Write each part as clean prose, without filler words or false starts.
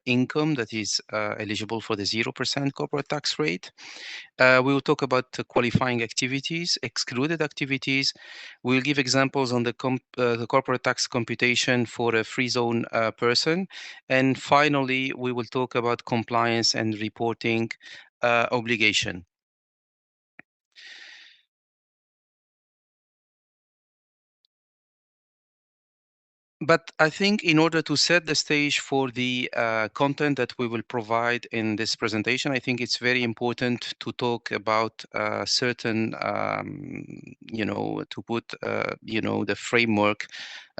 income that is eligible for the 0% corporate tax rate. We will talk about the qualifying activities, excluded activities. We'll give examples on the corporate tax computation for a free zone person. And finally, we will talk about compliance and reporting obligation. But I think in order to set the stage for the content that we will provide in this presentation, I think it's very important to talk about certain, to put, the framework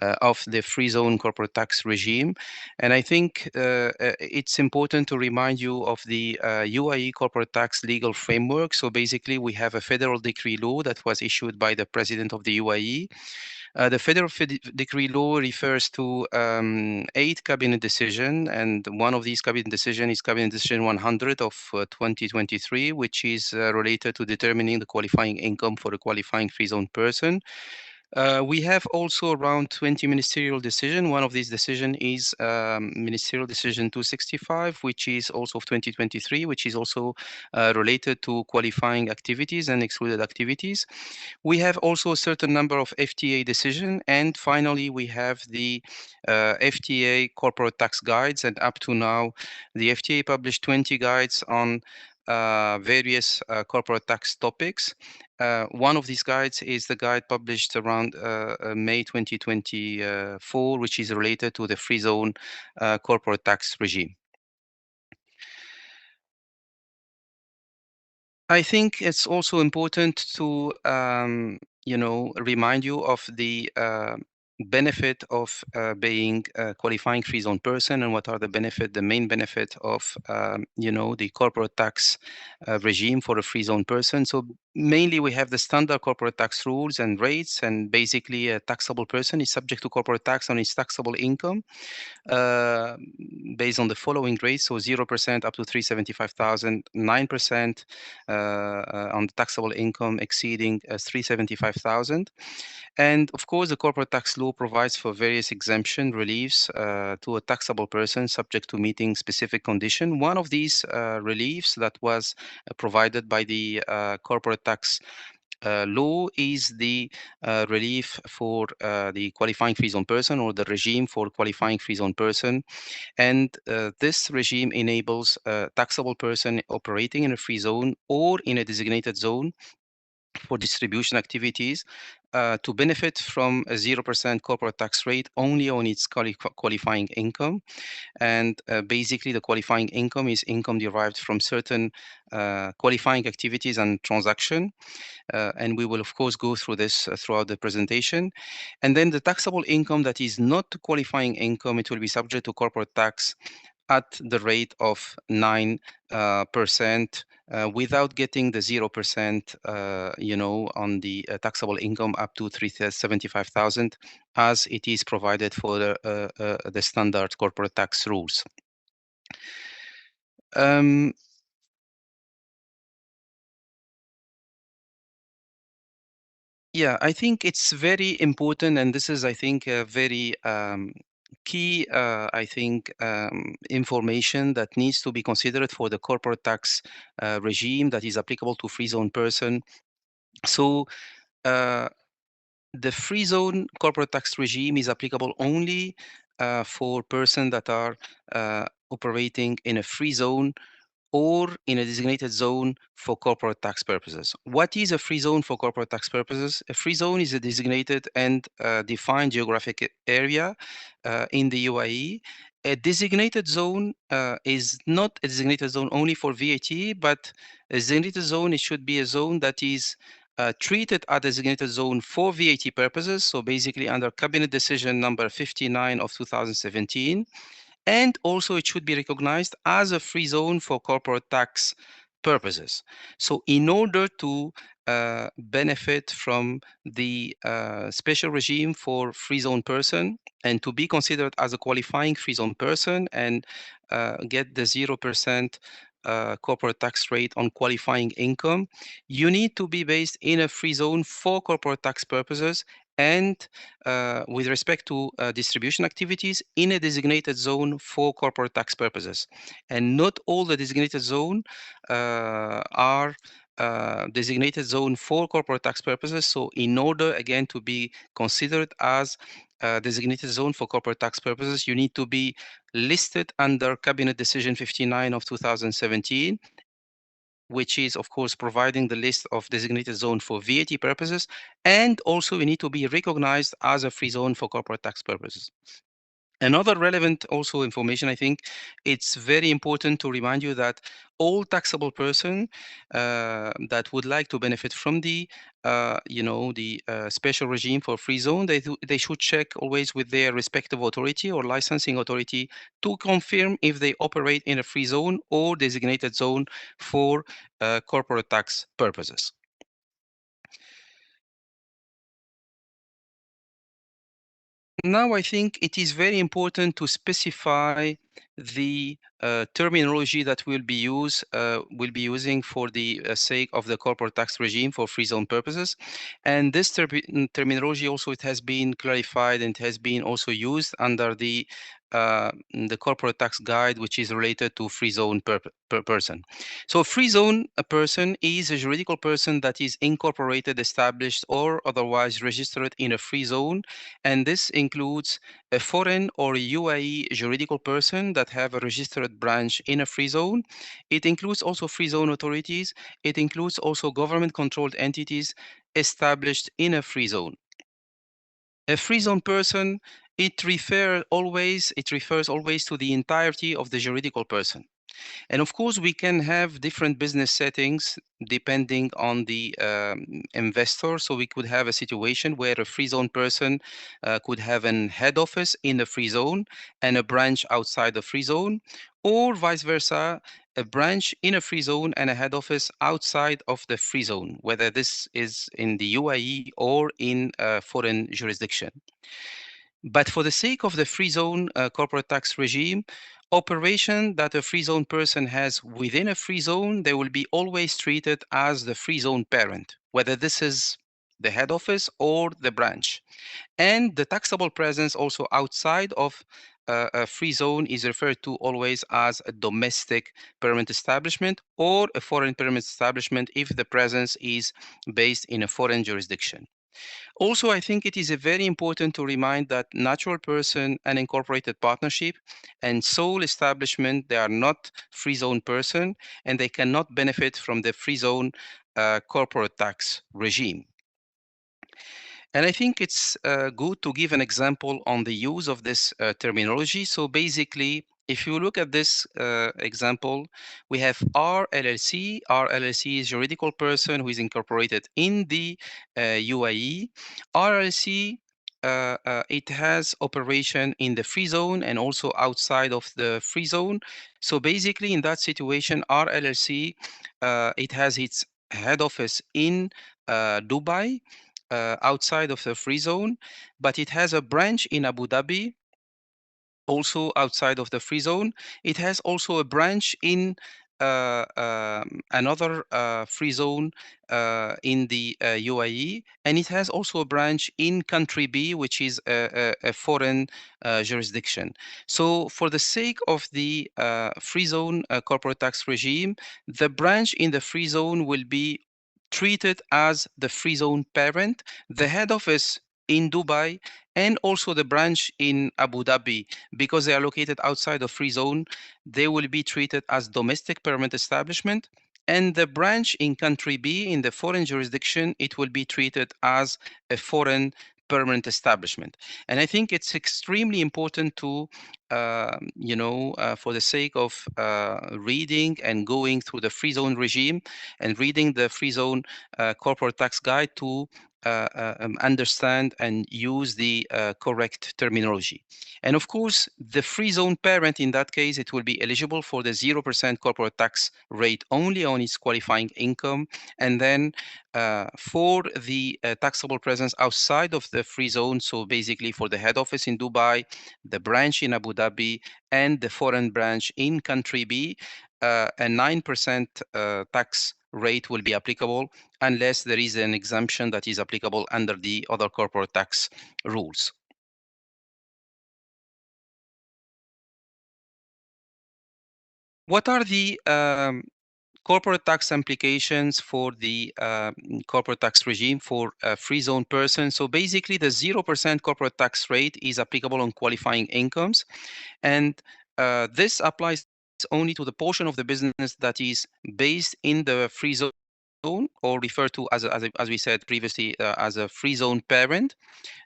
of the free zone corporate tax regime. And I think it's important to remind you of the UAE corporate tax legal framework. So basically, we have a federal decree law that was issued by the President of the UAE. The federal decree law refers to 8 cabinet decisions, and one of these cabinet decisions is Cabinet Decision 100 of 2023, which is related to determining the qualifying income for a qualifying free zone person. We have also around 20 ministerial decisions. One of these decisions is Ministerial Decision 265, which is also of 2023, which is also related to qualifying activities and excluded activities. We have also a certain number of FTA decisions, and finally we have the FTA corporate tax guides, and up to now the FTA published 20 guides on various corporate tax topics. One of these guides is the guide published around May 2024, which is related to the free zone corporate tax regime. I think it's also important to, remind you of the benefit of being a qualifying free zone person, and what are the main benefit of, the corporate tax regime for a free zone person. So mainly we have the standard corporate tax rules and rates, and basically a taxable person is subject to corporate tax on his taxable income based on the following rates. So 0% up to 375,000, 9% on the taxable income exceeding 375,000. And of course, the corporate tax law provides for various exemption reliefs to a taxable person subject to meeting specific condition. One of these reliefs that was provided by the corporate tax law is the relief for the qualifying free zone person, or the regime for qualifying free zone person. And this regime enables a taxable person operating in a free zone or in a designated zone for distribution activities to benefit from a 0% corporate tax rate only on its qualifying income. And basically, the qualifying income is income derived from certain qualifying activities and transaction. And we will, of course, go through this throughout the presentation. And then the taxable income that is not qualifying income, it will be subject to corporate tax at the rate of 9%, without getting the 0%, on the taxable income up to 375,000, as it is provided for the standard corporate tax rules. Yeah, I think it's very important, and this is, I think, a very key, information that needs to be considered for the corporate tax regime that is applicable to free zone person. So the free zone corporate tax regime is applicable only for persons that are operating in a free zone or in a designated zone for corporate tax purposes. What is a free zone for corporate tax purposes? A free zone is a designated and defined geographic area in the UAE. A designated zone is not a designated zone only for VAT, but a designated zone, it should be a zone that is treated as a designated zone for VAT purposes. So basically under Cabinet Decision number 59 of 2017, and also it should be recognized as a free zone for corporate tax purposes. So in order to benefit from the special regime for free zone person, and to be considered as a qualifying free zone person, and get the 0% corporate tax rate on qualifying income, you need to be based in a free zone for corporate tax purposes and with respect to distribution activities in a designated zone for corporate tax purposes. And not all the designated zone are designated zone for corporate tax purposes. So in order, again, to be considered as designated zone for corporate tax purposes, you need to be listed under Cabinet Decision 59 of 2017, which is, of course, providing the list of designated zone for VAT purposes. And also, we need to be recognized as a free zone for corporate tax purposes. Another relevant also information, I think it's very important to remind you that all taxable person that would like to benefit from the, special regime for free zone, they should check always with their respective authority or licensing authority to confirm if they operate in a free zone or designated zone for corporate tax purposes. Now, I think it is very important to specify the terminology that we'll be using for the sake of the corporate tax regime for free zone purposes. And this terminology also, it has been clarified and has been also used under the corporate tax guide, which is related to free zone per person. So free zone person is a juridical person that is incorporated, established, or otherwise registered in a free zone, and this includes a foreign or UAE juridical person that have a registered branch in a free zone. It includes also free zone authorities. It includes also government-controlled entities established in a free zone. A free zone person, it refers always to the entirety of the juridical person. And of course, we can have different business settings depending on the investor. So we could have a situation where a free zone person could have an head office in the free zone and a branch outside the free zone, or vice versa, a branch in a free zone and a head office outside of the free zone, whether this is in the UAE or in a foreign jurisdiction. But for the sake of the free zone corporate tax regime, operation that a free zone person has within a free zone, they will be always treated as the free zone parent, whether this is the head office or the branch. And the taxable presence also outside of a free zone is referred to always as a domestic permanent establishment or a foreign permanent establishment if the presence is based in a foreign jurisdiction. Also, I think it is very important to remind that natural person and incorporated partnership and sole establishment, they are not free zone person and they cannot benefit from the free zone corporate tax regime. And I think it's good to give an example on the use of this terminology. So basically, if you look at this example, we have R LLC. R LLC is a juridical person who is incorporated in the UAE. R LLC, it has operation in the free zone and also outside of the free zone. So basically, in that situation, R LLC, it has its head office in Dubai, outside of the free zone, but it has a branch in Abu Dhabi, also outside of the free zone. It has also a branch in another free zone in the UAE, and it has also a branch in country B, which is a foreign jurisdiction. So for the sake of the free zone corporate tax regime, the branch in the free zone will be treated as the free zone parent, the head office in Dubai, and also the branch in Abu Dhabi, because they are located outside of free zone, they will be treated as domestic permanent establishment. And the branch in country B, in the foreign jurisdiction, it will be treated as a foreign permanent establishment. And I think it's extremely important to, for the sake of reading and going through the free zone regime and reading the free zone corporate tax guide to understand and use the correct terminology. And of course, the free zone parent, in that case, it will be eligible for the 0% corporate tax rate only on its qualifying income. And then for the taxable presence outside of the free zone, so basically for the head office in Dubai, the branch in Abu Dhabi, and the foreign branch in country B, a 9% tax rate will be applicable unless there is an exemption that is applicable under the other corporate tax rules. What are the corporate tax implications for the corporate tax regime for a free zone person? So basically, the 0% corporate tax rate is applicable on qualifying incomes, and this applies only to the portion of the business that is based in the free zone, or referred to as we said previously, as a free zone parent.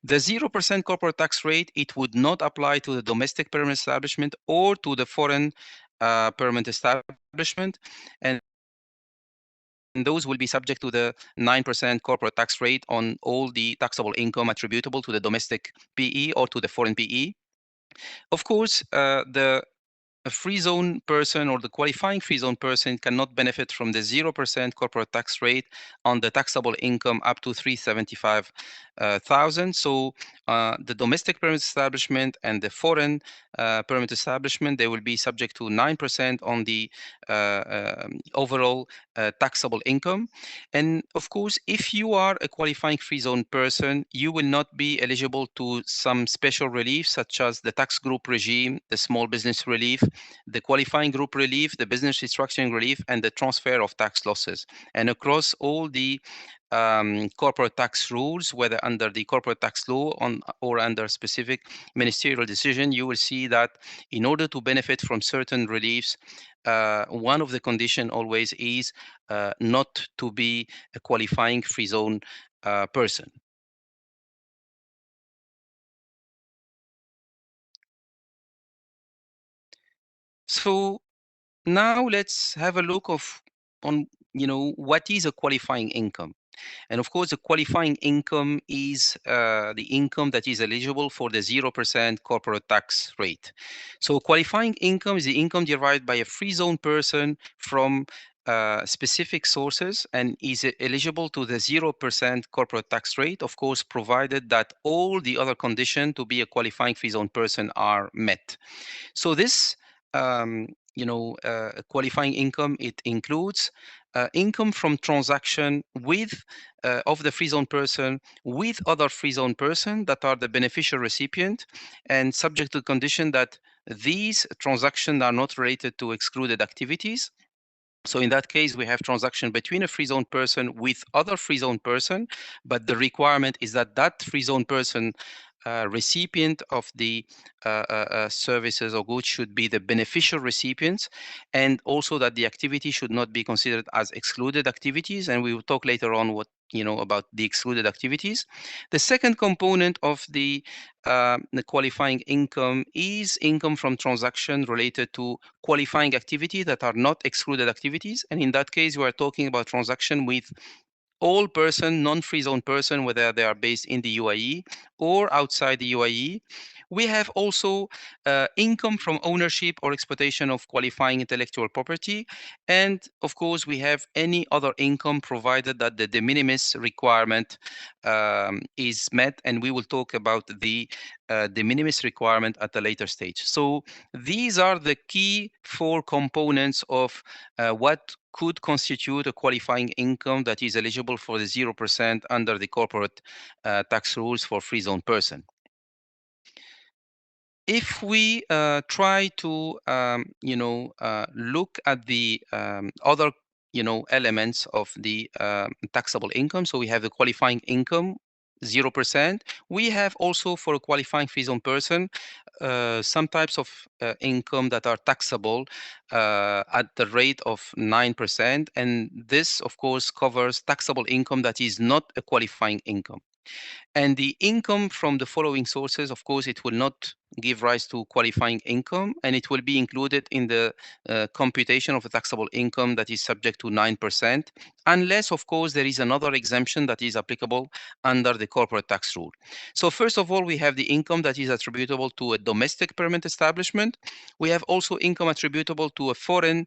The 0% corporate tax rate, it would not apply to the domestic permanent establishment or to the foreign permanent establishment, and those will be subject to the 9% corporate tax rate on all the taxable income attributable to the domestic PE or to the foreign PE. Of course, the free zone person or the qualifying free zone person cannot benefit from the 0% corporate tax rate on the taxable income up to 375,000. So the domestic permanent establishment and the foreign permanent establishment, they will be subject to 9% on the overall taxable income. And of course, if you are a qualifying free zone person, you will not be eligible to some special relief, such as the tax group regime, the small business relief, the qualifying group relief, the business restructuring relief, and the transfer of tax losses. And across all the corporate tax rules, whether under the corporate tax law or under specific ministerial decision, you will see that in order to benefit from certain reliefs, one of the condition always is not to be a qualifying free zone person. So now let's have a look on what is a qualifying income. And of course, the qualifying income is the income that is eligible for the 0% corporate tax rate. So qualifying income is the income derived by a free zone person from specific sources and is eligible to the 0% corporate tax rate, of course, provided that all the other conditions to be a qualifying free zone person are met. So this, qualifying income, it includes income from transaction with of the free zone person with other free zone person that are the beneficial recipient, and subject to condition that these transactions are not related to excluded activities. So in that case, we have transaction between a free zone person with other free zone person, but the requirement is that that free zone person recipient of the services or goods should be the beneficial recipients, and also that the activity should not be considered as excluded activities. And we will talk later on what about the excluded activities. The second component of the qualifying income is income from transaction related to qualifying activity that are not excluded activities. And in that case, we are talking about transaction with all person, non-free zone person, whether they are based in the UAE or outside the UAE. We have also income from ownership or exploitation of qualifying intellectual property. And of course, we have any other income provided that the de minimis requirement is met. And we will talk about the de minimis requirement at a later stage. So these are the key four components of what could constitute a qualifying income that is eligible for the 0% under the corporate tax rules for free zone person. If we try to look at the other elements of the taxable income, so we have the qualifying income 0%. We have also, for a qualifying free zone person, some types of income that are taxable at the rate of 9%, and this of course covers taxable income that is not a qualifying income. And the income from the following sources, of course, it will not give rise to qualifying income, and it will be included in the computation of a taxable income that is subject to 9%, unless, of course, there is another exemption that is applicable under the corporate tax rule. So first of all, we have the income that is attributable to a domestic permanent establishment. We have also income attributable to a foreign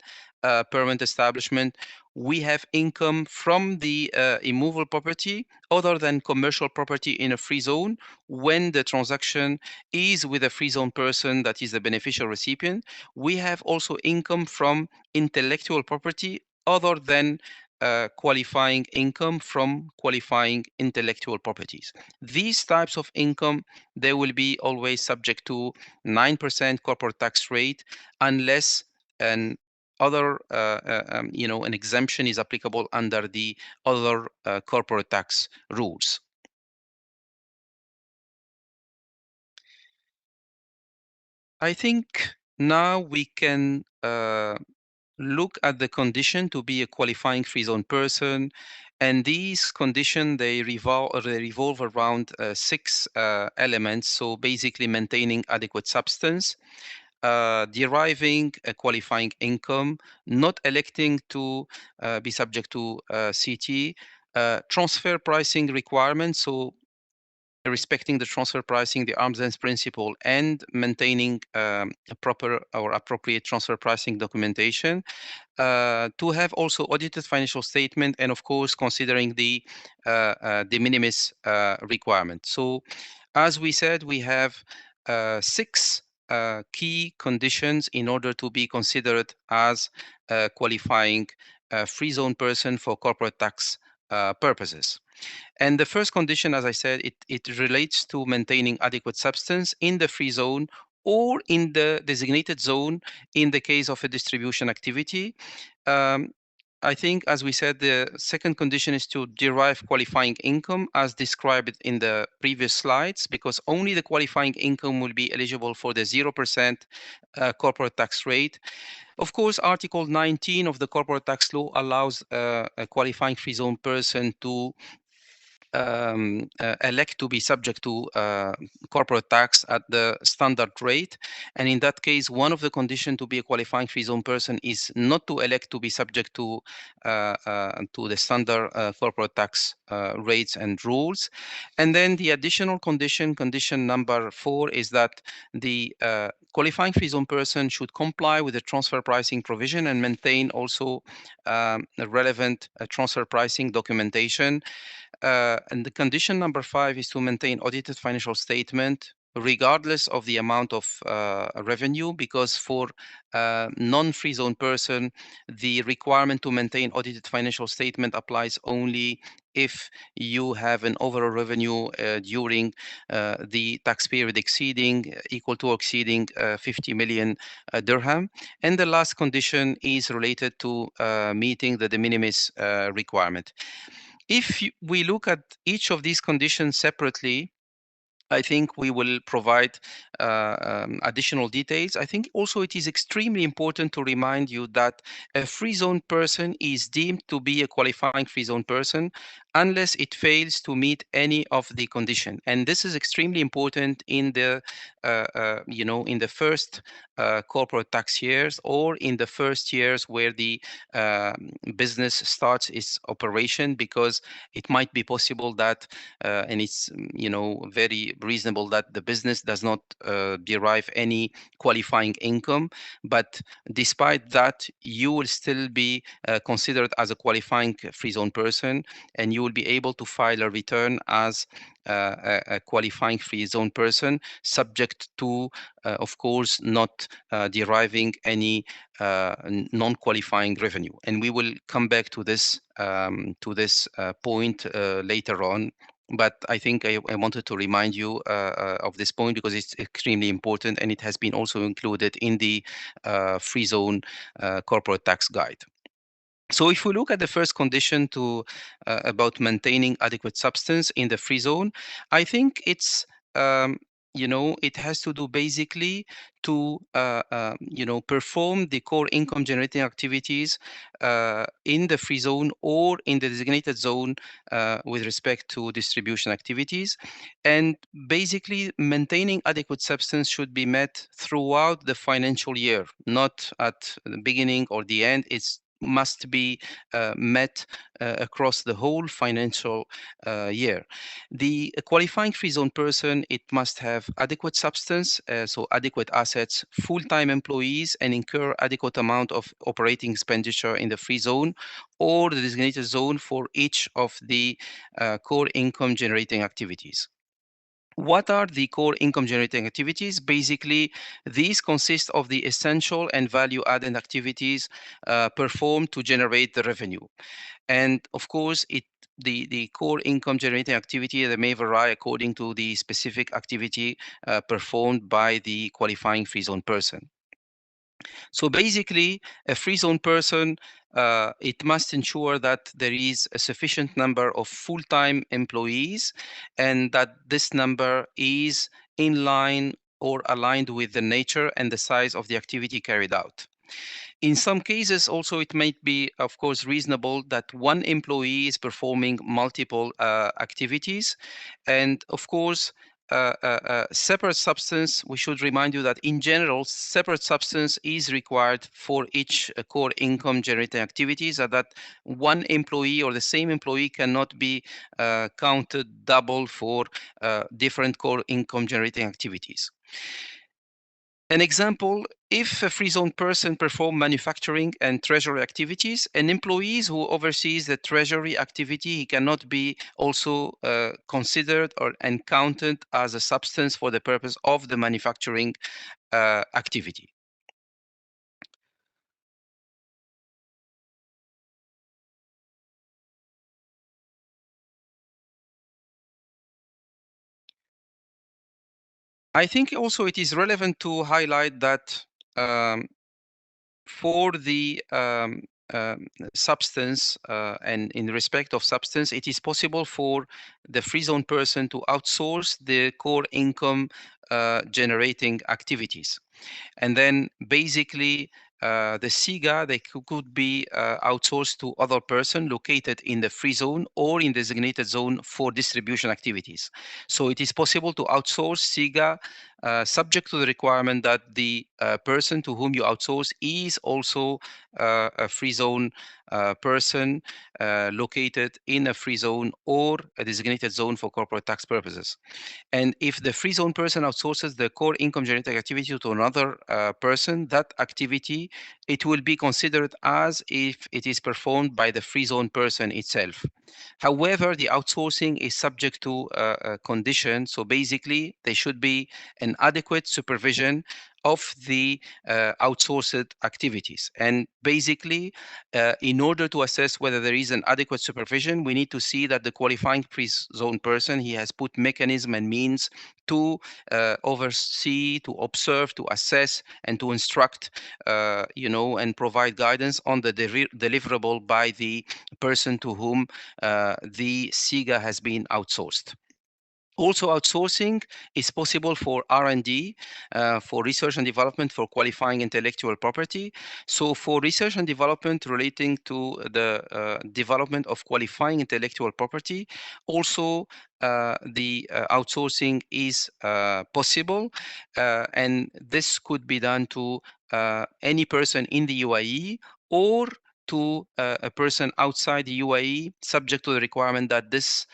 permanent establishment. We have income from the immovable property other than commercial property in a free zone when the transaction is with a free zone person that is the beneficial recipient. We have also income from intellectual property other than qualifying income from qualifying intellectual properties. These types of income, they will be always subject to 9% corporate tax rate unless an an exemption is applicable under the other corporate tax rules. I think now we can look at the condition to be a qualifying free zone person. And these conditions, they revolve around six elements. So basically maintaining adequate substance, deriving a qualifying income, not electing to be subject to CT, transfer pricing requirements, so respecting the transfer pricing, the arm's length principle, and maintaining a proper or appropriate transfer pricing documentation, to have also audited financial statement, and of course considering the de minimis requirement. So as we said, we have six key conditions in order to be considered as a qualifying free zone person for corporate tax purposes. And the first condition, as I said, it relates to maintaining adequate substance in the free zone or in the designated zone in the case of a distribution activity. Um, I think, as we said, the second condition is to derive qualifying income as described in the previous slides, because only the qualifying income will be eligible for the 0% corporate tax rate. Of course, Article 19 of the corporate tax law allows a qualifying free zone person to elect to be subject to corporate tax at the standard rate. And in that case, one of the conditions to be a qualifying free zone person is not to elect to be subject to the standard corporate tax rates and rules. And then the additional condition, condition number 4, is that the qualifying free zone person should comply with the transfer pricing provision and maintain also the relevant transfer pricing documentation. And the condition number 5 is to maintain audited financial statement regardless of the amount of revenue, because for non-free zone person, the requirement to maintain audited financial statement applies only if you have an overall revenue during the tax period equal to or exceeding 50 million dirham. And the last condition is related to meeting the de minimis requirement. If we look at each of these conditions separately, I think we will provide additional details. I think also it is extremely important to remind you that a free zone person is deemed to be a qualifying free zone person unless it fails to meet any of the condition. And this is extremely important in the, in the first corporate tax years, or in the first years where the business starts its operation, because it might be possible that, and it's, very reasonable that the business does not derive any qualifying income, but despite that, you will still be considered as a qualifying free zone person, and you will be able to file a return as a qualifying free zone person, subject to, of course, not deriving any non-qualifying revenue. And we will come back to this point later on. But I think I wanted to remind you of this point because it's extremely important, and it has been also included in the free zone corporate tax guide. So if we look at the first condition to about maintaining adequate substance in the free zone, I think it's it has to do basically to perform the core income generating activities in the free zone or in the designated zone with respect to distribution activities. And basically maintaining adequate substance should be met throughout the financial year, not at the beginning or the end. It's must be met across the whole financial year. The qualifying free zone person, it must have adequate substance, so adequate assets, full-time employees, and incur adequate amount of operating expenditure in the free zone or the designated zone for each of the core income generating activities. What are the core income generating activities? Basically, these consist of the essential and value added activities performed to generate the revenue. And of course, the core income generating activity that may vary according to the specific activity performed by the qualifying free zone person. So basically, a free zone person, it must ensure that there is a sufficient number of full-time employees and that this number is in line or aligned with the nature and the size of the activity carried out. In some cases, also, it might be, of course, reasonable that one employee is performing multiple activities. And of course, separate substance, we should remind you that in general, separate substance is required for each core income generating activities, so that one employee or the same employee cannot be counted double for different core income generating activities. An example, if a free zone person performs manufacturing and treasury activities, an employee who oversees the treasury activity, he cannot be also considered and counted as a substance for the purpose of the manufacturing activity. I think also it is relevant to highlight that um, for the substance and in respect of substance, it is possible for the free zone person to outsource the core income generating activities. And then basically the SIGA, they could be outsourced to other person located in the free zone or in designated zone for distribution activities. So it is possible to outsource SIGA subject to the requirement that the person to whom you outsource is also a free zone person located in a free zone or a designated zone for corporate tax purposes. And if the free zone person outsources the core income generating activity to another person, that activity, it will be considered as if it is performed by the free zone person itself. However, the outsourcing is subject to a condition. So basically, there should be an adequate supervision of the outsourced activities. And basically, in order to assess whether there is an adequate supervision, we need to see that the qualifying free zone person, he has put mechanism and means to oversee, to observe, to assess, and to instruct, and provide guidance on the deliverable by the person to whom the SIGA has been outsourced. Also, outsourcing is possible for R&D, for research and development, for qualifying intellectual property. So for research and development relating to the development of qualifying intellectual property, also the outsourcing is possible. And this could be done to any person in the UAE or to a person outside the UAE, subject to the requirement that this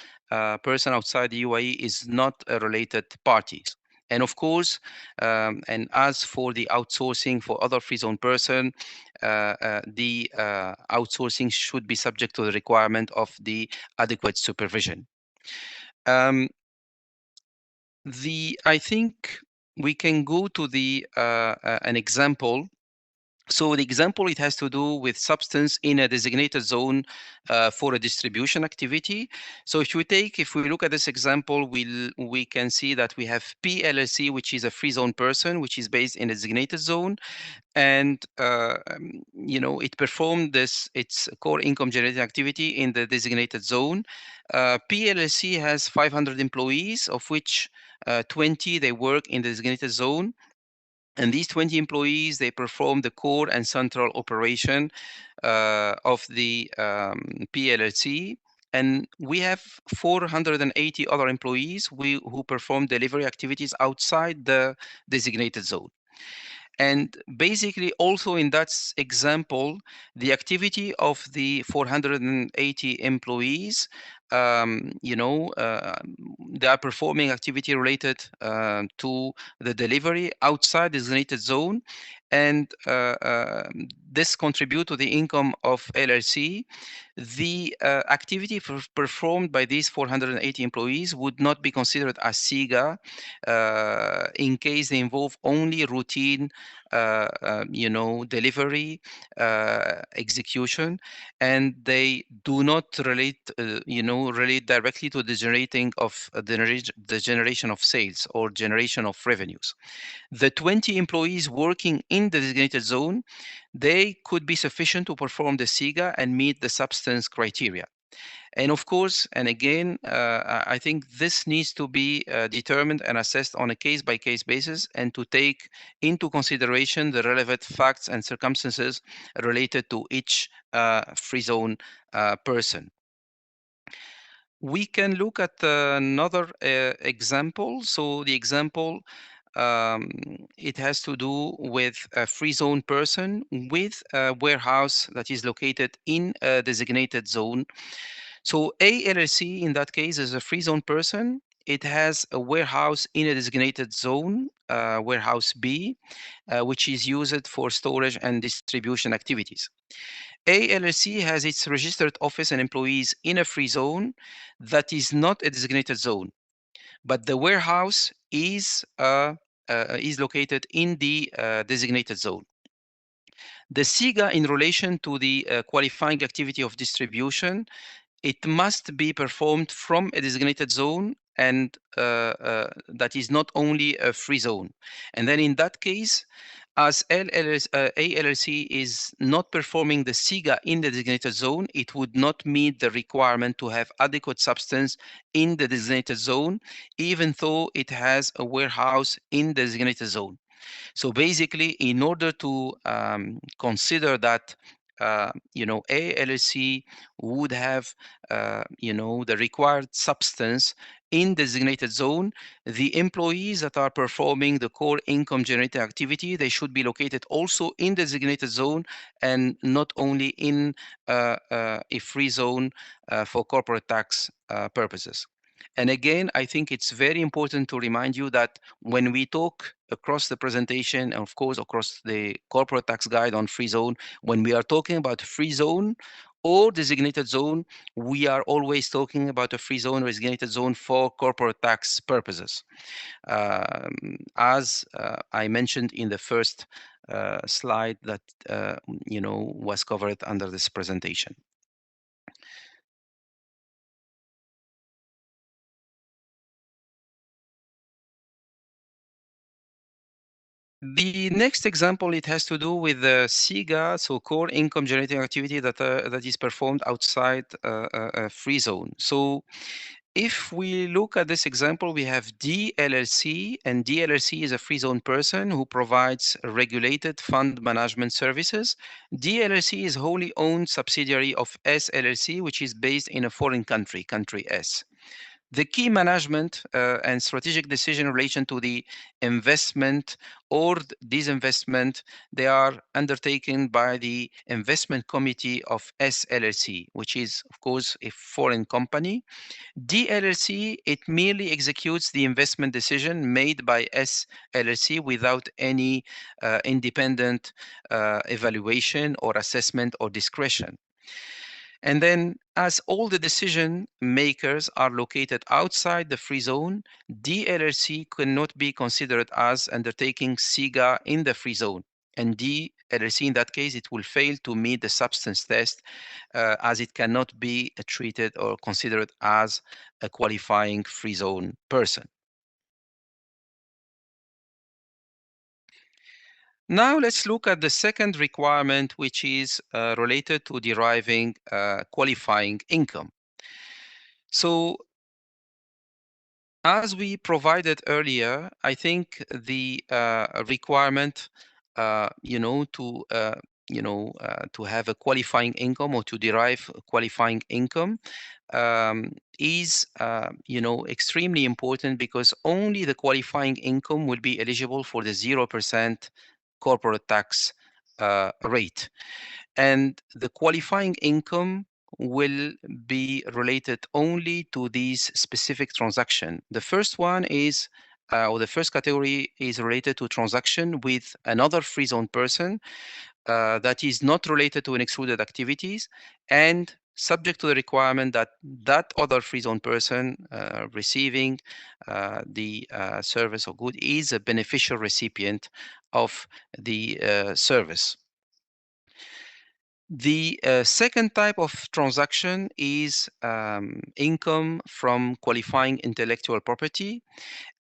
person outside the UAE is not a related party. And of course, and as for the outsourcing for other free zone person, the outsourcing should be subject to the requirement of the adequate supervision. I think we can go to the an example. So the example, it has to do with substance in a designated zone for a distribution activity. So if we look at this example, we can see that we have PLLC, which is a free zone person, which is based in a designated zone. And, it performed its core income generating activity in the designated zone. PLLC has 500 employees, of which 20, they work in the designated zone. And these 20 employees, they perform the core and central operation of the PLLC. And we have 480 other employees who perform delivery activities outside the designated zone. And basically, also in that example, the activity of the 480 employees, they are performing activity related to the delivery outside the designated zone. And this contribute to the income of LLC. The activity performed by these 480 employees would not be considered as SIGA in case they involve only routine delivery, execution, and they do not relate, relate directly to the the generation of sales or generation of revenues. The 20 employees working in the designated zone, they could be sufficient to perform the SIGA and meet the substance criteria. And of course, and again, I think this needs to be determined and assessed on a case-by-case basis, and to take into consideration the relevant facts and circumstances related to each free zone person. We can look at another example. So the example, it has to do with a free zone person with a warehouse that is located in a designated zone. So A LLC in that case is a free zone person. It has a warehouse in a designated zone, warehouse B, which is used for storage and distribution activities. A LLC has its registered office and employees in a free zone that is not a designated zone, but the warehouse is located in the designated zone. The SIGA in relation to the qualifying activity of distribution, it must be performed from a designated zone, and that is not only a free zone. And then in that case, as ALLC is not performing the SIGA in the designated zone, it would not meet the requirement to have adequate substance in the designated zone, even though it has a warehouse in the designated zone. So basically, in order to consider that, ALLC would have, the required substance in designated zone, the employees that are performing the core income generating activity, they should be located also in designated zone and not only in a free zone for corporate tax purposes. And again, I think it's very important to remind you that when we talk across the presentation, and of course across the corporate tax guide on free zone, when we are talking about free zone or designated zone, we are always talking about a free zone or designated zone for corporate tax purposes. As I mentioned in the first slide that was covered under this presentation. The next example, it has to do with the SIGA, so core income generating activity that is performed outside a free zone. So if we look at this example, we have DLLC, and DLLC is a free zone person who provides regulated fund management services. DLLC is wholly owned subsidiary of SLLC, which is based in a foreign country, country S. The key management and strategic decision in relation to the investment or disinvestment, they are undertaken by the investment committee of SLLC, which is, of course, a foreign company. DLLC, it merely executes the investment decision made by SLLC without any independent evaluation or assessment or discretion. And then, as all the decision makers are located outside the free zone, DLLC cannot be considered as undertaking SIGA in the free zone. And DLLC, in that case, it will fail to meet the substance test as it cannot be treated or considered as a qualifying free zone person. Now let's look at the second requirement, which is related to deriving qualifying income. So as we provided earlier, I think the requirement, to have a qualifying income or to derive qualifying income is, extremely important, because only the qualifying income will be eligible for the 0% corporate tax rate. And the qualifying income will be related only to these specific transaction. The first one is, or the first category is related to transaction with another free zone person that is not related to an excluded activities. And subject to the requirement that that other free zone person receiving the service or good is a beneficial recipient of the service. The second type of transaction is income from qualifying intellectual property,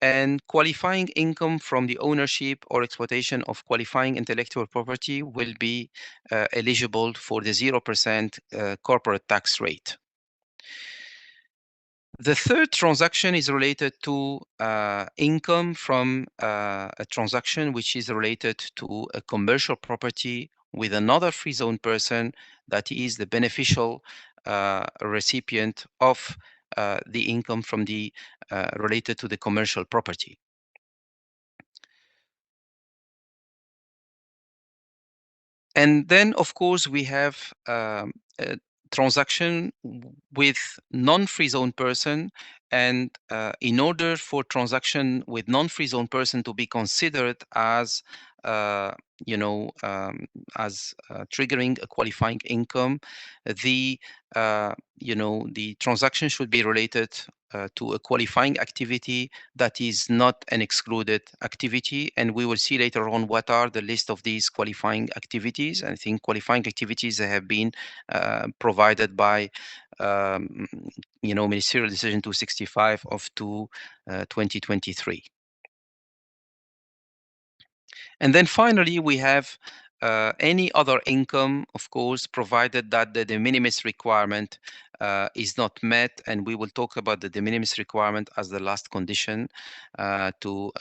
and qualifying income from the ownership or exploitation of qualifying intellectual property will be eligible for the 0% corporate tax rate. The third transaction is related to income from a transaction which is related to a commercial property with another free zone person that is the beneficial recipient of the income from the related to the commercial property. And then, of course, we have a transaction with non-free zone person. And in order for transaction with non-free zone person to be considered as, uh, you know, as triggering a qualifying income, the, the transaction should be related to a qualifying activity that is not an excluded activity. And we will see later on what are the list of these qualifying activities. I think qualifying activities that have been provided by Ministerial Decision 265 of 2023. And then finally, we have any other income, of course, provided that the de minimis requirement is not met. And we will talk about the de minimis requirement as the last condition to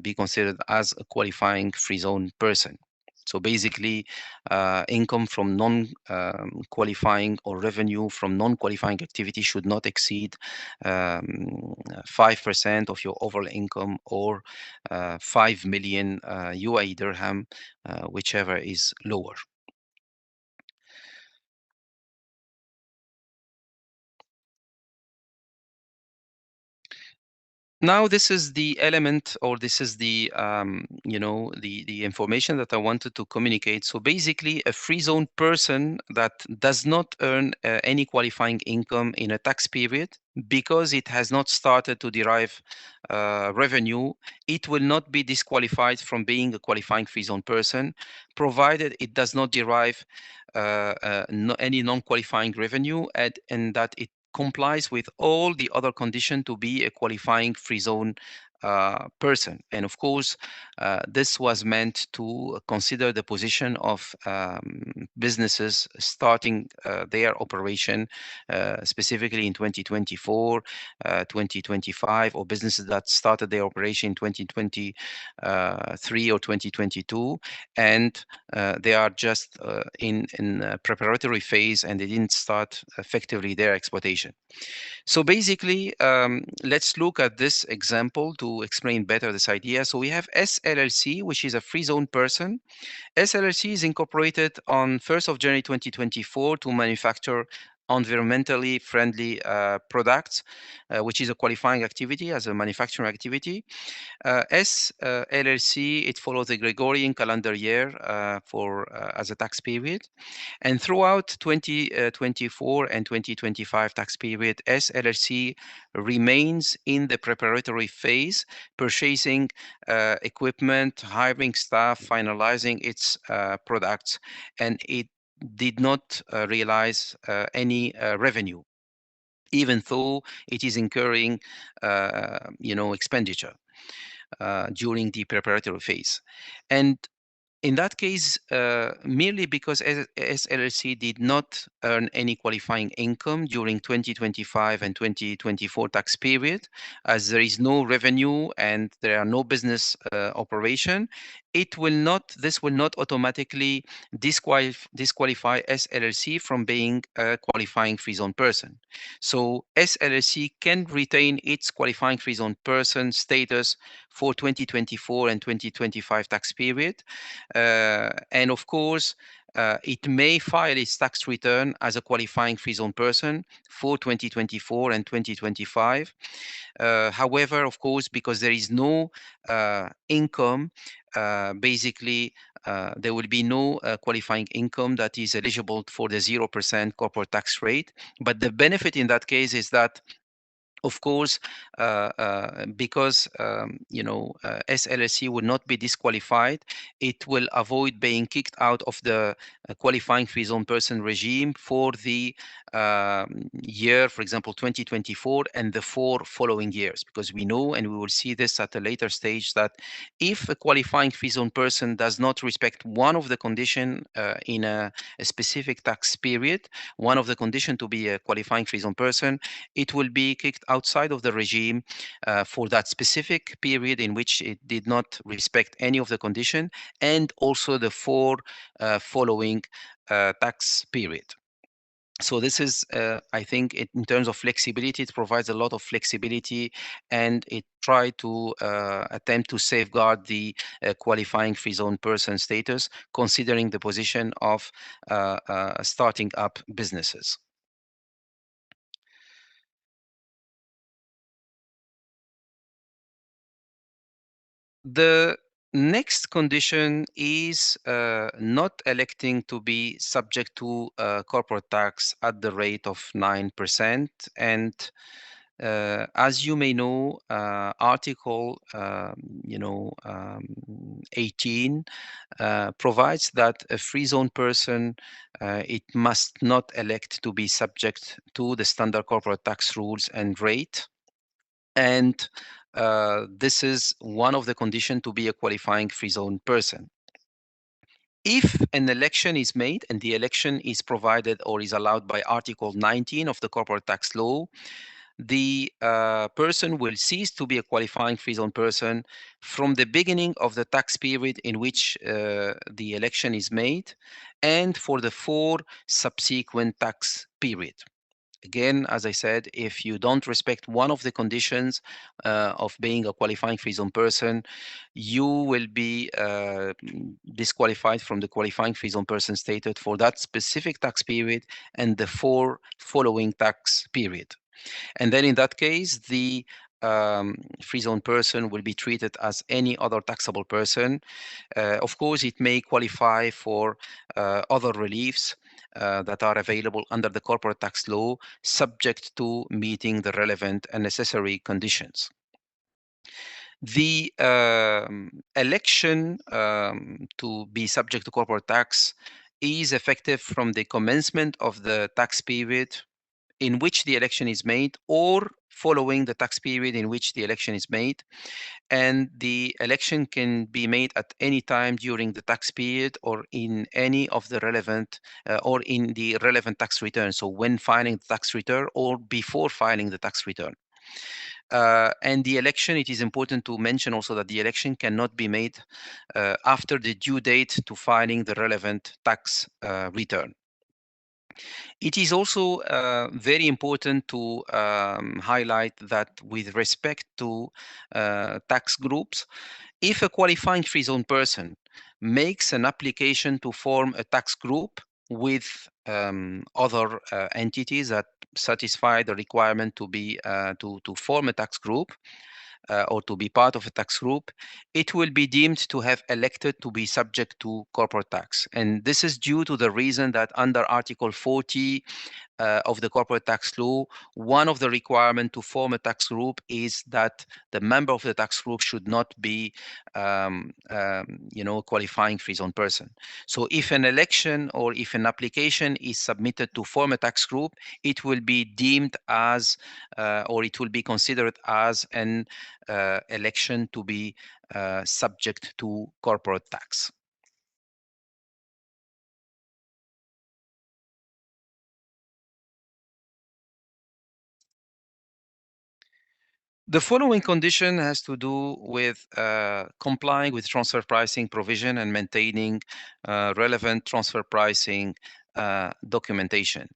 be considered as a qualifying free zone person. So basically, income from non-qualifying or revenue from non-qualifying activity should not exceed 5% of your overall income, or 5 million UAE dirham, whichever is lower. Now, this is the element, or this is the the information that I wanted to communicate. So basically, a free zone person that does not earn any qualifying income in a tax period because it has not started to derive revenue, it will not be disqualified from being a qualifying free zone person, provided it does not derive any non-qualifying revenue, and that it complies with all the other conditions to be a qualifying free zone person. And of course, this was meant to consider the position of businesses starting their operation specifically in 2024, 2025, or businesses that started their operation in 2023 or 2022, and they are just in preparatory phase, and they didn't start effectively their exploitation. So basically, let's look at this example to explain better this idea. So we have SLLC, which is a free zone person. SLLC is incorporated on 1st of January 2024 to manufacture environmentally friendly products, which is a qualifying activity as a manufacturing activity. LLC, it follows the Gregorian calendar year as a tax period. And throughout 2024 and 2025 tax period, SLLC remains in the preparatory phase, purchasing equipment, hiring staff, finalizing its products, and it did not realize any revenue, even though it is incurring expenditure during the preparatory phase. And in that case, merely because SLLC did not earn any qualifying income during 2025 and 2024 tax period, as there is no revenue and there are no business operation, this will not automatically disqualify SLLC from being a qualifying free zone person. So SLLC can retain its qualifying free zone person status for 2024 and 2025 tax period. And of course, it may file its tax return as a qualifying free zone person for 2024 and 2025. However, of course, because there is no income, basically there will be no qualifying income that is eligible for the 0% corporate tax rate. But the benefit in that case is that, of course, because SLLC will not be disqualified, it will avoid being kicked out of the qualifying free zone person regime for the year, for example, 2024 and the 4 following years, because we know, and we will see this at a later stage, that if a qualifying free zone person does not respect one of the condition in a specific tax period, one of the condition to be a qualifying free zone person, it will be kicked outside of the regime for that specific period in which it did not respect any of the condition, and also the 4 following tax period. So this is, I think, in terms of flexibility, it provides a lot of flexibility, and it try to attempt to safeguard the qualifying free zone person status, considering the position of starting up businesses. The next condition is not electing to be subject to corporate tax at the rate of 9%. And as you may know, Article 18 provides that a free zone person, it must not elect to be subject to the standard corporate tax rules and rate. And this is one of the conditions to be a qualifying free zone person. If an election is made and the election is provided or is allowed by Article 19 of the corporate tax law, the person will cease to be a qualifying free zone person from the beginning of the tax period in which the election is made, and for the 4 subsequent tax period. Again, as I said, if you don't respect one of the conditions of being a qualifying free zone person, you will be disqualified from the qualifying free zone person status for that specific tax period and the 4 following tax period. And then in that case, the free zone person will be treated as any other taxable person. Of course, it may qualify for other reliefs that are available under the corporate tax law, subject to meeting the relevant and necessary conditions. The election to be subject to corporate tax is effective from the commencement of the tax period in which the election is made, or following the tax period in which the election is made. And the election can be made at any time during the tax period, or in any of the relevant or in the relevant tax return. So when filing the tax return or before filing the tax return. And the election, it is important to mention also that the election cannot be made after the due date to filing the relevant tax return. It is also very important to highlight that with respect to tax groups, if a qualifying free zone person makes an application to form a tax group with other entities that satisfy the requirement to be to form a tax group, or to be part of a tax group, it will be deemed to have elected to be subject to corporate tax. And this is due to the reason that under Article 40 of the corporate tax law, one of the requirements to form a tax group is that the member of the tax group should not be qualifying free zone person. So if an election or if an application is submitted to form a tax group, it will be deemed as or it will be considered as an election to be subject to corporate tax. The following condition has to do with complying with transfer pricing provision and maintaining relevant transfer pricing documentation.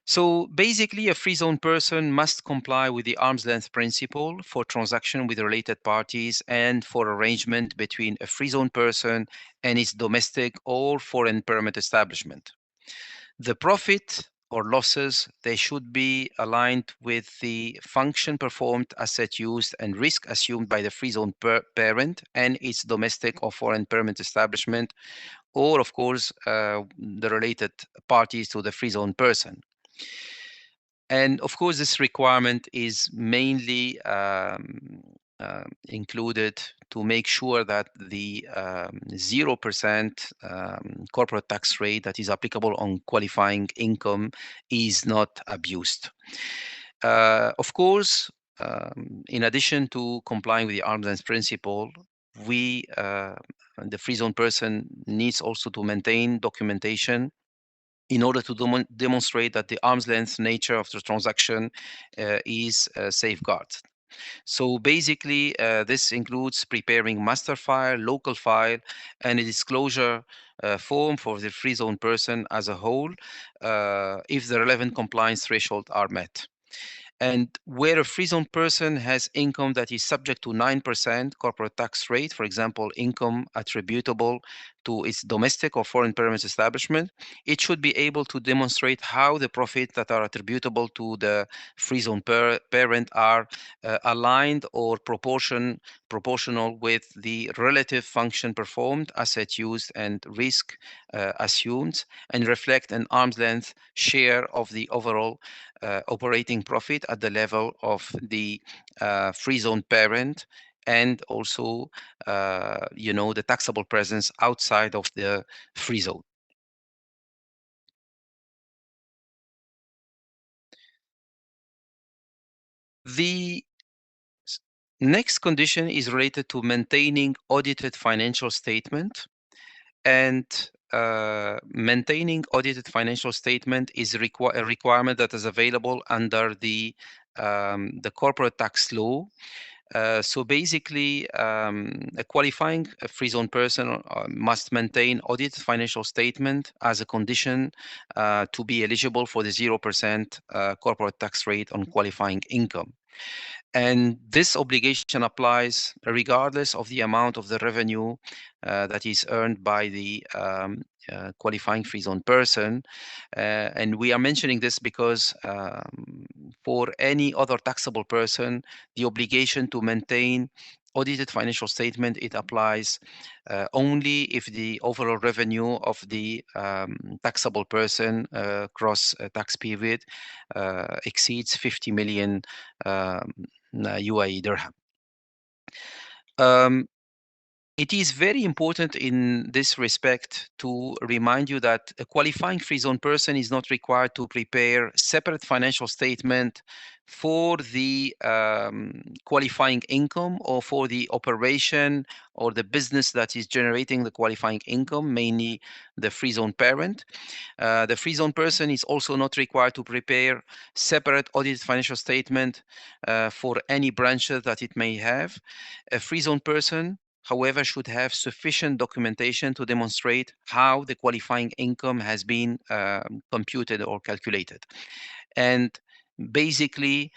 So basically, a free zone person must comply with the arm's length principle for transaction with related parties and for arrangement between a free zone person and its domestic or foreign permit establishment. The profit or losses, they should be aligned with the function performed, asset used, and risk assumed by the free zone parent and its domestic or foreign permanent establishment, or of course, the related parties to the free zone person. And of course, this requirement is mainly included to make sure that the 0% corporate tax rate that is applicable on qualifying income is not abused. Of course, in addition to complying with the arm's length principle, the free zone person needs also to maintain documentation in order to demonstrate that the arm's length nature of the transaction is safeguarded. So basically, this includes preparing master file, local file, and a disclosure form for the free zone person as a whole if the relevant compliance thresholds are met. And where a free zone person has income that is subject to 9% corporate tax rate, for example, income attributable to its domestic or foreign permanent establishment, it should be able to demonstrate how the profits that are attributable to the free zone parent are aligned or proportional with the relative function performed, asset used, and risk assumed, and reflect an arm's length share of the overall operating profit at the level of the free zone parent, and also, the taxable presence outside of the free zone. The next condition is related to maintaining audited financial statement, and maintaining audited financial statement is a requirement that is available under the corporate tax law. So basically, a qualifying free zone person must maintain audited financial statement as a condition to be eligible for the 0% corporate tax rate on qualifying income. And this obligation applies regardless of the amount of the revenue that is earned by the qualifying free zone person. And we are mentioning this because for any other taxable person, the obligation to maintain audited financial statement, it applies only if the overall revenue of the taxable person across a tax period exceeds 50 million UAE dirham. It is very important in this respect to remind you that a qualifying free zone person is not required to prepare separate financial statement for the qualifying income or for the operation or the business that is generating the qualifying income, mainly the free zone parent. The free zone person is also not required to prepare separate audited financial statement for any branches that it may have. A free zone person, however, should have sufficient documentation to demonstrate how the qualifying income has been computed or calculated. And basically,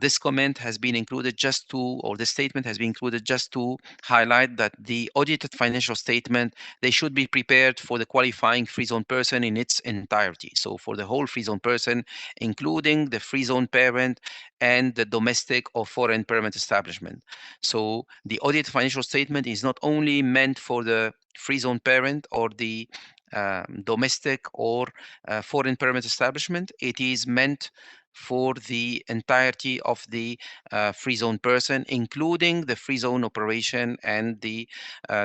this comment has been included or the statement has been included just to highlight that the audited financial statement, they should be prepared for the qualifying free zone person in its entirety. So for the whole free zone person, including the free zone parent and the domestic or foreign permanent establishment. So the audited financial statement is not only meant for the free zone parent or the domestic or foreign permanent establishment, it is meant for the entirety of the free zone person, including the free zone operation and the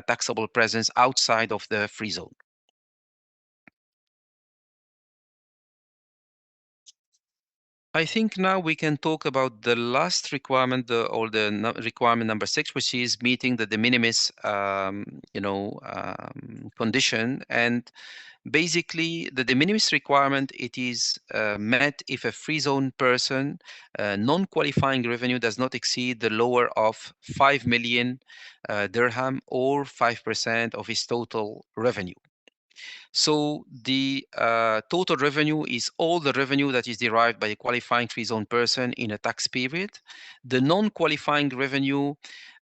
taxable presence outside of the free zone. I think now we can talk about the last requirement, requirement number 6, which is meeting the de minimis, condition. And basically, the de minimis requirement, it is met if a free zone person non-qualifying revenue does not exceed the lower of 5 million dirham or 5% of his total revenue. So the total revenue is all the revenue that is derived by a qualifying free zone person in a tax period. The non-qualifying revenue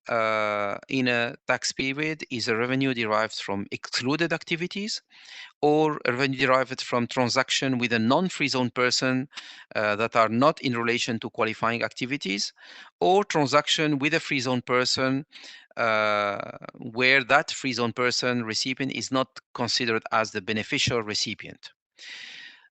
in a tax period is a revenue derived from excluded activities, or revenue derived from transaction with a non-free zone person that are not in relation to qualifying activities, or transaction with a free zone person where that free zone person recipient is not considered as the beneficial recipient.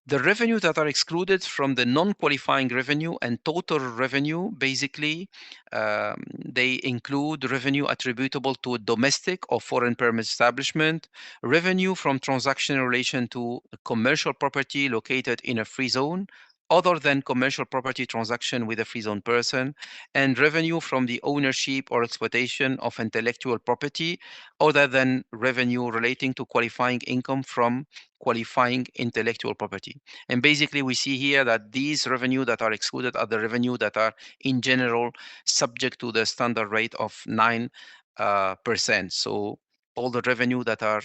The revenue that are excluded from the non-qualifying revenue and total revenue, basically, they include revenue attributable to a domestic or foreign permit establishment, revenue from transaction in relation to commercial property located in a free zone, other than commercial property transaction with a free zone person, and revenue from the ownership or exploitation of intellectual property, other than revenue relating to qualifying income from qualifying intellectual property. And basically, we see here that these revenue that are excluded are the revenue that are in general subject to the standard rate of 9%. So all the revenue that are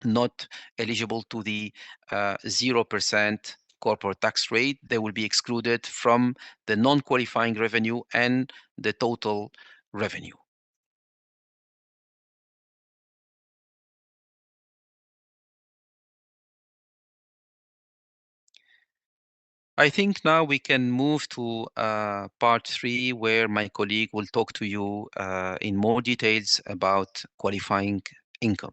not eligible to the 0% corporate tax rate, they will be excluded from the non-qualifying revenue and the total revenue. I think now we can move to part 3, where my colleague will talk to you in more details about qualifying income.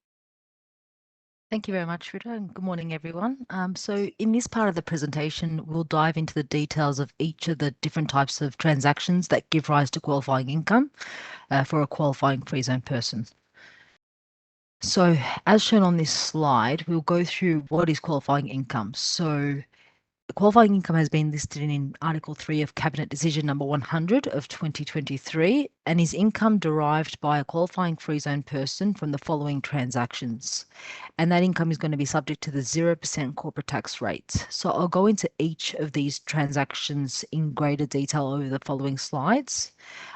Thank you very much, Rita, and good morning, everyone. So in this part of the presentation, we'll dive into the details of each of the different types of transactions that give rise to qualifying income for a qualifying free zone person. So as shown on this slide, we'll go through what is qualifying income. So the qualifying income has been listed in Article 3 of Cabinet Decision number 100 of 2023 and is income derived by a qualifying free zone person from the following transactions. And that income is going to be subject to the 0% corporate tax rate. So I'll go into each of these transactions in greater detail over the following slides.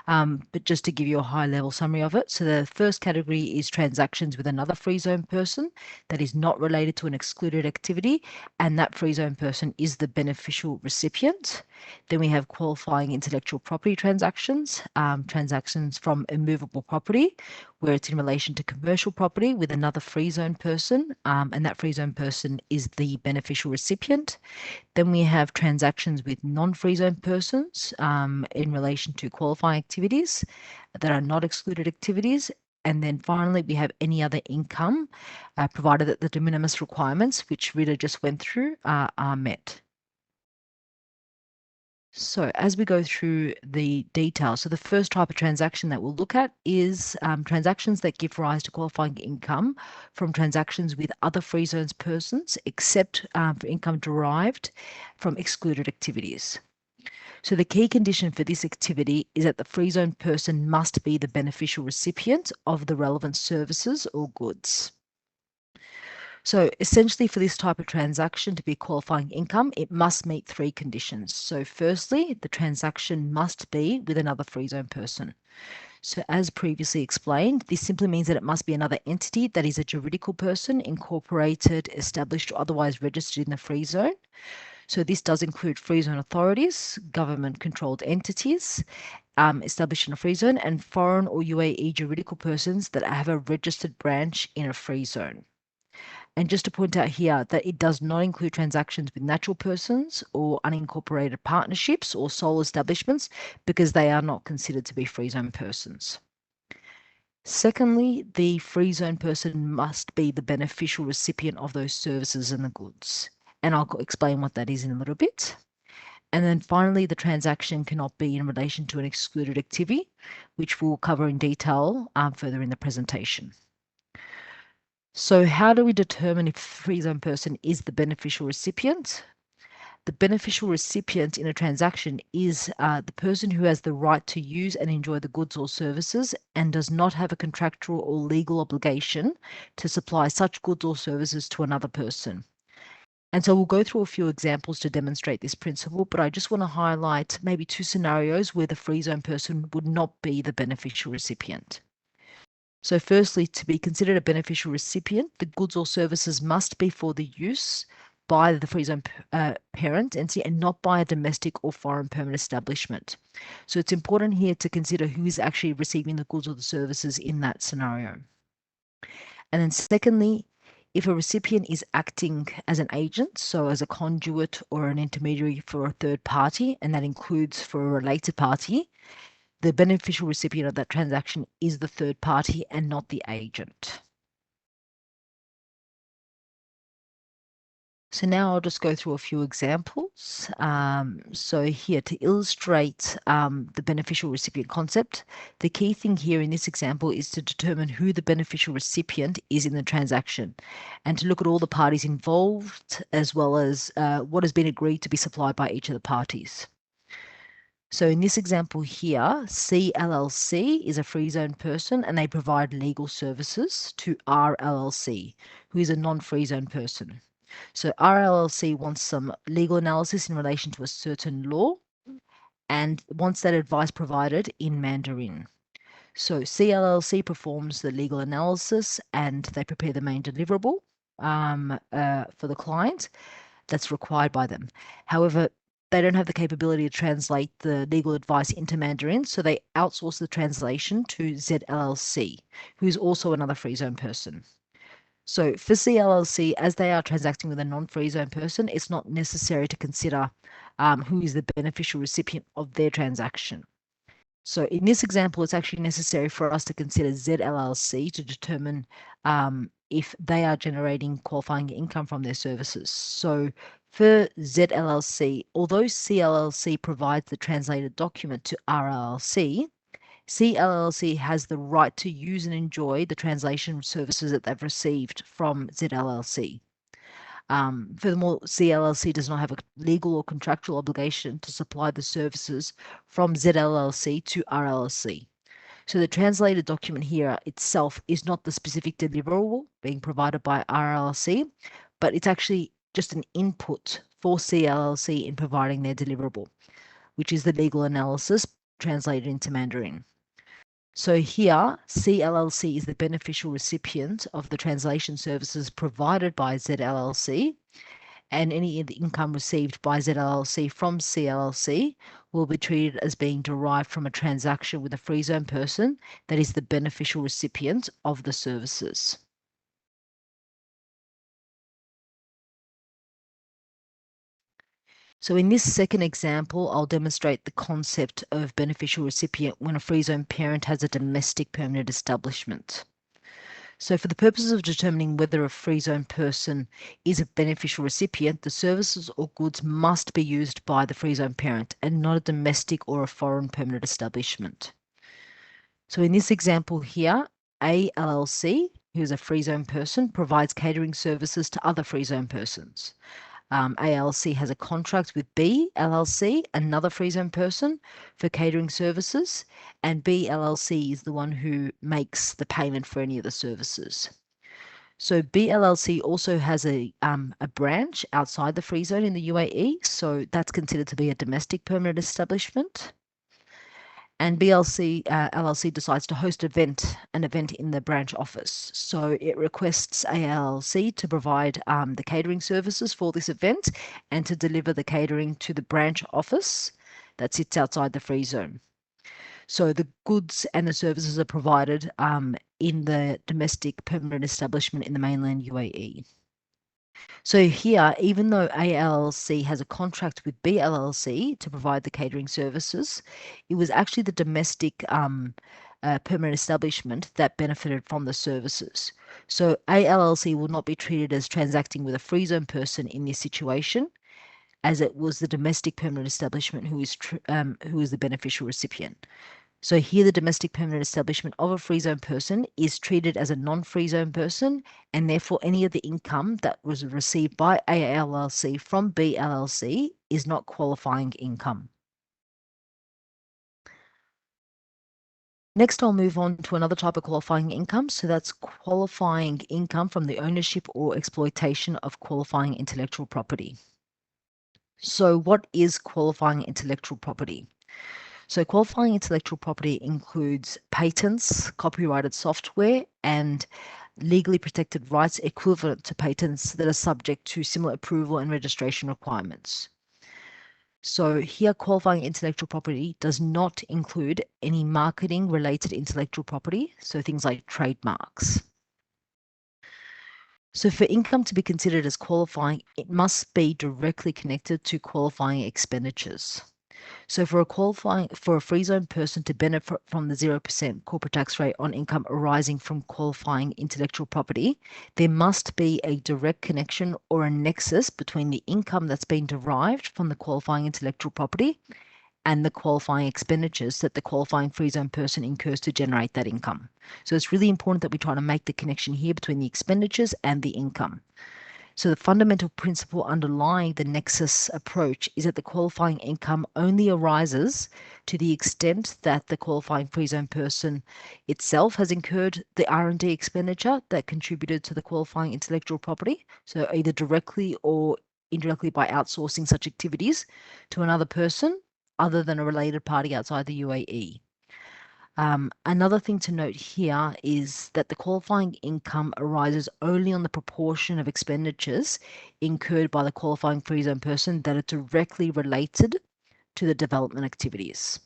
But just to give you a high level summary of it. So the first category is transactions with another free zone person that is not related to an excluded activity, and that free zone person is the beneficial recipient. Then we have qualifying intellectual property transactions, transactions from immovable property, where it's in relation to commercial property with another free zone person, and that free zone person is the beneficial recipient. Then we have transactions with non-free zone persons in relation to qualifying activities that are not excluded activities. And then finally, we have any other income, provided that the de minimis requirements, which Rita just went through, are met. So as we go through the details, so the first type of transaction that we'll look at is transactions that give rise to qualifying income from transactions with other free zones persons, except for income derived from excluded activities. So the key condition for this activity is that the free zone person must be the beneficial recipient of the relevant services or goods. So essentially, for this type of transaction to be qualifying income, it must meet 3 conditions. So firstly, the transaction must be with another free zone person. So as previously explained, this simply means that it must be another entity that is a juridical person, incorporated, established, or otherwise registered in the free zone. So this does include free zone authorities, government-controlled entities, established in a free zone, and foreign or UAE juridical persons that have a registered branch in a free zone. And just to point out here that it does not include transactions with natural persons or unincorporated partnerships or sole establishments, because they are not considered to be free zone persons. Secondly, the free zone person must be the beneficial recipient of those services and the goods. And I'll explain what that is in a little bit. And then finally, the transaction cannot be in relation to an excluded activity, which we'll cover in detail further in the presentation. So how do we determine if a free zone person is the beneficial recipient? The beneficial recipient in a transaction is the person who has the right to use and enjoy the goods or services and does not have a contractual or legal obligation to supply such goods or services to another person. And so we'll go through a few examples to demonstrate this principle, but I just want to highlight maybe 2 scenarios where the free zone person would not be the beneficial recipient. So firstly, to be considered a beneficial recipient, the goods or services must be for the use by the free zone parent entity and not by a domestic or foreign permanent establishment. So it's important here to consider who is actually receiving the goods or the services in that scenario. And then secondly, if a recipient is acting as an agent, so as a conduit or an intermediary for a third party, and that includes for a related party, the beneficial recipient of that transaction is the third party and not the agent. So now I'll just go through a few examples. So here to illustrate the beneficial recipient concept, the key thing here in this example is to determine who the beneficial recipient is in the transaction and to look at all the parties involved as well as what has been agreed to be supplied by each of the parties. So in this example here, C LLC is a free zone person and they provide legal services to R LLC, who is a non-free zone person. So RLLC wants some legal analysis in relation to a certain law and wants that advice provided in Mandarin. So CLLC performs the legal analysis and they prepare the main deliverable for the client that's required by them. However, they don't have the capability to translate the legal advice into Mandarin, so they outsource the translation to ZLLC, who is also another free zone person. So for CLLC, as they are transacting with a non-free zone person, it's not necessary to consider who is the beneficial recipient of their transaction. So in this example, it's actually necessary for us to consider ZLLC to determine if they are generating qualifying income from their services. So for ZLLC, although CLLC provides the translated document to RLLC, CLLC has the right to use and enjoy the translation services that they've received from ZLLC. Furthermore, CLLC does not have a legal or contractual obligation to supply the services from ZLLC to RLLC. So the translated document here itself is not the specific deliverable being provided by RLLC, but it's actually just an input for CLLC in providing their deliverable, which is the legal analysis translated into Mandarin. So here, CLLC is the beneficial recipient of the translation services provided by ZLLC, and any of the income received by ZLLC from CLLC will be treated as being derived from a transaction with a free zone person that is the beneficial recipient of the services. So in this second example, I'll demonstrate the concept of beneficial recipient when a free zone parent has a domestic permanent establishment. So for the purposes of determining whether a free zone person is a beneficial recipient, the services or goods must be used by the free zone parent and not a domestic or a foreign permanent establishment. So in this example here, A LLC, who is a free zone person, provides catering services to other free zone persons. ALC has a contract with B LLC, another free zone person, for catering services, and B LLC is the one who makes the payment for any of the services. So B LLC also has a branch outside the free zone in the UAE, so that's considered to be a domestic permanent establishment. And BLC LLC decides to host an event in the branch office. So it requests ALC to provide the catering services for this event and to deliver the catering to the branch office that sits outside the free zone. So the goods and the services are provided in the domestic permanent establishment in the mainland UAE. So here, even though ALC has a contract with BLLC to provide the catering services, it was actually the domestic permanent establishment that benefited from the services. So ALLC will not be treated as transacting with a free zone person in this situation, as it was the domestic permanent establishment who is the beneficial recipient. So here the domestic permanent establishment of a free zone person is treated as a non-free zone person, and therefore any of the income that was received by ALLC from BLLC is not qualifying income. Next, I'll move on to another type of qualifying income. So that's qualifying income from the ownership or exploitation of qualifying intellectual property. So what is qualifying intellectual property? So qualifying intellectual property includes patents, copyrighted software, and legally protected rights equivalent to patents that are subject to similar approval and registration requirements. So here, qualifying intellectual property does not include any marketing related intellectual property, so things like trademarks. So for income to be considered as qualifying, it must be directly connected to qualifying expenditures. So for a free zone person to benefit from the 0% corporate tax rate on income arising from qualifying intellectual property, there must be a direct connection or a nexus between the income that's been derived from the qualifying intellectual property and the qualifying expenditures that the qualifying free zone person incurs to generate that income. So it's really important that we try to make the connection here between the expenditures and the income. So the fundamental principle underlying the nexus approach is that the qualifying income only arises to the extent that the qualifying free zone person itself has incurred the R&D expenditure that contributed to the qualifying intellectual property. So either directly or indirectly by outsourcing such activities to another person other than a related party outside the UAE. Another thing to note here is that the qualifying income arises only on the proportion of expenditures incurred by the qualifying free zone person that are directly related to the development activities.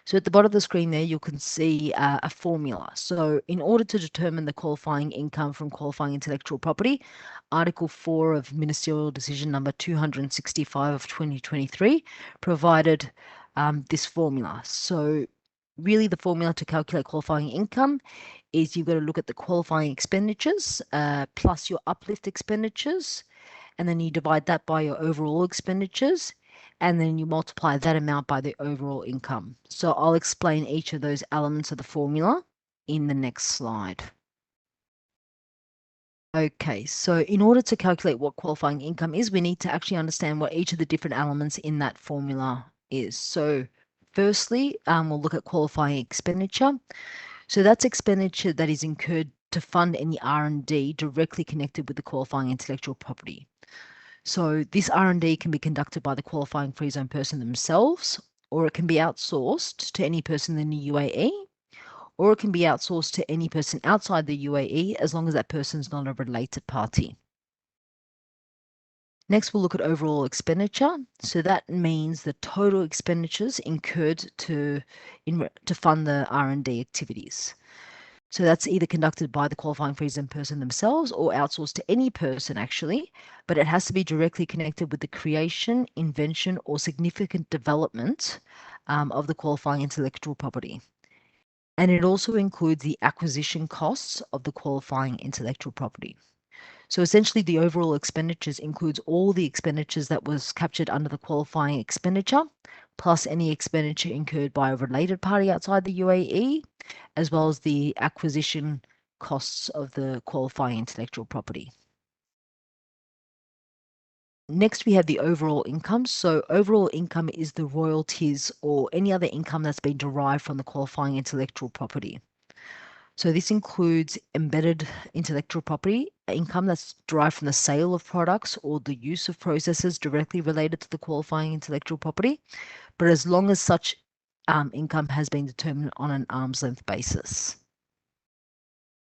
So at the bottom of the screen there, you can see a formula. So in order to determine the qualifying income from qualifying intellectual property, Article 4 of Ministerial Decision number 265 of 2023 provided this formula. So really the formula to calculate qualifying income is you've got to look at the qualifying expenditures plus your uplift expenditures, and then you divide that by your overall expenditures, and then you multiply that amount by the overall income. So I'll explain each of those elements of the formula in the next slide. Okay, so in order to calculate what qualifying income is, we need to actually understand what each of the different elements in that formula is. So firstly, we'll look at qualifying expenditure. So that's expenditure that is incurred to fund any R&D directly connected with the qualifying intellectual property. So this R&D can be conducted by the qualifying free zone person themselves, or it can be outsourced to any person in the UAE, or it can be outsourced to any person outside the UAE as long as that person is not a related party. Next, we'll look at overall expenditure. So that means the total expenditures incurred to fund the R&D activities. So that's either conducted by the qualifying free zone person themselves or outsourced to any person actually, but it has to be directly connected with the creation, invention, or significant development of the qualifying intellectual property. And it also includes the acquisition costs of the qualifying intellectual property. So essentially the overall expenditures includes all the expenditures that was captured under the qualifying expenditure, plus any expenditure incurred by a related party outside the UAE, as well as the acquisition costs of the qualifying intellectual property. Next, we have the overall income. So overall income is the royalties or any other income that's been derived from the qualifying intellectual property. So this includes embedded intellectual property income that's derived from the sale of products or the use of processes directly related to the qualifying intellectual property, but as long as such income has been determined on an arm's length basis.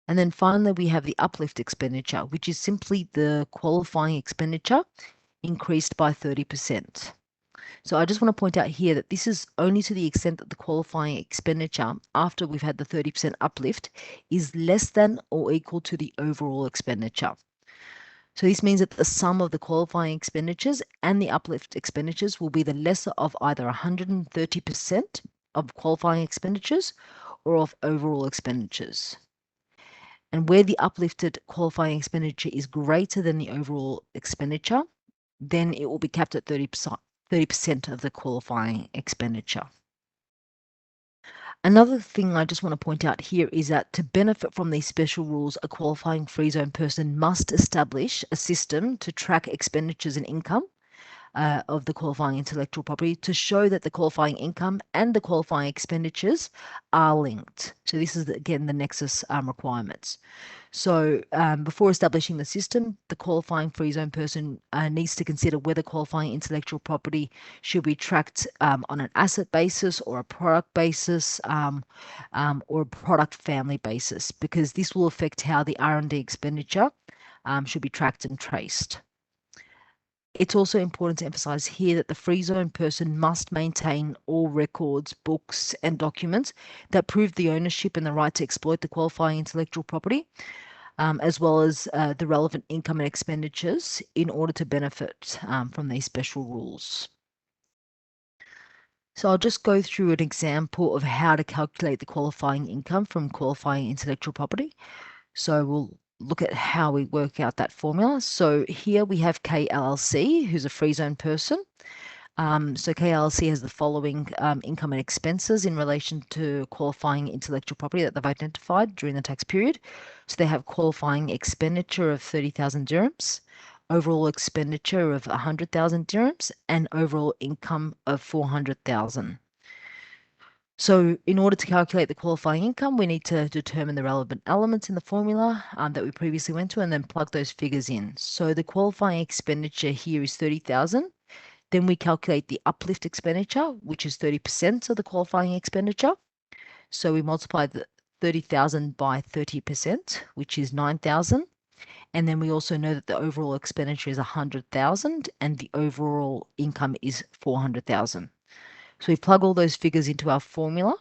And then finally, we have the uplift expenditure, which is simply the qualifying expenditure increased by 30%. So I just want to point out here that this is only to the extent that the qualifying expenditure after we've had the 30% uplift is less than or equal to the overall expenditure. So this means that the sum of the qualifying expenditures and the uplift expenditures will be the lesser of either 130% of qualifying expenditures or of overall expenditures. And where the uplifted qualifying expenditure is greater than the overall expenditure, then it will be capped at 30% of the qualifying expenditure. Another thing I just want to point out here is that to benefit from these special rules, a qualifying free zone person must establish a system to track expenditures and income of the qualifying intellectual property to show that the qualifying income and the qualifying expenditures are linked. So this is, again, the nexus requirements. So before establishing the system, the qualifying free zone person needs to consider whether qualifying intellectual property should be tracked on an asset basis or a product basis or a product family basis, because this will affect how the R&D expenditure should be tracked and traced. It's also important to emphasize here that the free zone person must maintain all records, books, and documents that prove the ownership and the right to exploit the qualifying intellectual property, as well as the relevant income and expenditures in order to benefit from these special rules. So I'll just go through an example of how to calculate the qualifying income from qualifying intellectual property. So we'll look at how we work out that formula. So here we have KLLC, who's a free zone person. So KLLC has the following income and expenses in relation to qualifying intellectual property that they've identified during the tax period. So they have qualifying expenditure of 30,000 dirhams, overall expenditure of 100,000 dirhams, and overall income of 400,000. So in order to calculate the qualifying income, we need to determine the relevant elements in the formula that we previously went to and then plug those figures in. So the qualifying expenditure here is 30,000. Then we calculate the uplift expenditure, which is 30% of the qualifying expenditure. So we multiply the 30,000 by 30%, which is 9,000. And then we also know that the overall expenditure is 100,000 and the overall income is 400,000. So we plug all those figures into our formula.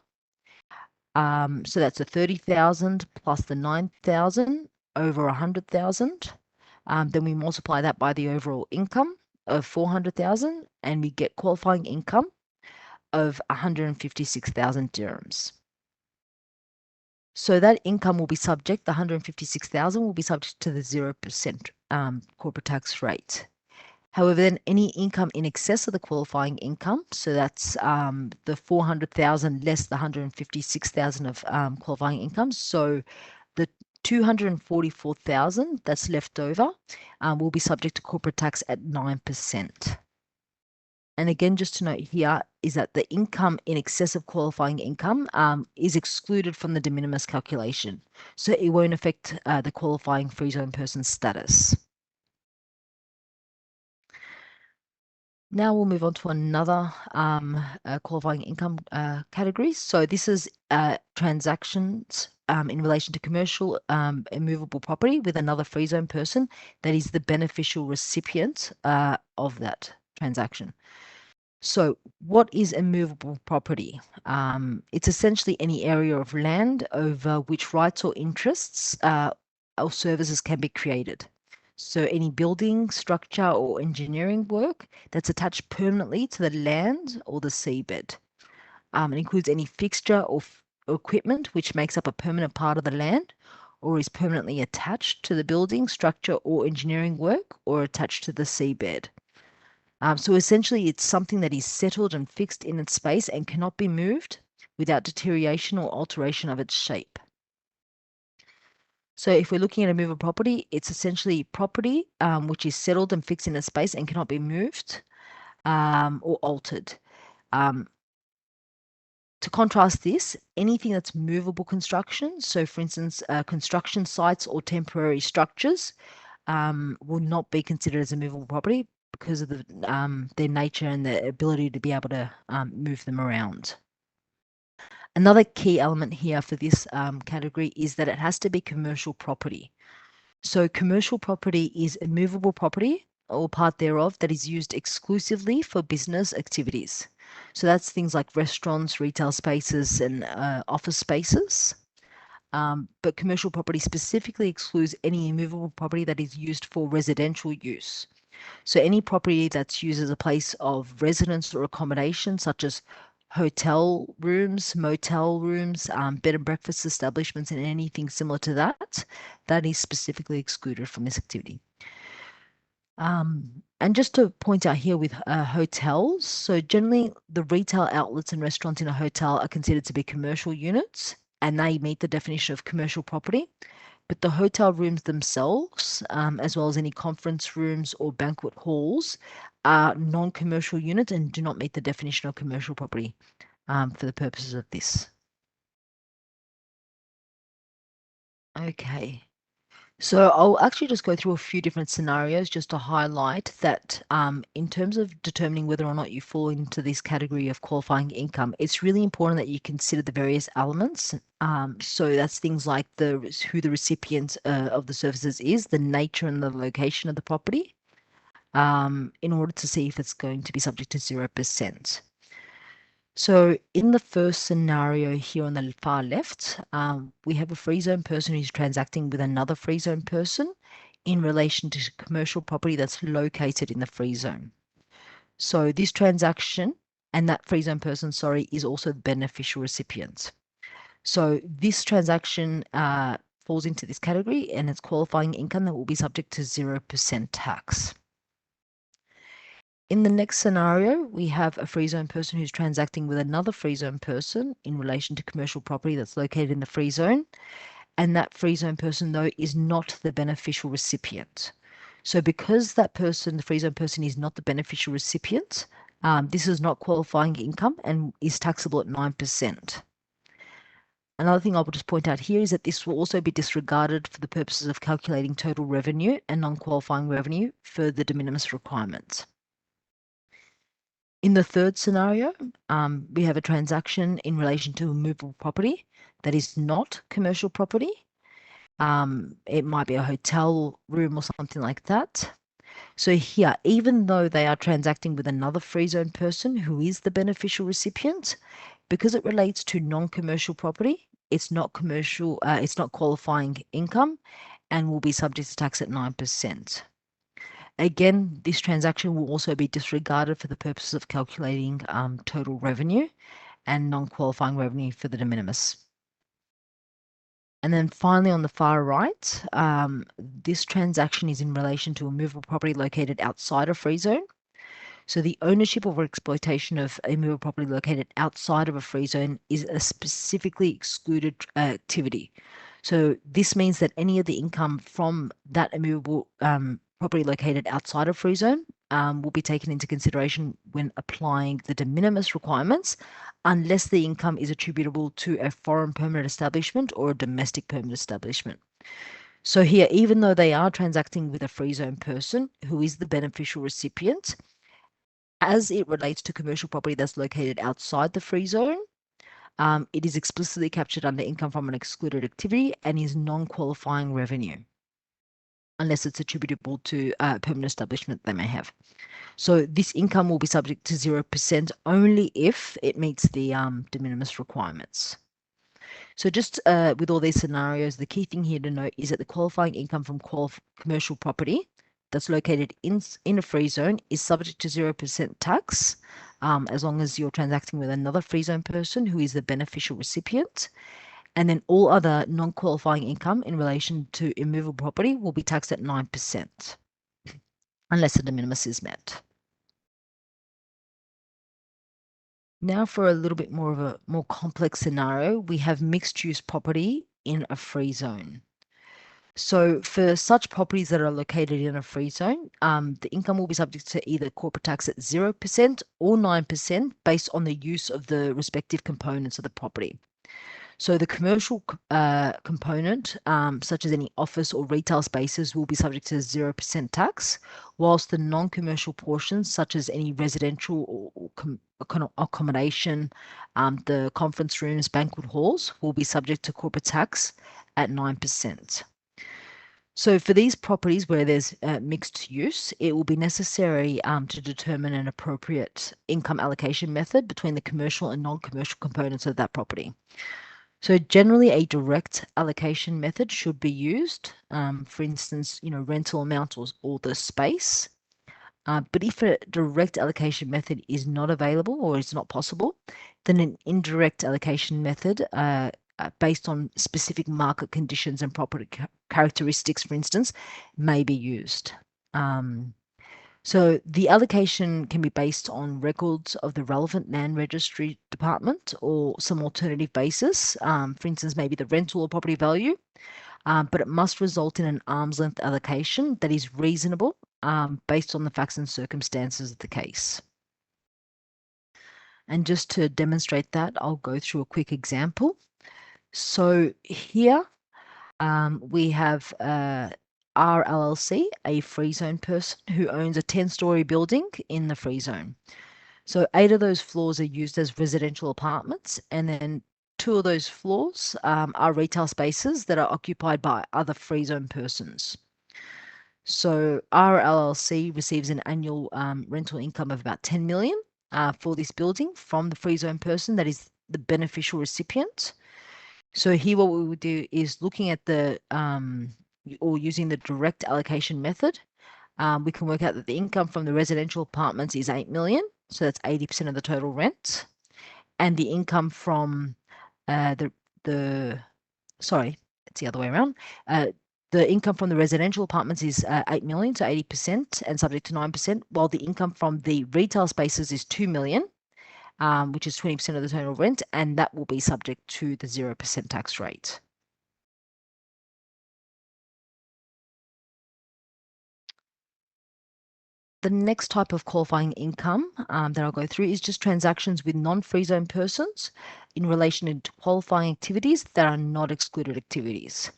So that's a 30,000 plus the 9,000 over 100,000. Then we multiply that by the overall income of 400,000 and we get qualifying income of 156,000 dirhams. So that income will be subject, the 156,000 will be subject to the 0% corporate tax rate. However, then any income in excess of the qualifying income, so that's the 400,000 less the 156,000 of qualifying income. So the 244,000 that's left over will be subject to corporate tax at 9%. And again, just to note here is that the income in excess of qualifying income is excluded from the de minimis calculation. So it won't affect the qualifying free zone person's status. Now we'll move on to another qualifying income category. So this is transactions in relation to commercial immovable property with another free zone person that is the beneficial recipient of that transaction. So what is immovable property? It's essentially any area of land over which rights or interests or services can be created. So any building, structure, or engineering work that's attached permanently to the land or the seabed. It includes any fixture or equipment which makes up a permanent part of the land or is permanently attached to the building, structure, or engineering work or attached to the seabed. So essentially, it's something that is settled and fixed in its space and cannot be moved without deterioration or alteration of its shape. So if we're looking at a movable property, it's essentially property which is settled and fixed in a space and cannot be moved or altered. To contrast this, anything that's movable construction, so for instance, construction sites or temporary structures will not be considered as a movable property because of their nature and the ability to be able to move them around. Another key element here for this category is that it has to be commercial property. So commercial property is immovable property or part thereof that is used exclusively for business activities. So that's things like restaurants, retail spaces, and office spaces. But commercial property specifically excludes any immovable property that is used for residential use. So any property that's used as a place of residence or accommodation, such as hotel rooms, motel rooms, bed and breakfast establishments, and anything similar to that, that is specifically excluded from this activity. And just to point out here with hotels, so generally the retail outlets and restaurants in a hotel are considered to be commercial units, and they meet the definition of commercial property. But the hotel rooms themselves, as well as any conference rooms or banquet halls, are non-commercial units and do not meet the definition of commercial property for the purposes of this. Okay. So I'll actually just go through a few different scenarios just to highlight that in terms of determining whether or not you fall into this category of qualifying income, it's really important that you consider the various elements. So that's things like who the recipient of the services is, the nature and the location of the property, in order to see if it's going to be subject to 0%. So in the first scenario here on the far left, we have a free zone person who's transacting with another free zone person in relation to commercial property that's located in the free zone. So this transaction and that free zone person, sorry, is also the beneficial recipient. So this transaction falls into this category and it's qualifying income that will be subject to 0% tax. In the next scenario, we have a free zone person who's transacting with another free zone person in relation to commercial property that's located in the free zone. And that free zone person, though, is not the beneficial recipient. So because that person, the free zone person, is not the beneficial recipient, this is not qualifying income and is taxable at 9%. Another thing I will just point out here is that this will also be disregarded for the purposes of calculating total revenue and non-qualifying revenue for the de minimis requirements. In the third scenario, we have a transaction in relation to a movable property that is not commercial property. It might be a hotel room or something like that. So here, even though they are transacting with another free zone person who is the beneficial recipient, because it relates to non-commercial property, it's not commercial, it's not qualifying income and will be subject to tax at 9%. Again, this transaction will also be disregarded for the purposes of calculating total revenue and non-qualifying revenue for the de minimis. And then finally on the far right, this transaction is in relation to a movable property located outside a free zone. So the ownership or exploitation of a movable property located outside of a free zone is a specifically excluded activity. So this means that any of the income from that immovable property located outside of free zone will be taken into consideration when applying the de minimis requirements, unless the income is attributable to a foreign permanent establishment or a domestic permanent establishment. So here, even though they are transacting with a free zone person who is the beneficial recipient, as it relates to commercial property that's located outside the free zone, it is explicitly captured under income from an excluded activity and is non-qualifying revenue, unless it's attributable to a permanent establishment they may have. So this income will be subject to 0% only if it meets the de minimis requirements. So just with all these scenarios, the key thing here to note is that the qualifying income from commercial property that's located in a free zone is subject to 0% tax, as long as you're transacting with another free zone person who is the beneficial recipient. And then all other non-qualifying income in relation to immovable property will be taxed at 9%, unless the de minimis is met. Now for a little bit more of a more complex scenario, we have mixed use property in a free zone. So for such properties that are located in a free zone, the income will be subject to either corporate tax at 0% or 9% based on the use of the respective components of the property. So the commercial component, such as any office or retail spaces, will be subject to 0% tax, whilst the non-commercial portions, such as any residential or accommodation, the conference rooms, banquet halls, will be subject to corporate tax at 9%. So for these properties where there's mixed use, it will be necessary to determine an appropriate income allocation method between the commercial and non-commercial components of that property. So generally a direct allocation method should be used, for instance, rental amount or the space. But if a direct allocation method is not available or is not possible, then an indirect allocation method based on specific market conditions and property characteristics, for instance, may be used. So the allocation can be based on records of the relevant land registry department or some alternative basis, for instance, maybe the rental or property value, but it must result in an arm's length allocation that is reasonable based on the facts and circumstances of the case. And just to demonstrate that, I'll go through a quick example. So here we have RLLC, a free zone person who owns a 10-story building in the free zone. So 8 of those floors are used as residential apartments, and then 2 of those floors are retail spaces that are occupied by other free zone persons. So our LLC receives an annual rental income of about 10 million for this building from the free zone person that is the beneficial recipient. So here what we would do is looking at the or using the direct allocation method, we can work out that the income from the residential apartments is 8 million. So that's 80% of the total rent. And the income from sorry, it's the other way around. The income from the residential apartments is 8 million, so 80% and subject to 9%, while the income from the retail spaces is 2 million, which is 20% of the total rent, and that will be subject to the 0% tax rate. The next type of qualifying income that I'll go through is just transactions with non-free zone persons in relation to qualifying activities that are not excluded activities.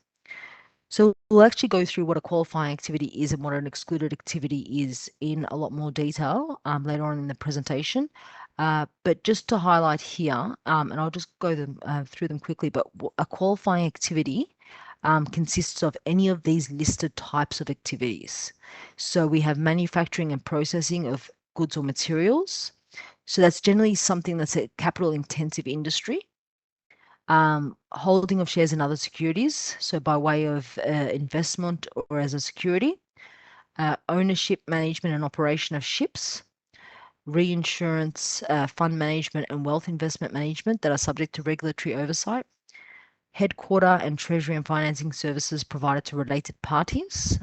So we'll actually go through what a qualifying activity is and what an excluded activity is in a lot more detail later on in the presentation. But just to highlight here, and I'll just go through them quickly, but a qualifying activity consists of any of these listed types of activities. So we have manufacturing and processing of goods or materials. So that's generally something that's a capital intensive industry. Holding of shares in other securities, so by way of investment or as a security, ownership, management and operation of ships, reinsurance, fund management and wealth investment management that are subject to regulatory oversight, headquarter and treasury and financing services provided to related parties,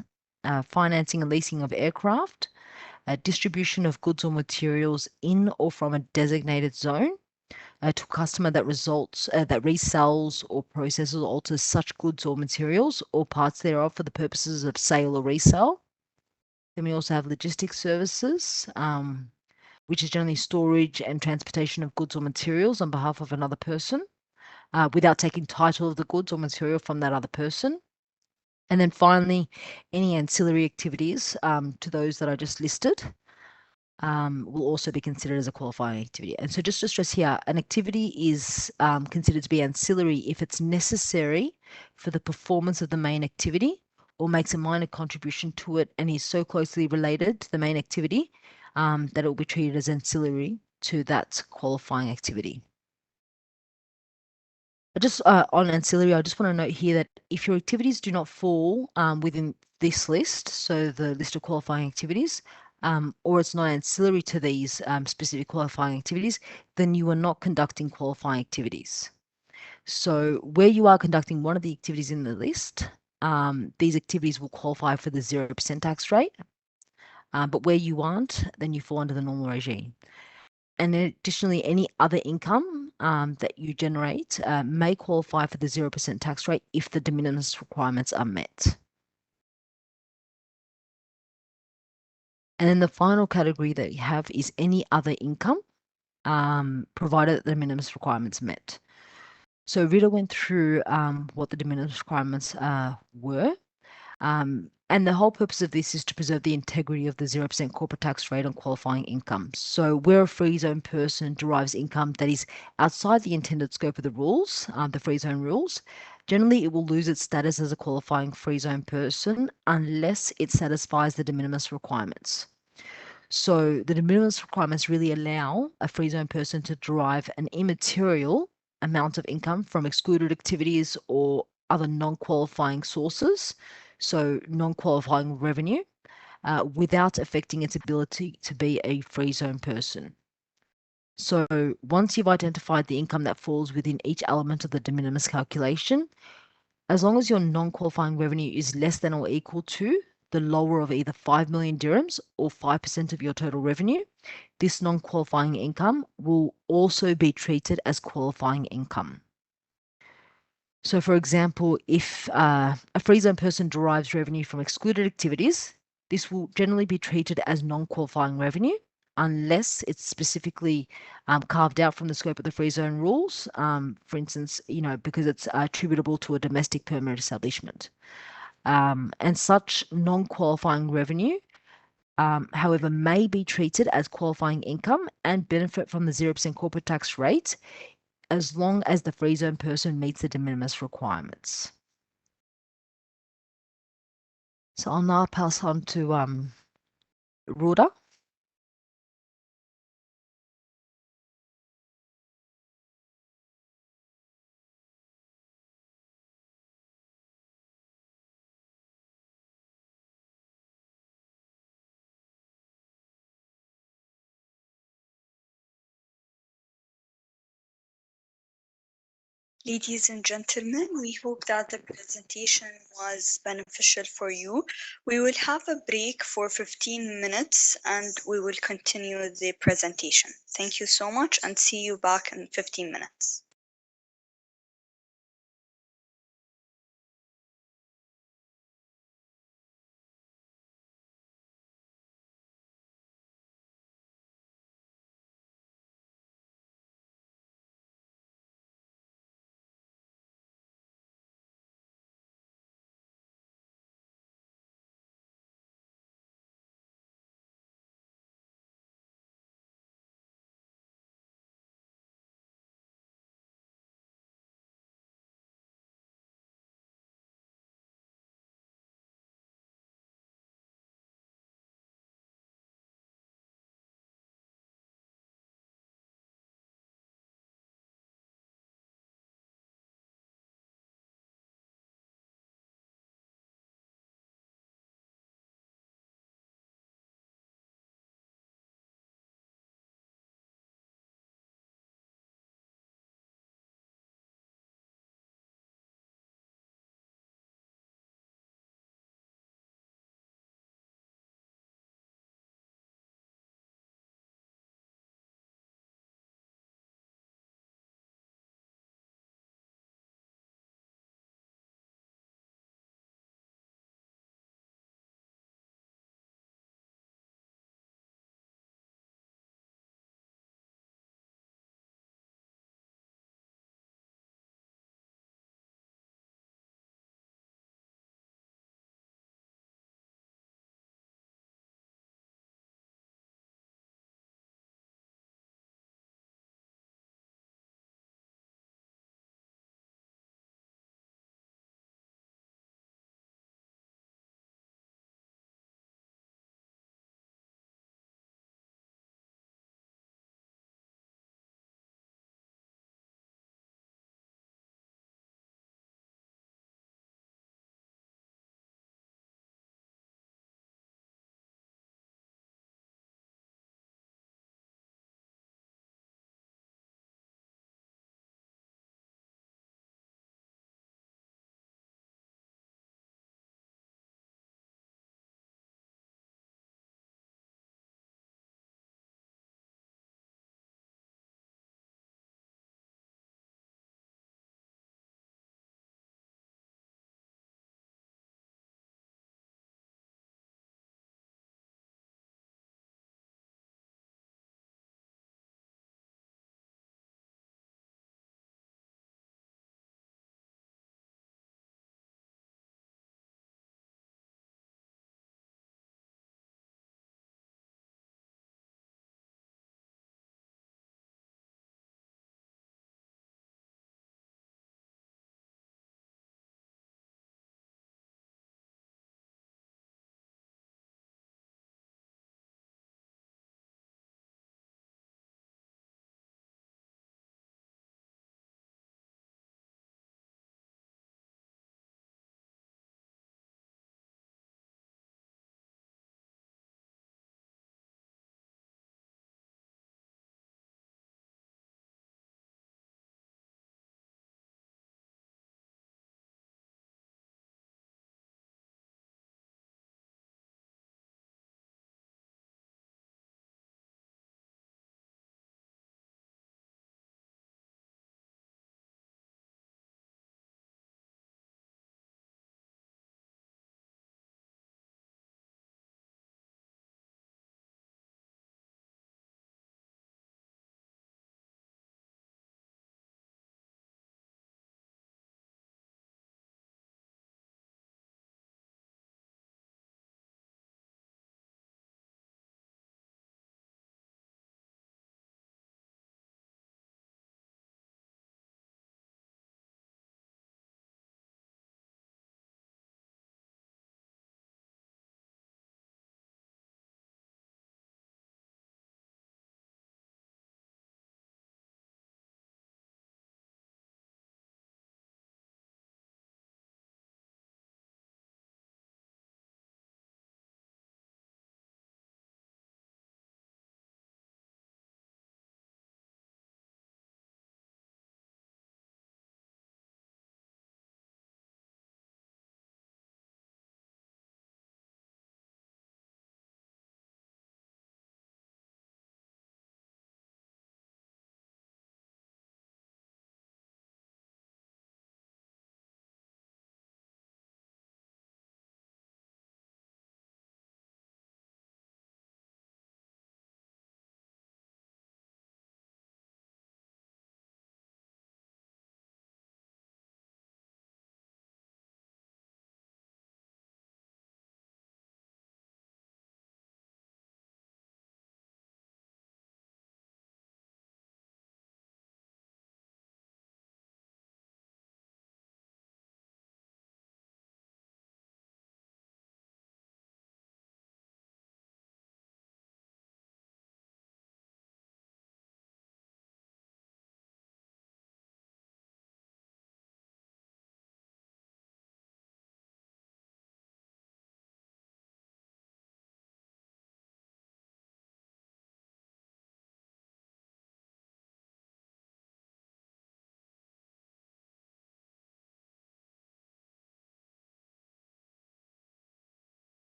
financing and leasing of aircraft, distribution of goods or materials in or from a designated zone, to a customer that resells or processes or alters such goods or materials or parts thereof for the purposes of sale or resale. Then we also have logistics services, which is generally storage and transportation of goods or materials on behalf of another person without taking title of the goods or material from that other person. And then finally, any ancillary activities to those that I just listed will also be considered as a qualifying activity. And so just to stress here, an activity is considered to be ancillary if it's necessary for the performance of the main activity or makes a minor contribution to it and is so closely related to the main activity that it will be treated as ancillary to that qualifying activity. Just on ancillary, I just want to note here that if your activities do not fall within this list, so the list of qualifying activities, or it's not ancillary to these specific qualifying activities, then you are not conducting qualifying activities. So where you are conducting one of the activities in the list, these activities will qualify for the 0% tax rate. But where you aren't, then you fall under the normal regime. And additionally, any other income that you generate may qualify for the 0% tax rate if the de minimis requirements are met. And then the final category that you have is any other income, provided that the de minimis requirements met. So Rita went through what the de minimis requirements were. And the whole purpose of this is to preserve the integrity of the 0% corporate tax rate on qualifying income. So where a free zone person derives income that is outside the intended scope of the rules, the free zone rules, generally it will lose its status as a qualifying free zone person unless it satisfies the de minimis requirements. So the de minimis requirements really allow a free zone person to derive an immaterial amount of income from excluded activities or other non-qualifying sources, so non-qualifying revenue, without affecting its ability to be a free zone person. So once you've identified the income that falls within each element of the de minimis calculation, as long as your non-qualifying revenue is less than or equal to the lower of either 5 million dirhams or 5% of your total revenue, this non-qualifying income will also be treated as qualifying income. So, for example, if a free zone person derives revenue from excluded activities, this will generally be treated as non-qualifying revenue unless it's specifically carved out from the scope of the free zone rules. For instance, because it's attributable to a domestic permanent establishment. And such non-qualifying revenue, however, may be treated as qualifying income and benefit from the 0% corporate tax rate as long as the free zone person meets the de minimis requirements. So I'll now pass on to Ruda. Ladies and gentlemen, we hope that the presentation was beneficial for you. We will have a break for 15 minutes and we will continue the presentation. Thank you so much and see you back in 15 minutes.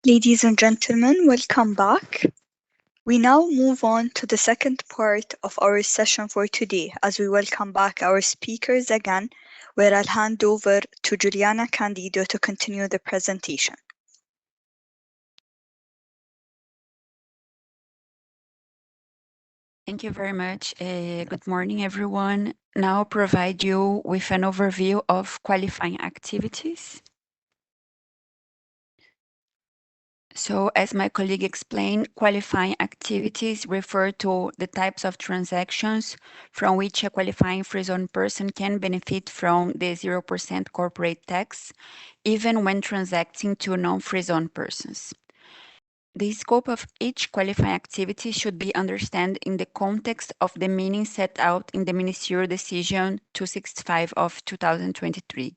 Ladies and gentlemen, welcome back. We now move on to the second part of our session for today as we welcome back our speakers again, where I'll hand over to Juliana Candido to continue the presentation. Thank you very much. Good morning, everyone. Now I'll provide you with an overview of qualifying activities. So as my colleague explained, qualifying activities refer to the types of transactions from which a qualifying free zone person can benefit from the 0% corporate tax, even when transacting to non-free zone persons. The scope of each qualifying activity should be understood in the context of the meaning set out in the Ministerial Decision 265 of 2023.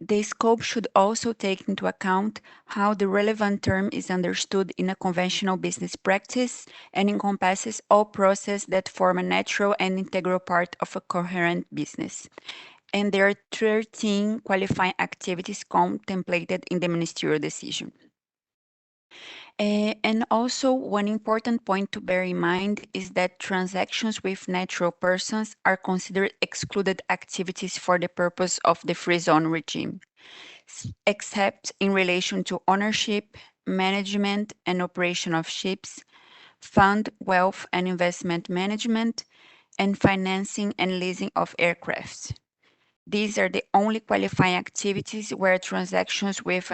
The scope should also take into account how the relevant term is understood in a conventional business practice and encompasses all processes that form a natural and integral part of a coherent business. And there are 13 qualifying activities contemplated in the Ministerial Decision. And also, one important point to bear in mind is that transactions with natural persons are considered excluded activities for the purpose of the free zone regime, except in relation to ownership, management, and operation of ships, fund, wealth, and investment management, and financing and leasing of aircraft. These are the only qualifying activities where transactions with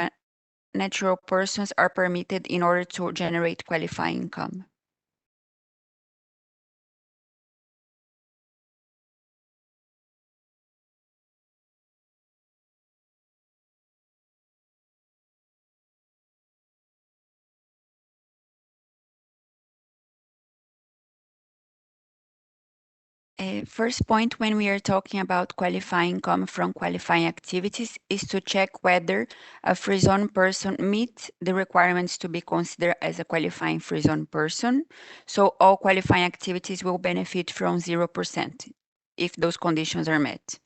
natural persons are permitted in order to generate qualifying income. First point when we are talking about qualifying income from qualifying activities is to check whether a free zone person meets the requirements to be considered as a qualifying free zone person. So all qualifying activities will benefit from 0% if those conditions are met.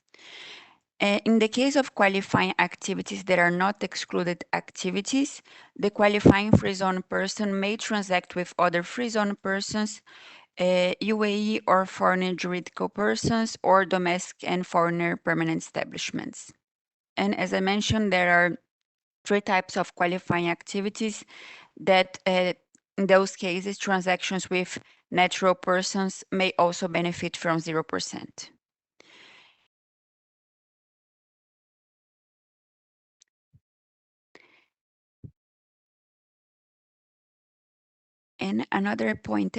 In the case of qualifying activities that are not excluded activities, the qualifying free zone person may transact with other free zone persons, UAE or foreign juridical persons, or domestic and foreigner permanent establishments. And as I mentioned, there are 3 types of qualifying activities that in those cases, transactions with natural persons may also benefit from 0%. And another point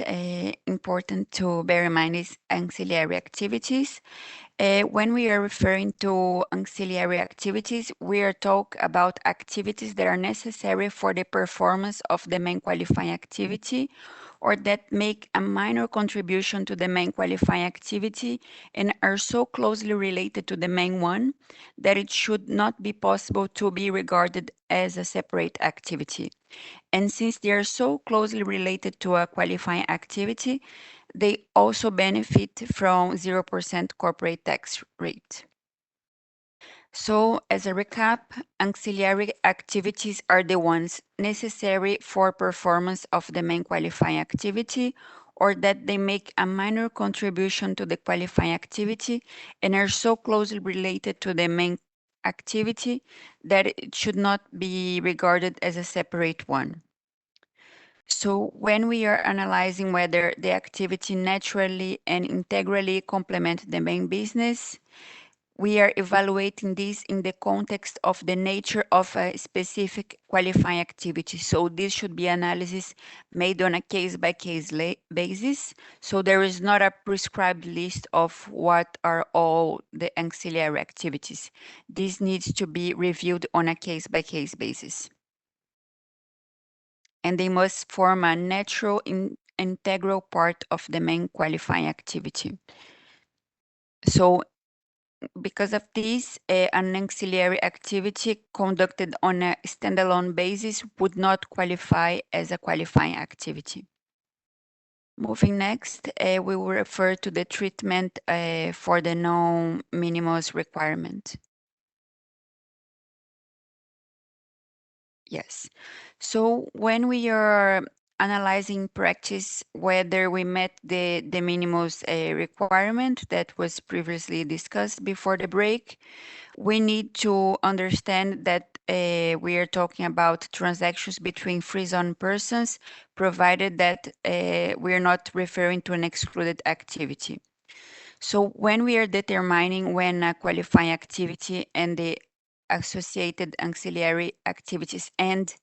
important to bear in mind is ancillary activities. When we are referring to ancillary activities, we are talking about activities that are necessary for the performance of the main qualifying activity, or that make a minor contribution to the main qualifying activity and are so closely related to the main one that it should not be possible to be regarded as a separate activity. And since they are so closely related to a qualifying activity, they also benefit from 0% corporate tax rate. So as a recap, ancillary activities are the ones necessary for performance of the main qualifying activity, or that they make a minor contribution to the qualifying activity and are so closely related to the main activity that it should not be regarded as a separate one. So when we are analyzing whether the activity naturally and integrally complement the main business, we are evaluating this in the context of the nature of a specific qualifying activity. So this should be analysis made on a case-by-case basis. So there is not a prescribed list of what are all the ancillary activities. This needs to be reviewed on a case-by-case basis. And they must form a natural integral part of the main qualifying activity. So because of this, an ancillary activity conducted on a standalone basis would not qualify as a qualifying activity. Moving next, we will refer to the treatment for the non-minimus requirement. Yes. So when we are analyzing practice whether we met the de minimis requirement that was previously discussed before the break, we need to understand that we are talking about transactions between free zone persons, provided that we are not referring to an excluded activity. So when we are determining when a qualifying activity and the associated ancillary activities end,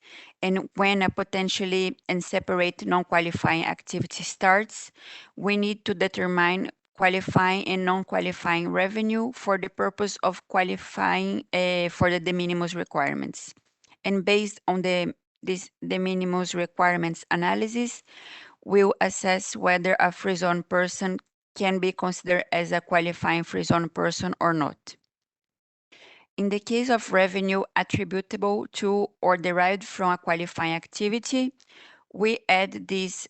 and when a potentially and separate non-qualifying activity starts, we need to determine qualifying and non-qualifying revenue for the purpose of qualifying for the de minimis requirements. And based on this de minimis requirements analysis, we'll assess whether a free zone person can be considered as a qualifying free zone person or not. In the case of revenue attributable to or derived from a qualifying activity, we add this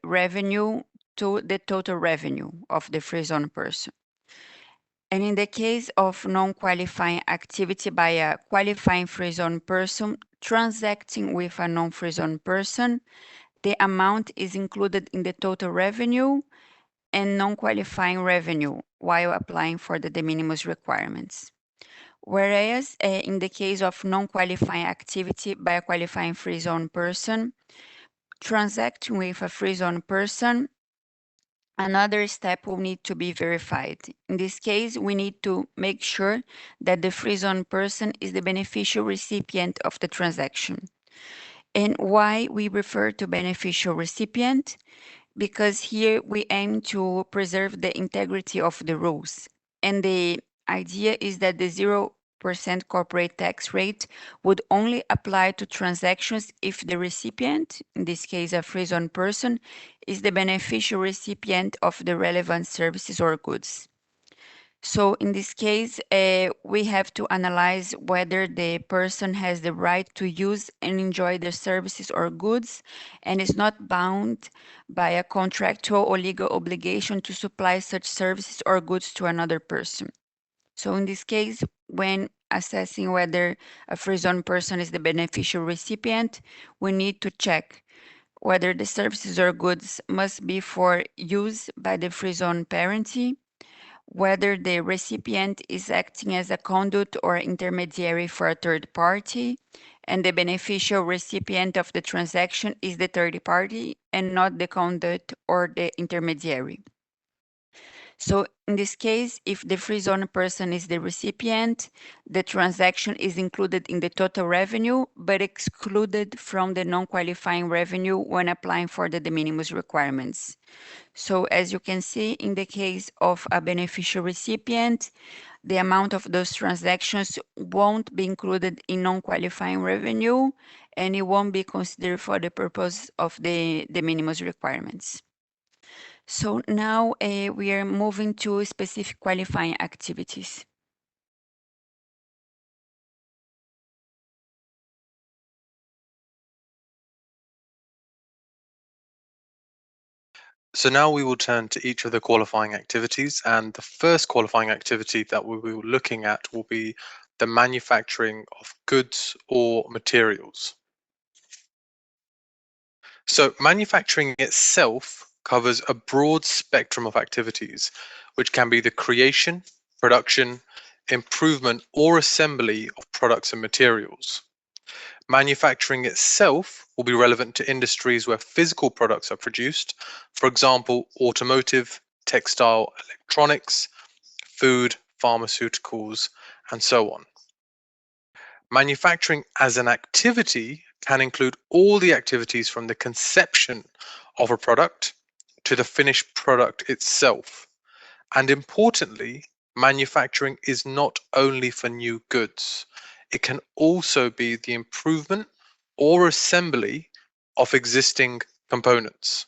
revenue to the total revenue of the free zone person. And in the case of non-qualifying activity by a qualifying free zone person transacting with a non-free zone person, the amount is included in the total revenue and non-qualifying revenue while applying for the de minimis requirements. Whereas in the case of non-qualifying activity by a qualifying free zone person, transacting with a free zone person, another step will need to be verified. In this case, we need to make sure that the free zone person is the beneficial recipient of the transaction. And why we refer to beneficial recipient? Because here we aim to preserve the integrity of the rules. And the idea is that the 0% corporate tax rate would only apply to transactions if the recipient, in this case a free zone person, is the beneficial recipient of the relevant services or goods. So in this case, we have to analyze whether the person has the right to use and enjoy the services or goods and is not bound by a contractual or legal obligation to supply such services or goods to another person. So in this case, when assessing whether a free zone person is the beneficial recipient, we need to check whether the services or goods must be for use by the free zone parentee, whether the recipient is acting as a conduit or intermediary for a third party, and the beneficial recipient of the transaction is the third party and not the conduit or the intermediary. So in this case, if the free zone person is the recipient, the transaction is included in the total revenue, but excluded from the non-qualifying revenue when applying for the de minimis requirements. So as you can see, in the case of a beneficial recipient, the amount of those transactions won't be included in non-qualifying revenue, and it won't be considered for the purpose of the de minimis requirements. So now we are moving to specific qualifying activities. So now we will turn to each of the qualifying activities, and the first qualifying activity that we will be looking at will be the manufacturing of goods or materials. So manufacturing itself covers a broad spectrum of activities, which can be the creation, production, improvement, or assembly of products and materials. Manufacturing itself will be relevant to industries where physical products are produced, for example, automotive, textile, electronics, food, pharmaceuticals, and so on. Manufacturing as an activity can include all the activities from the conception of a product to the finished product itself. And importantly, manufacturing is not only for new goods. It can also be the improvement or assembly of existing components.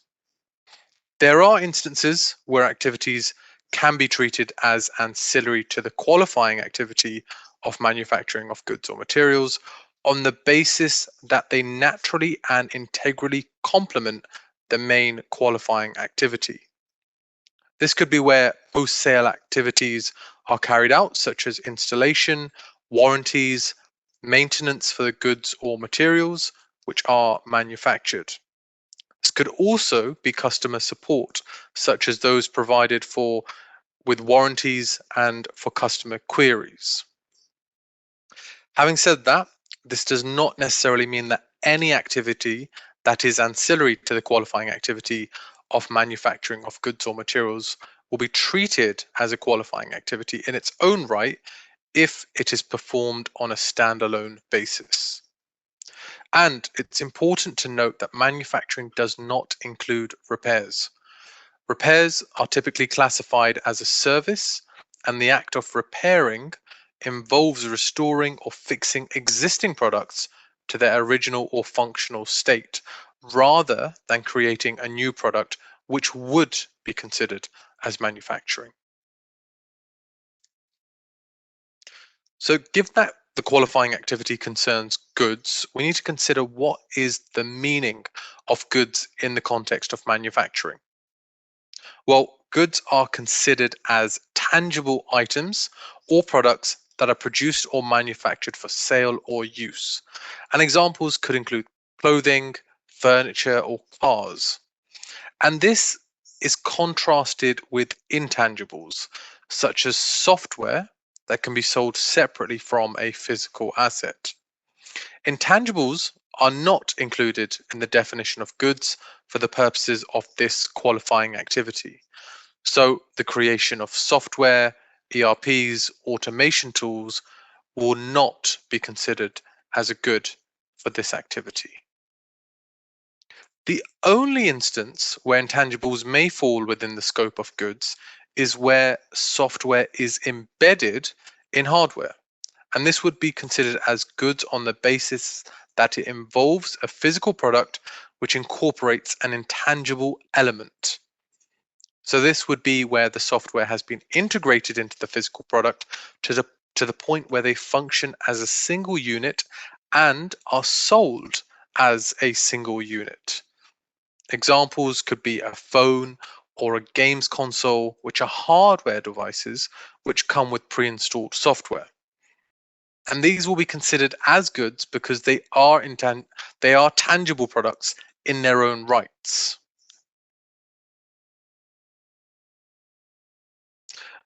There are instances where activities can be treated as ancillary to the qualifying activity of manufacturing of goods or materials on the basis that they naturally and integrally complement the main qualifying activity. This could be where post-sale activities are carried out, such as installation, warranties, maintenance for the goods or materials which are manufactured. This could also be customer support, such as those provided with warranties and for customer queries. Having said that, this does not necessarily mean that any activity that is ancillary to the qualifying activity of manufacturing of goods or materials will be treated as a qualifying activity in its own right if it is performed on a standalone basis. And it's important to note that manufacturing does not include repairs. Repairs are typically classified as a service, and the act of repairing involves restoring or fixing existing products to their original or functional state, rather than creating a new product which would be considered as manufacturing. So given that the qualifying activity concerns goods, we need to consider what is the meaning of goods in the context of manufacturing. Well, goods are considered as tangible items or products that are produced or manufactured for sale or use. And examples could include clothing, furniture, or cars. And this is contrasted with intangibles, such as software that can be sold separately from a physical asset. Intangibles are not included in the definition of goods for the purposes of this qualifying activity. So the creation of software, ERPs, automation tools will not be considered as a good for this activity. The only instance where intangibles may fall within the scope of goods is where software is embedded in hardware. And this would be considered as goods on the basis that it involves a physical product which incorporates an intangible element. So this would be where the software has been integrated into the physical product to the point where they function as a single unit and are sold as a single unit. Examples could be a phone or a games console, which are hardware devices which come with pre-installed software. And these will be considered as goods because they are tangible products in their own rights.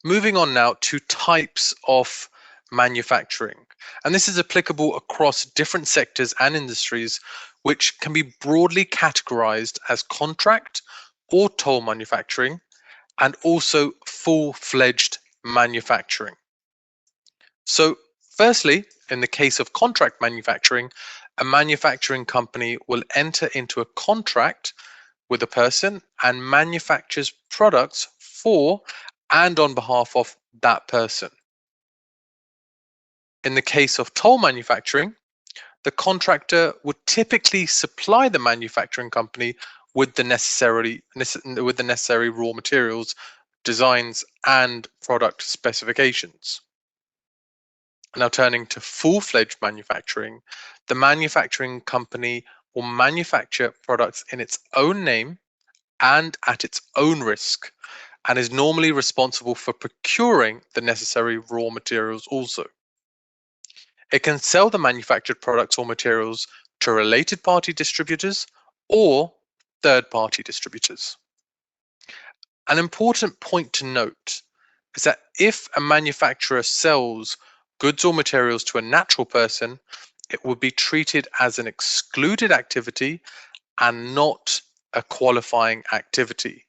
Moving on now to types of manufacturing. And this is applicable across different sectors and industries, which can be broadly categorized as contract or toll manufacturing, and also full-fledged manufacturing. So firstly, in the case of contract manufacturing, a manufacturing company will enter into a contract with a person and manufactures products for and on behalf of that person. In the case of toll manufacturing, the contractor would typically supply the manufacturing company with the necessary raw materials, designs, and product specifications. Now turning to full-fledged manufacturing, the manufacturing company will manufacture products in its own name and at its own risk, and is normally responsible for procuring the necessary raw materials also. It can sell the manufactured products or materials to related party distributors or third-party distributors. An important point to note is that if a manufacturer sells goods or materials to a natural person, it will be treated as an excluded activity and not a qualifying activity.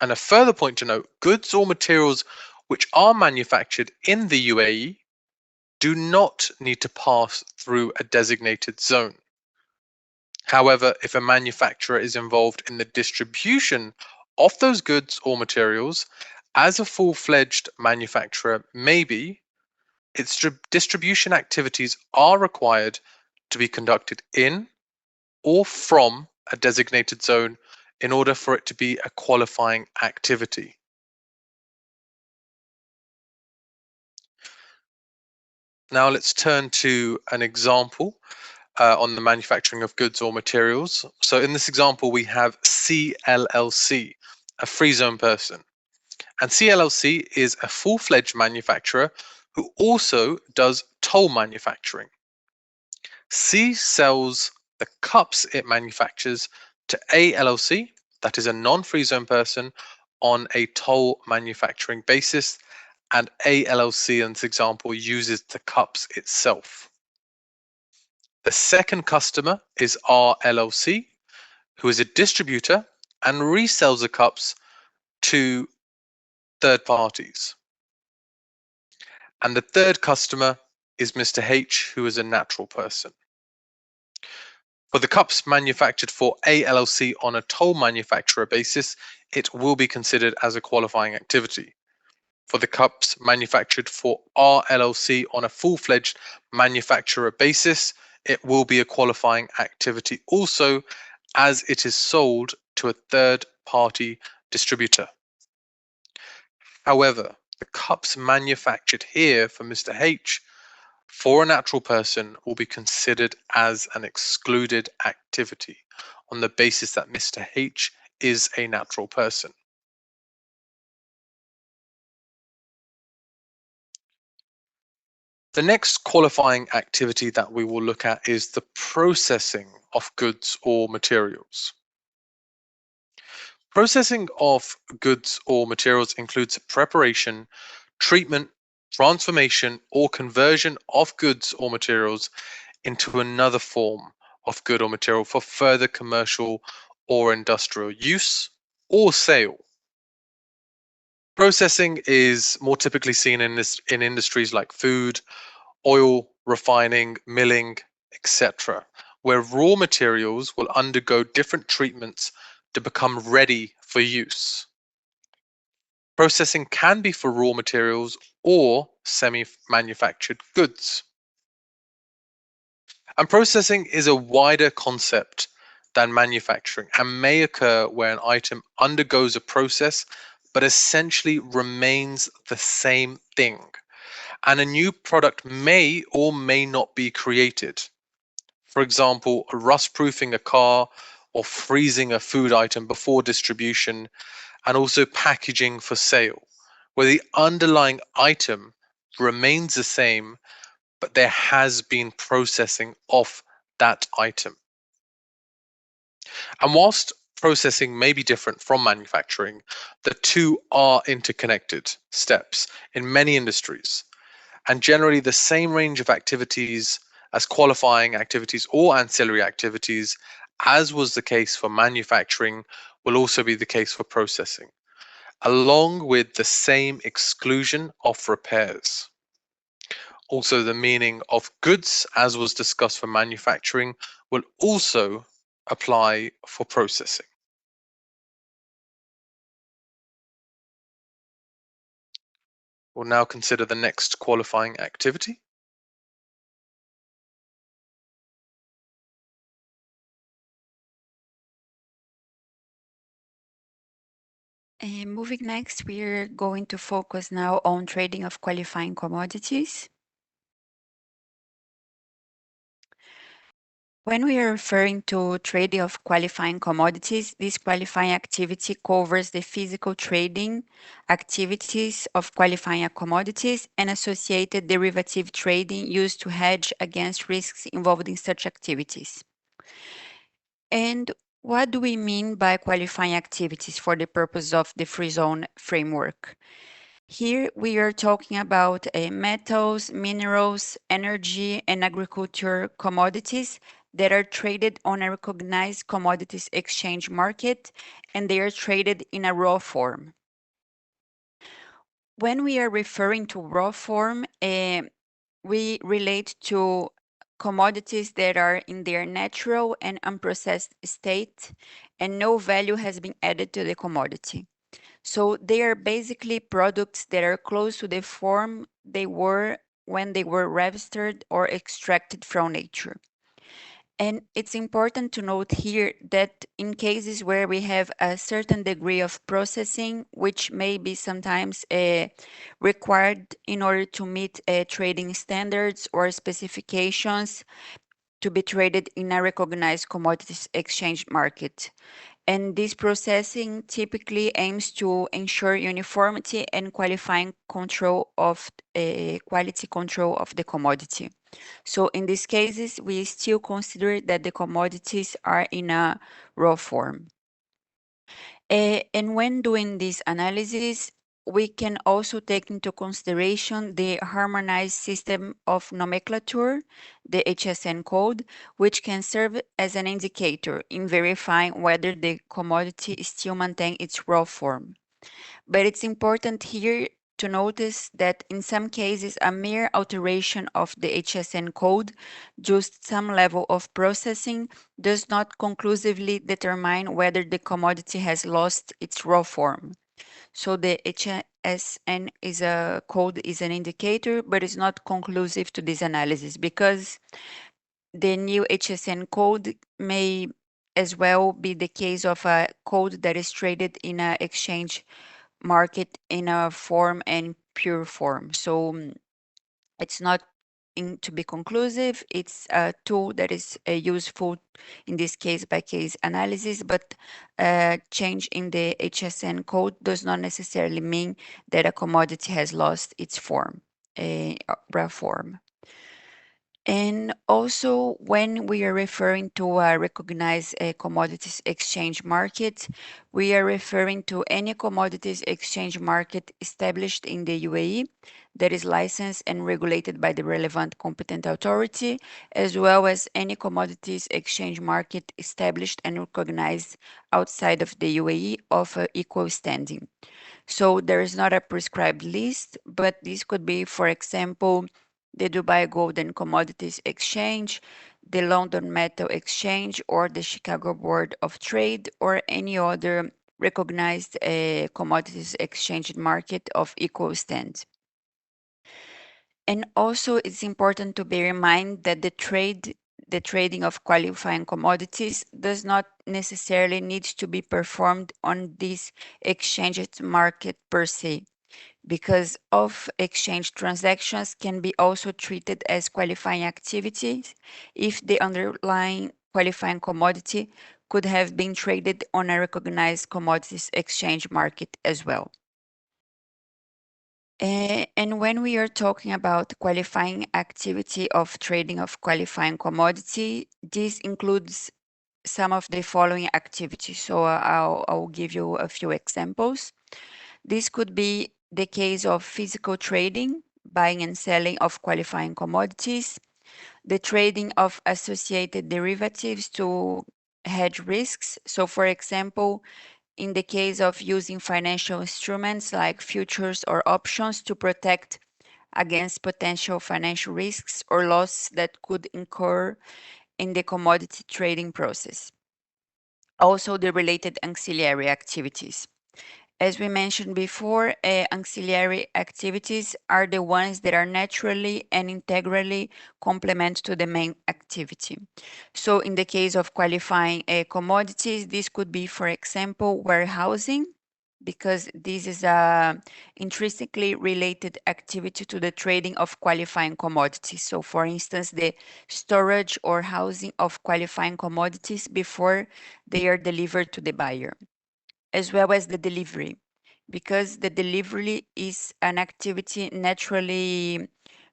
And a further point to note, goods or materials which are manufactured in the UAE do not need to pass through a designated zone. However, if a manufacturer is involved in the distribution of those goods or materials, as a full-fledged manufacturer may be, its distribution activities are required to be conducted in or from a designated zone in order for it to be a qualifying activity. Now let's turn to an example on the manufacturing of goods or materials. So in this example, we have CLLC, a free zone person. And CLLC is a full-fledged manufacturer who also does toll manufacturing. C sells the cups it manufactures to A LLC, that is a non-free zone person, on a toll manufacturing basis, and A LLC, in this example, uses the cups itself. The second customer is R LLC, who is a distributor and resells the cups to third parties. And the third customer is Mr. H, who is a natural person. For the cups manufactured for A LLC on a toll manufacturer basis, it will be considered as a qualifying activity. For the cups manufactured for R LLC on a full-fledged manufacturer basis, it will be a qualifying activity also, as it is sold to a third-party distributor. However, the cups manufactured here for Mr. H for a natural person will be considered as an excluded activity on the basis that Mr. H is a natural person. The next qualifying activity that we will look at is the processing of goods or materials. Processing of goods or materials includes preparation, treatment, transformation, or conversion of goods or materials into another form of good or material for further commercial or industrial use or sale. Processing is more typically seen in industries like food, oil, refining, milling, etc., where raw materials will undergo different treatments to become ready for use. Processing can be for raw materials or semi-manufactured goods. And processing is a wider concept than manufacturing and may occur where an item undergoes a process but essentially remains the same thing, and a new product may or may not be created. For example, rust proofing a car or freezing a food item before distribution, and also packaging for sale, where the underlying item remains the same, but there has been processing of that item. And whilst processing may be different from manufacturing, the two are interconnected steps in many industries, and generally the same range of activities as qualifying activities or ancillary activities, as was the case for manufacturing, will also be the case for processing, along with the same exclusion of repairs. Also, the meaning of goods, as was discussed for manufacturing, will also apply for processing. We'll now consider the next qualifying activity. Moving next, we're going to focus now on trading of qualifying commodities. When we are referring to trading of qualifying commodities, this qualifying activity covers the physical trading activities of qualifying commodities and associated derivative trading used to hedge against risks involved in such activities. And what do we mean by qualifying activities for the purpose of the free zone framework? Here we are talking about metals, minerals, energy, and agriculture commodities that are traded on a recognized commodities exchange market, and they are traded in a raw form. When we are referring to raw form, we relate to commodities that are in their natural and unprocessed state, and no value has been added to the commodity. So they are basically products that are close to the form they were when they were registered or extracted from nature. And it's important to note here that in cases where we have a certain degree of processing, which may be sometimes required in order to meet trading standards or specifications to be traded in a recognized commodities exchange market. And this processing typically aims to ensure uniformity and quality control of the commodity. So in these cases, we still consider that the commodities are in a raw form. And when doing this analysis, we can also take into consideration the harmonized system of nomenclature, the HSN code, which can serve as an indicator in verifying whether the commodity still maintains its raw form. But it's important here to notice that in some cases, a mere alteration of the HSN code, just some level of processing, does not conclusively determine whether the commodity has lost its raw form. So the HSN is a code is an indicator, but it's not conclusive to this analysis because the new HSN code may as well be the case of a code that is traded in an exchange market in a form and pure form. So it's not to be conclusive. It's a tool that is useful in this case by case analysis, but change in the HSN code does not necessarily mean that a commodity has lost its form, raw form. And also, when we are referring to a recognized commodities exchange market, we are referring to any commodities exchange market established in the UAE that is licensed and regulated by the relevant competent authority, as well as any commodities exchange market established and recognized outside of the UAE of equal standing. So there is not a prescribed list, but this could be, for example, the Dubai Gold and Commodities Exchange, the London Metal Exchange, or the Chicago Board of Trade, or any other recognized commodities exchange market of equal stand. And also, it's important to bear in mind that the trading of qualifying commodities does not necessarily need to be performed on this exchange market per se, because of exchange transactions can be also treated as qualifying activities if the underlying qualifying commodity could have been traded on a recognized commodities exchange market as well. And when we are talking about qualifying activity of trading of qualifying commodity, this includes some of the following activities. So I'll give you a few examples. This could be the case of physical trading, buying and selling of qualifying commodities, the trading of associated derivatives to hedge risks. So, for example, in the case of using financial instruments like futures or options to protect against potential financial risks or loss that could incur in the commodity trading process. Also, the related ancillary activities. As we mentioned before, ancillary activities are the ones that are naturally and integrally complement to the main activity. So in the case of qualifying commodities, this could be, for example, warehousing, because this is a intrinsically related activity to the trading of qualifying commodities. So for instance, the storage or housing of qualifying commodities before they are delivered to the buyer, as well as the delivery, because the delivery is an activity naturally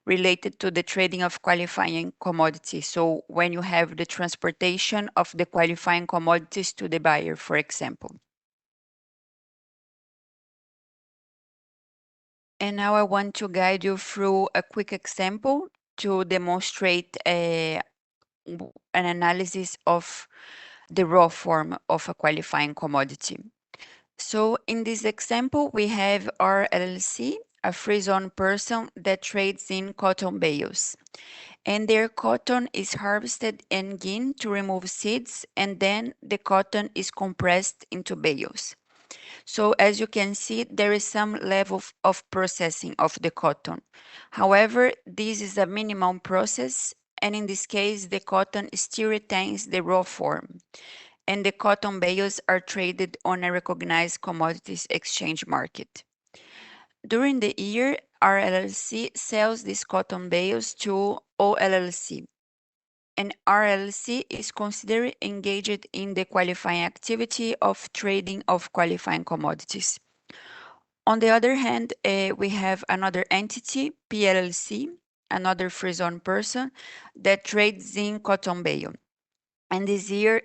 related to the trading of qualifying commodities. So when you have the transportation of the qualifying commodities to the buyer, for example. And now I want to guide you through a quick example to demonstrate an analysis of the raw form of a qualifying commodity. So in this example, we have our LLC, a free zone person that trades in cotton bales. And their cotton is harvested and ginned to remove seeds, and then the cotton is compressed into bales. So as you can see, there is some level of processing of the cotton. However, this is a minimum process, and in this case, the cotton still retains the raw form, and the cotton bales are traded on a recognized commodities exchange market. During the year, our LLC sells these cotton bales to OLLC, an RLC is considered engaged in the qualifying activity of trading of qualifying commodities. On the other hand, we have another entity, PLLC, another free zone person that trades in cotton bale. And this year,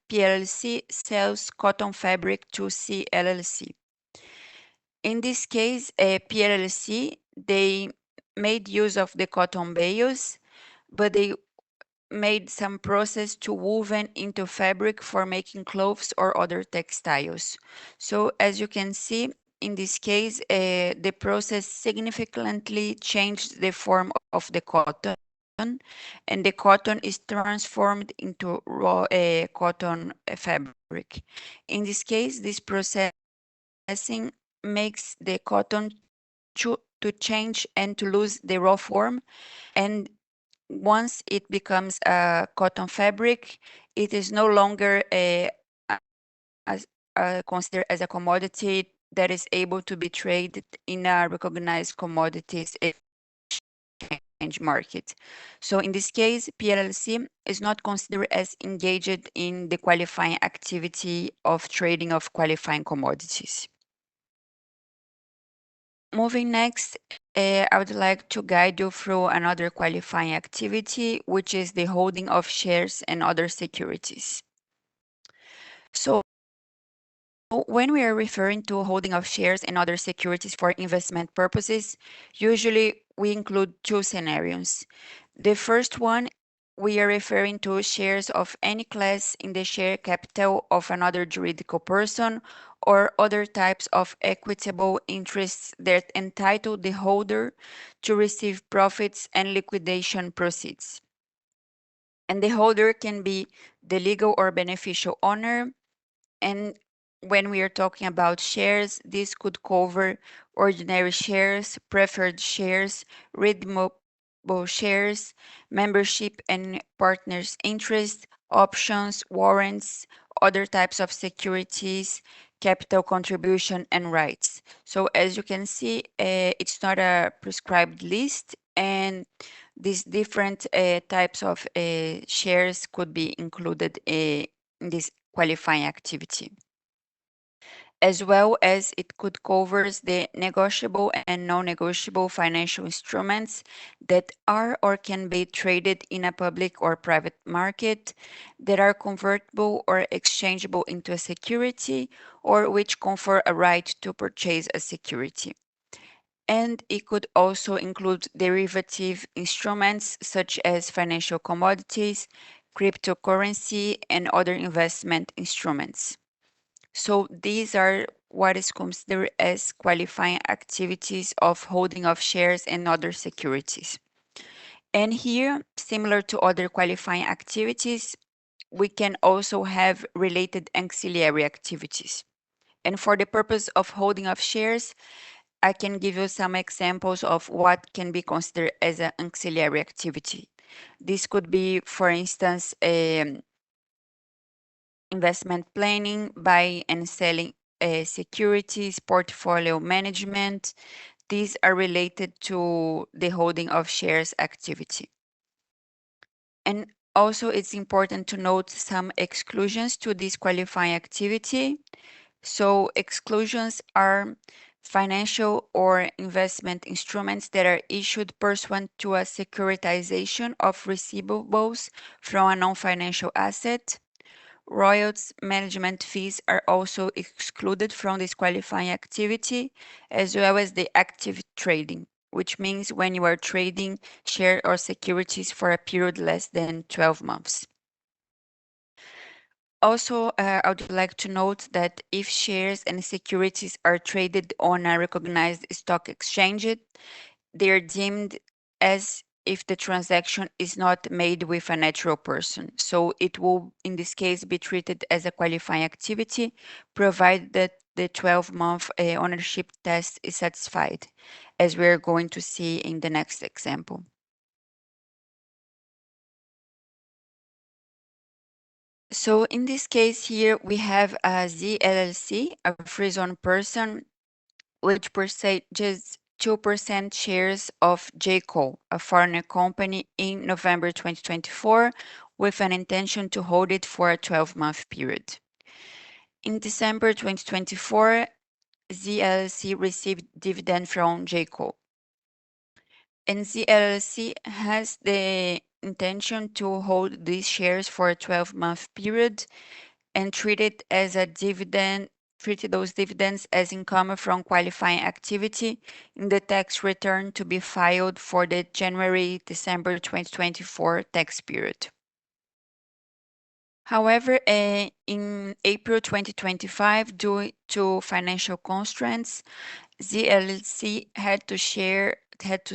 PLLC sells cotton fabric to CLLC. In this case, PLLC, they made use of the cotton bales, but they made some process to woven into fabric for making clothes or other textiles. So as you can see, in this case, the process significantly changed the form of the cotton, and the cotton is transformed into raw cotton fabric. In this case, this processing makes the cotton to change and to lose the raw form, and once it becomes a cotton fabric, it is no longer as, considered as a commodity that is able to be traded in a recognized commodities exchange market. So in this case, PLLC is not considered as engaged in the qualifying activity of trading of qualifying commodities. Moving next, I would like to guide you through another qualifying activity, which is the holding of shares and other securities. So when we are referring to holding of shares and other securities for investment purposes, usually we include two scenarios. The first one, we are referring to shares of any class in the share capital of another juridical person or other types of equitable interests that entitle the holder to receive profits and liquidation proceeds. And the holder can be the legal or beneficial owner. And when we are talking about shares, this could cover ordinary shares, preferred shares, redeemable shares, membership and partners' interest, options, warrants, other types of securities, capital contribution, and rights. So as you can see, it's not a prescribed list, and these different types of shares could be included in this qualifying activity, as well as it could covers the negotiable and non-negotiable financial instruments that are or can be traded in a public or private market, that are convertible or exchangeable into a security, or which confer a right to purchase a security. And it could also include derivative instruments such as financial commodities, cryptocurrency, and other investment instruments. So these are what is considered as qualifying activities of holding of shares and other securities. And here, similar to other qualifying activities, we can also have related ancillary activities. And for the purpose of holding of shares, I can give you some examples of what can be considered as an ancillary activity. This could be, for instance, investment planning, buying and selling securities, portfolio management. These are related to the holding of shares activity. And also, it's important to note some exclusions to this qualifying activity. So exclusions are financial or investment instruments that are issued pursuant to a securitization of receivables from a non-financial asset. Royalties management fees are also excluded from this qualifying activity, as well as the active trading, which means when you are trading share or securities for a period less than 12 months. Also, I would like to note that if shares and securities are traded on a recognized stock exchange, they are deemed as if the transaction is not made with a natural person. So it will, in this case, be treated as a qualifying activity, provided that the 12-month ownership test is satisfied, as we're going to see in the next example. So in this case here, we have a ZLLC, a free zone person, which purchases 2% shares of JCO, a foreign company, in November 2024, with an intention to hold it for a 12-month period. In December 2024, ZLC received dividend from JCO. And ZLC has the intention to hold these shares for a 12-month period and treated those dividends as income from qualifying activity in the tax return to be filed for the January-December 2024 tax period. However, in April 2025, due to financial constraints, ZLC had to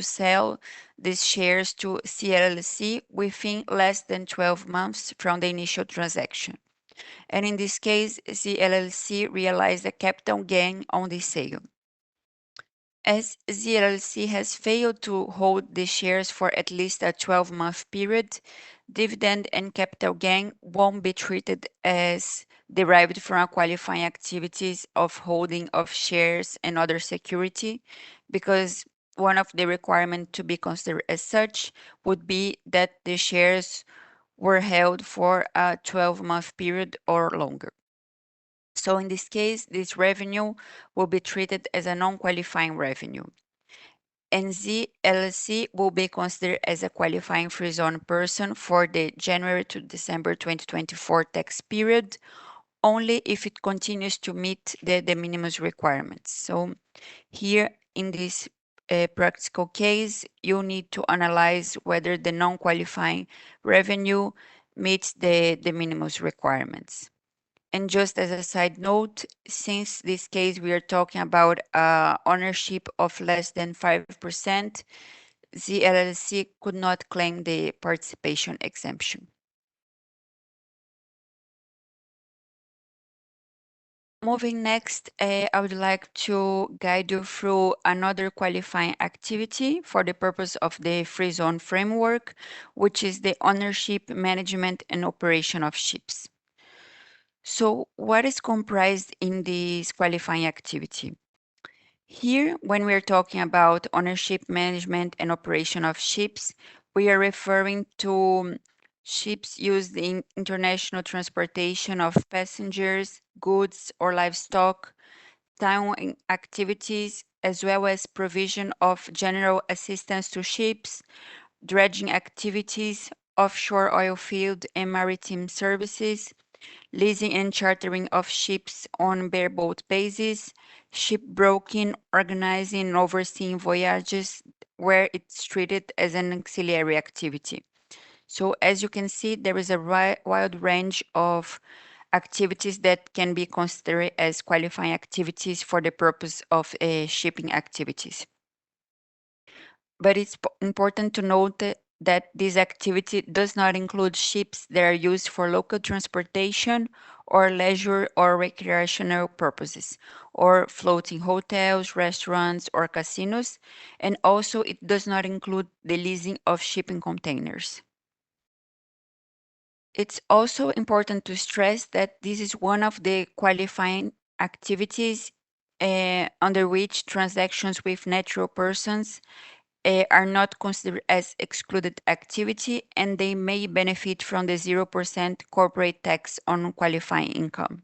sell these shares to CLC within less than 12 months from the initial transaction. And in this case, ZLC realized a capital gain on the sale. As ZLC has failed to hold the shares for at least a 12-month period, dividend and capital gain won't be treated as derived from qualifying activities of holding of shares and other security, because one of the requirements to be considered as such would be that the shares were held for a 12-month period or longer. So in this case, this revenue will be treated as a non-qualifying revenue. And ZLC will be considered as a qualifying free zone person for the January to December 2024 tax period, only if it continues to meet the de minimis requirements. So here in this practical case, you need to analyze whether the non-qualifying revenue meets the de minimis requirements. And just as a side note, since this case we are talking about ownership of less than 5%, the LLC could not claim the participation exemption. Moving next, I would like to guide you through another qualifying activity for the purpose of the free zone framework, which is the ownership, management, and operation of ships. So what is comprised in this qualifying activity? Here, when we're talking about ownership, management, and operation of ships, we are referring to ships used in international transportation of passengers, goods, or livestock, towing activities, as well as provision of general assistance to ships, dredging activities, offshore oil field and maritime services, leasing and chartering of ships on bareboat basis, shipbroking, organizing and overseeing voyages where it's treated as an auxiliary activity. So as you can see, there is a wide range of activities that can be considered as qualifying activities for the purpose of shipping activities. But it's important to note that this activity does not include ships that are used for local transportation or leisure or recreational purposes, or floating hotels, restaurants, or casinos, and also it does not include the leasing of shipping containers. It's also important to stress that this is one of the qualifying activities under which transactions with natural persons are not considered as excluded activity, and they may benefit from the 0% corporate tax on qualifying income.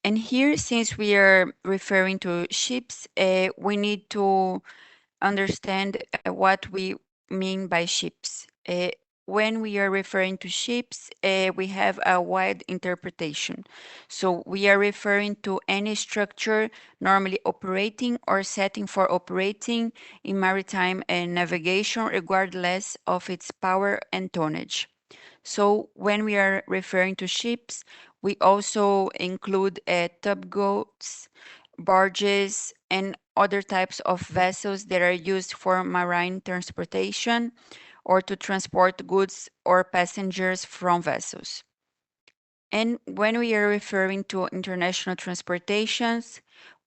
And here, since we are referring to ships, we need to understand what we mean by ships. When we are referring to ships, we have a wide interpretation. So we are referring to any structure normally operating or setting for operating in maritime navigation, regardless of its power and tonnage. So when we are referring to ships, we also include tugboats, barges, and other types of vessels that are used for marine transportation or to transport goods or passengers from vessels. And when we are referring to international transportations,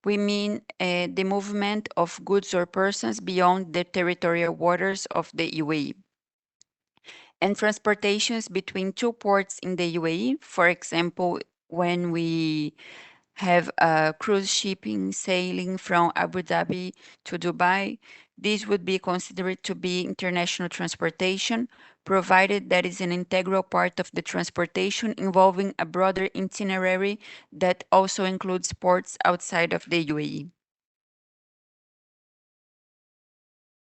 we mean the movement of goods or persons beyond the territorial waters of the UAE. And transportations between two ports in the UAE, for example, when we have a cruise shipping sailing from Abu Dhabi to Dubai, this would be considered to be international transportation, provided that is an integral part of the transportation involving a broader itinerary that also includes ports outside of the UAE.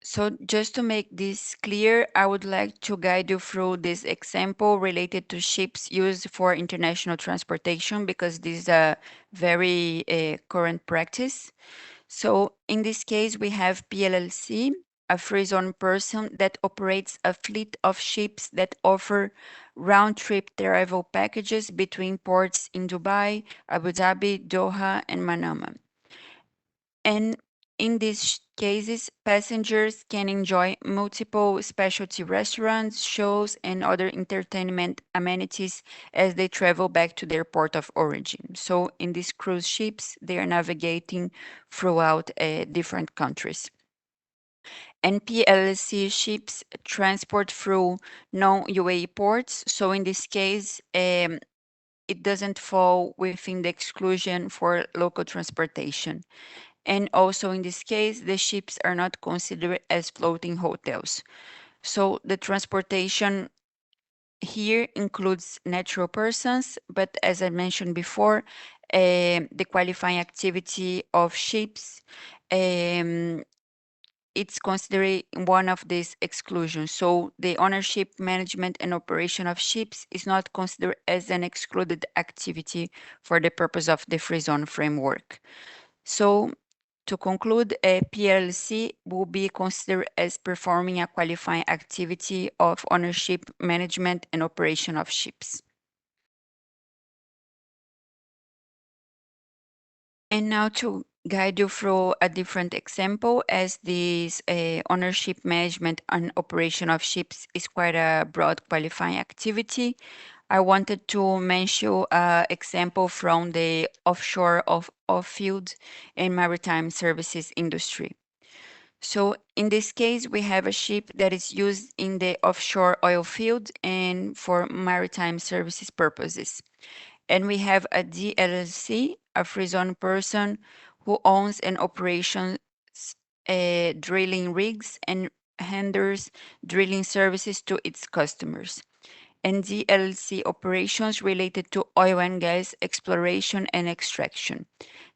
So just to make this clear, I would like to guide you through this example related to ships used for international transportation, because this is a very current practice. So in this case, we have PLLC, a free zone person that operates a fleet of ships that offer round-trip travel packages between ports in Dubai, Abu Dhabi, Doha, and Manama. And in these cases, passengers can enjoy multiple specialty restaurants, shows, and other entertainment amenities as they travel back to their port of origin. So in these cruise ships, they are navigating throughout different countries. And PLC ships transport through non-UAE ports. So in this case, it doesn't fall within the exclusion for local transportation. And also in this case, the ships are not considered as floating hotels. So the transportation here includes natural persons, but as I mentioned before, the qualifying activity of ships, it's considered one of these exclusions. So the ownership, management, and operation of ships is not considered as an excluded activity for the purpose of the free zone framework. So to conclude, a PLC will be considered as performing a qualifying activity of ownership, management, and operation of ships. And now to guide you through a different example, as this ownership, management, and operation of ships is quite a broad qualifying activity. I wanted to mention an example from the offshore off-field and maritime services industry. So in this case, we have a ship that is used in the offshore oil field and for maritime services purposes. And we have a DLC, a free zone person who owns and operations drilling rigs and handles drilling services to its customers. And DLC operations related to oil and gas exploration and extraction.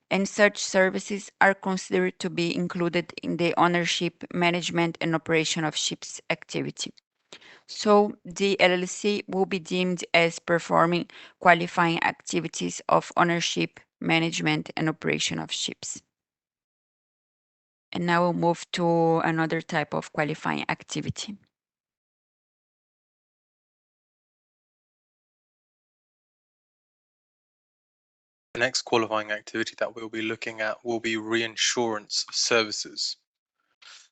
And such services are considered to be included in the ownership, management, and operation of ships activity. So the LLC will be deemed as performing qualifying activities of ownership, management, and operation of ships. And now we'll move to another type of qualifying activity. The next qualifying activity that we'll be looking at will be reinsurance services.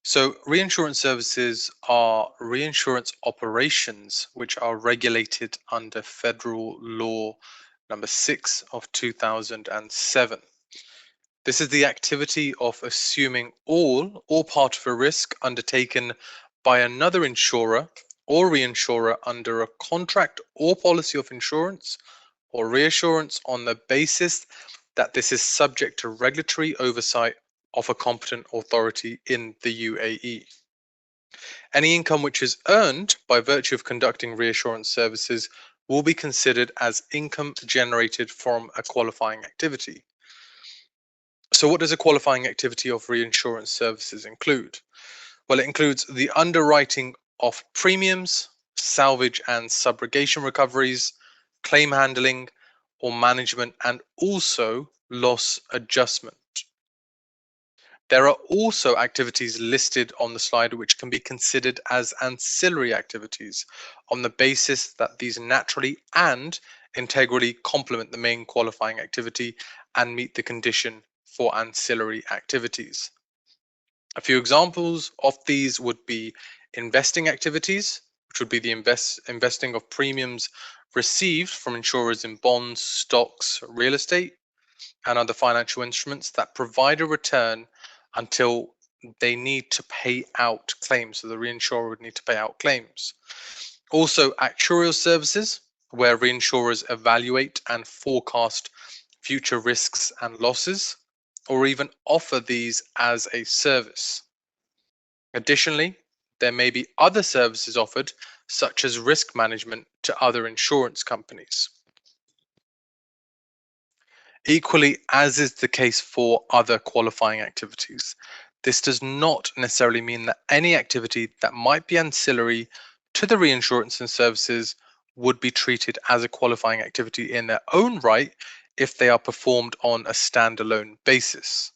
So reinsurance services are reinsurance operations which are regulated under Federal Law number 6 of 2007. This is the activity of assuming all or part of a risk undertaken by another insurer or reinsurer under a contract or policy of insurance or reassurance on the basis that this is subject to regulatory oversight of a competent authority in the UAE. Any income which is earned by virtue of conducting reassurance services will be considered as income generated from a qualifying activity. So what does a qualifying activity of reinsurance services include? Well, it includes the underwriting of premiums, salvage and subrogation recoveries, claim handling or management, and also loss adjustment. There are also activities listed on the slide which can be considered as ancillary activities on the basis that these naturally and integrally complement the main qualifying activity and meet the condition for ancillary activities. A few examples of these would be investing activities, which would be the investing of premiums received from insurers in bonds, stocks, real estate, and other financial instruments that provide a return until they need to pay out claims. So the reinsurer would need to pay out claims. Also, actuarial services, where reinsurers evaluate and forecast future risks and losses, or even offer these as a service. Additionally, there may be other services offered, such as risk management to other insurance companies. Equally, as is the case for other qualifying activities, this does not necessarily mean that any activity that might be ancillary to the reinsurance and services would be treated as a qualifying activity in their own right if they are performed on a standalone basis.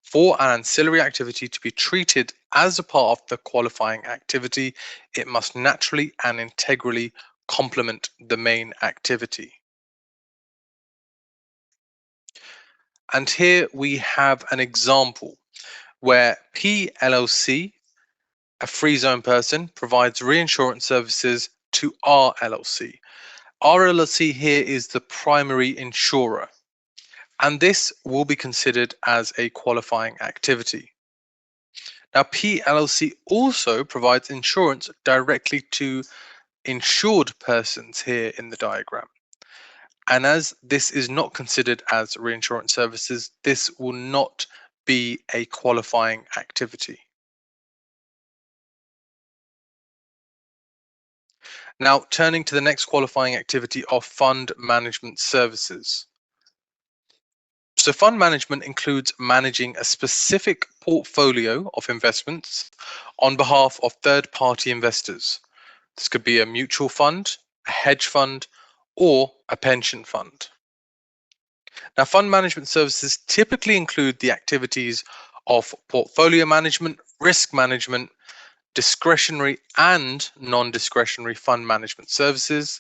For an ancillary activity to be treated as a part of the qualifying activity, it must naturally and integrally complement the main activity. And here we have an example where P LLC, a free zone person, provides reinsurance services to R LLC. R LLC here is the primary insurer, and this will be considered as a qualifying activity. Now, P LLC also provides insurance directly to insured persons here in the diagram. And as this is not considered as reinsurance services, this will not be a qualifying activity. Now, turning to the next qualifying activity of fund management services. So fund management includes managing a specific portfolio of investments on behalf of third-party investors. This could be a mutual fund, a hedge fund, or a pension fund. Now, fund management services typically include the activities of portfolio management, risk management, discretionary and non-discretionary fund management services,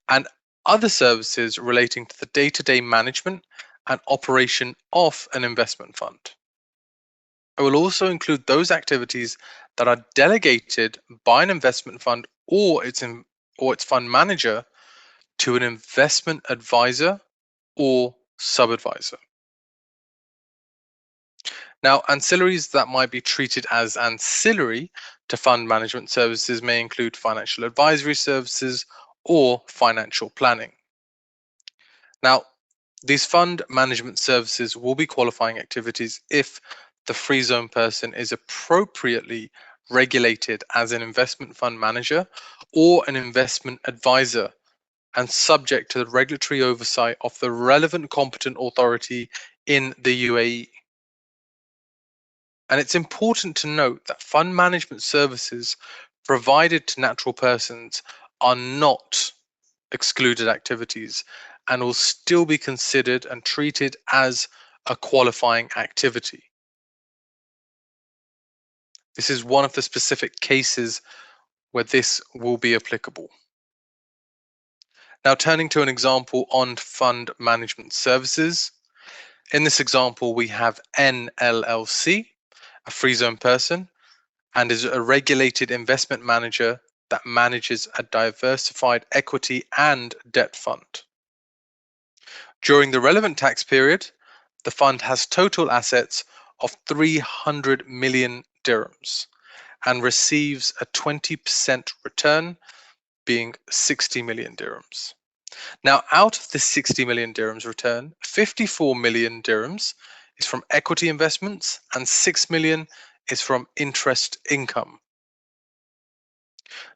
and other services relating to the day-to-day management and operation of an investment fund. It will also include those activities that are delegated by an investment fund or its fund manager to an investment advisor or sub-advisor. Now, ancillaries that might be treated as ancillary to fund management services may include financial advisory services or financial planning. Now, these fund management services will be qualifying activities if the free zone person is appropriately regulated as an investment fund manager or an investment advisor and subject to the regulatory oversight of the relevant competent authority in the UAE. And it's important to note that fund management services provided to natural persons are not excluded activities and will still be considered and treated as a qualifying activity. This is one of the specific cases where this will be applicable. Now, turning to an example on fund management services. In this example, we have N LLC, a free zone person, and is a regulated investment manager that manages a diversified equity and debt fund. During the relevant tax period, the fund has total assets of 300 million dirhams and receives a 20% return, being 60 million dirhams. Now, out of the 60 million dirhams return, 54 million dirhams is from equity investments and 6 million is from interest income.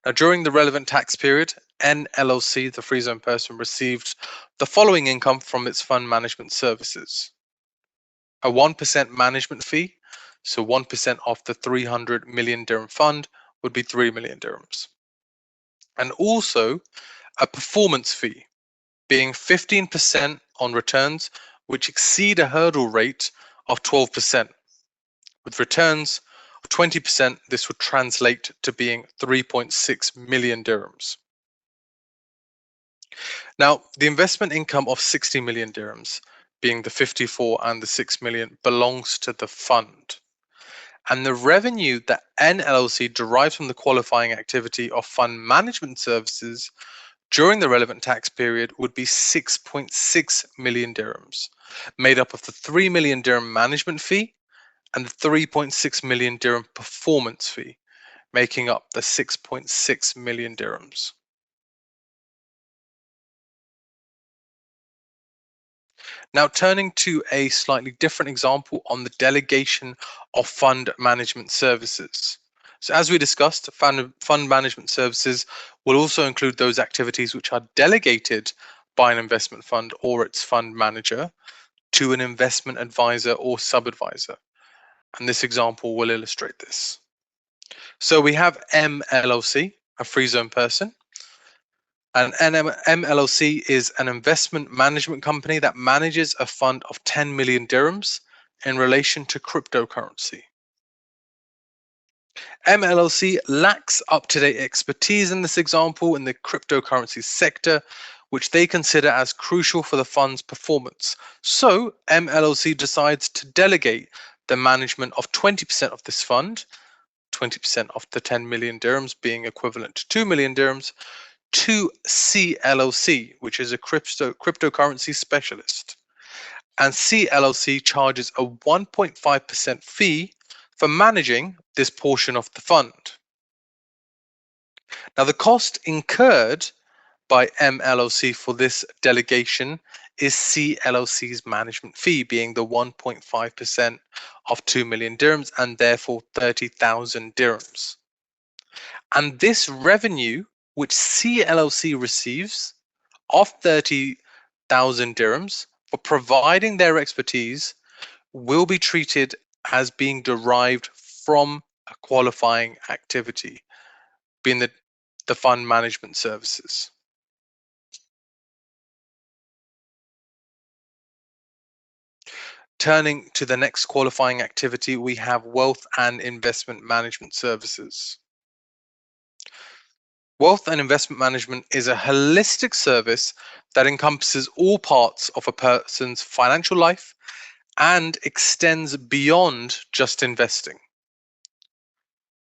Now, during the relevant tax period, N LLC, the free zone person, received the following income from its fund management services: a 1% management fee, so 1% of the 300 million dirham fund would be 3 million dirhams, and also a performance fee, being 15% on returns which exceed a hurdle rate of 12%. With returns of 20%, this would translate to being 3.6 million dirhams. Now, the investment income of 60 million dirhams, being the 54 and the 6 million, belongs to the fund. And the revenue that NLLC derives from the qualifying activity of fund management services during the relevant tax period would be 6.6 million dirhams, made up of the 3 million dirham management fee and the 3.6 million dirham performance fee, making up the 6.6 million dirhams. Now, turning to a slightly different example on the delegation of fund management services. So as we discussed, fund management services will also include those activities which are delegated by an investment fund or its fund manager to an investment advisor or sub-advisor. And this example will illustrate this. So we have MLLC, a free zone person. An MLLC is an investment management company that manages a fund of 10 million dirhams in relation to cryptocurrency. MLLC lacks up-to-date expertise in this example in the cryptocurrency sector, which they consider as crucial for the fund's performance. So MLLC decides to delegate the management of 20% of this fund, 20% of the 10 million dirhams being equivalent to 2 million dirhams, to CLLC, which is a cryptocurrency specialist. And CLLC charges a 1.5% fee for managing this portion of the fund. Now, the cost incurred by MLLC for this delegation is CLLC's management fee, being the 1.5% of 2 million dirhams and therefore 30,000 dirhams. And this revenue which CLLC receives of 30,000 dirhams for providing their expertise will be treated as being derived from a qualifying activity, being the fund management services. Turning to the next qualifying activity, we have wealth and investment management services. Wealth and investment management is a holistic service that encompasses all parts of a person's financial life and extends beyond just investing.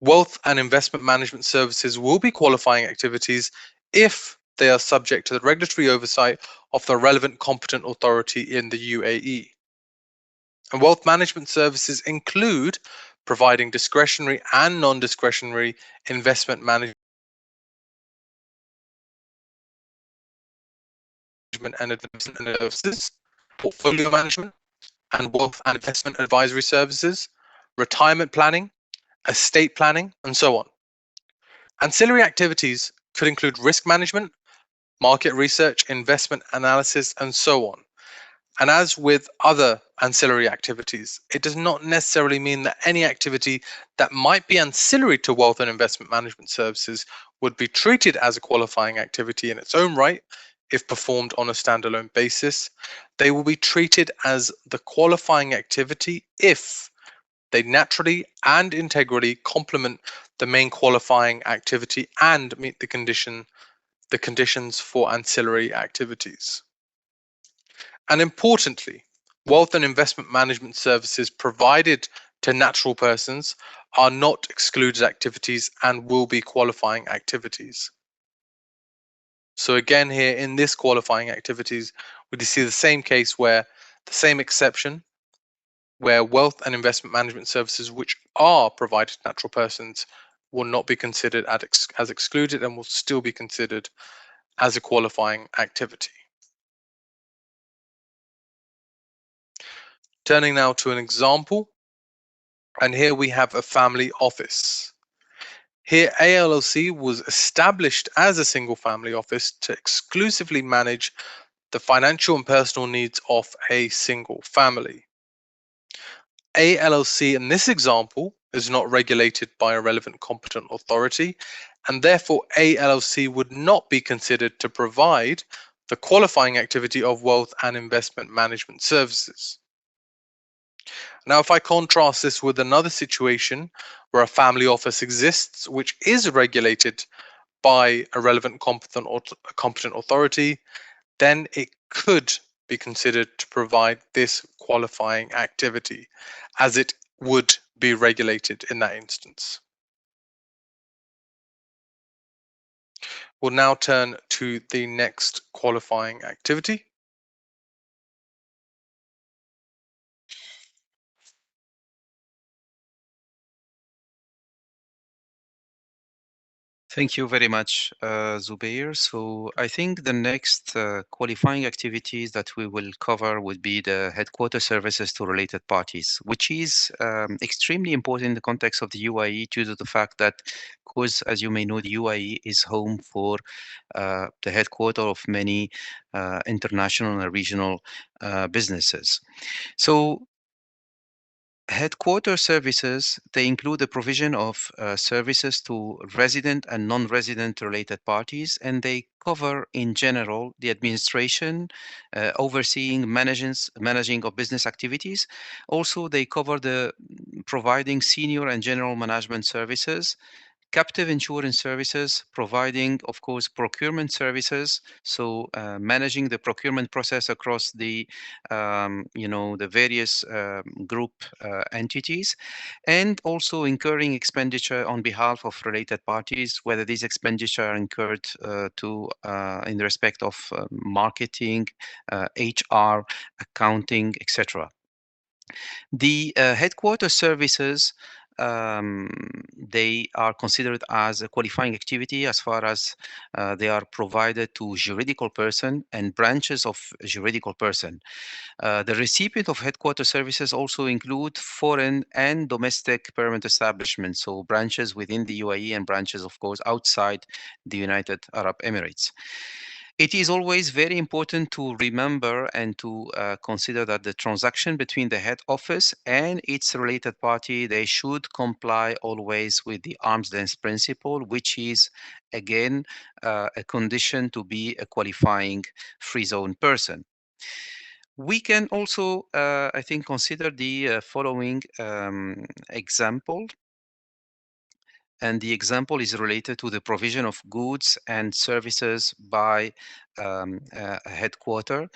Wealth and investment management services will be qualifying activities if they are subject to the regulatory oversight of the relevant competent authority in the UAE. And wealth management services include providing discretionary and non-discretionary investment management and investment services, portfolio management, and wealth and investment advisory services, retirement planning, estate planning, and so on. Ancillary activities could include risk management, market research, investment analysis, and so on. And as with other ancillary activities, it does not necessarily mean that any activity that might be ancillary to wealth and investment management services would be treated as a qualifying activity in its own right if performed on a standalone basis. They will be treated as the qualifying activity if they naturally and integrally complement the main qualifying activity and meet the conditions for ancillary activities. And importantly, wealth and investment management services provided to natural persons are not excluded activities and will be qualifying activities. So again, here in this qualifying activities, we see the same case where the same exception, where wealth and investment management services which are provided to natural persons will not be considered as excluded and will still be considered as a qualifying activity. Turning now to an example, and here we have a family office. Here, ALLC was established as a single family office to exclusively manage the financial and personal needs of a single family. ALLC in this example is not regulated by a relevant competent authority, and therefore ALLC would not be considered to provide the qualifying activity of wealth and investment management services. Now, if I contrast this with another situation where a family office exists, which is regulated by a relevant competent authority, then it could be considered to provide this qualifying activity, as it would be regulated in that instance. We'll now turn to the next qualifying activity. Thank you very much, Zubair. So I think the next qualifying activities that we will cover would be the headquarter services to related parties, which is extremely important in the context of the UAE due to the fact that, because as you may know, the UAE is home for the headquarter of many international and regional businesses. So headquarter services, they include the provision of services to resident and non-resident related parties, and they cover in general the administration, overseeing managing of business activities. Also, they cover the providing senior and general management services, captive insurance services, providing, of course, procurement services. So managing the procurement process across the, the various group entities, and also incurring expenditure on behalf of related parties, whether these expenditure are incurred in respect of marketing, HR, accounting, etc. The headquarter services, um, they are considered as a qualifying activity as far as they are provided to juridical person and branches of juridical person. The recipient of headquarter services also include foreign and domestic permanent establishments, so branches within the UAE and branches, of course, outside the United Arab Emirates. It is always very important to remember and to consider that the transaction between the head office and its related party, they should comply always with the arm's length principle, which is again a condition to be a qualifying free zone person. We can also, I think, consider the following example. And the example is related to the provision of goods and services by a headquarter.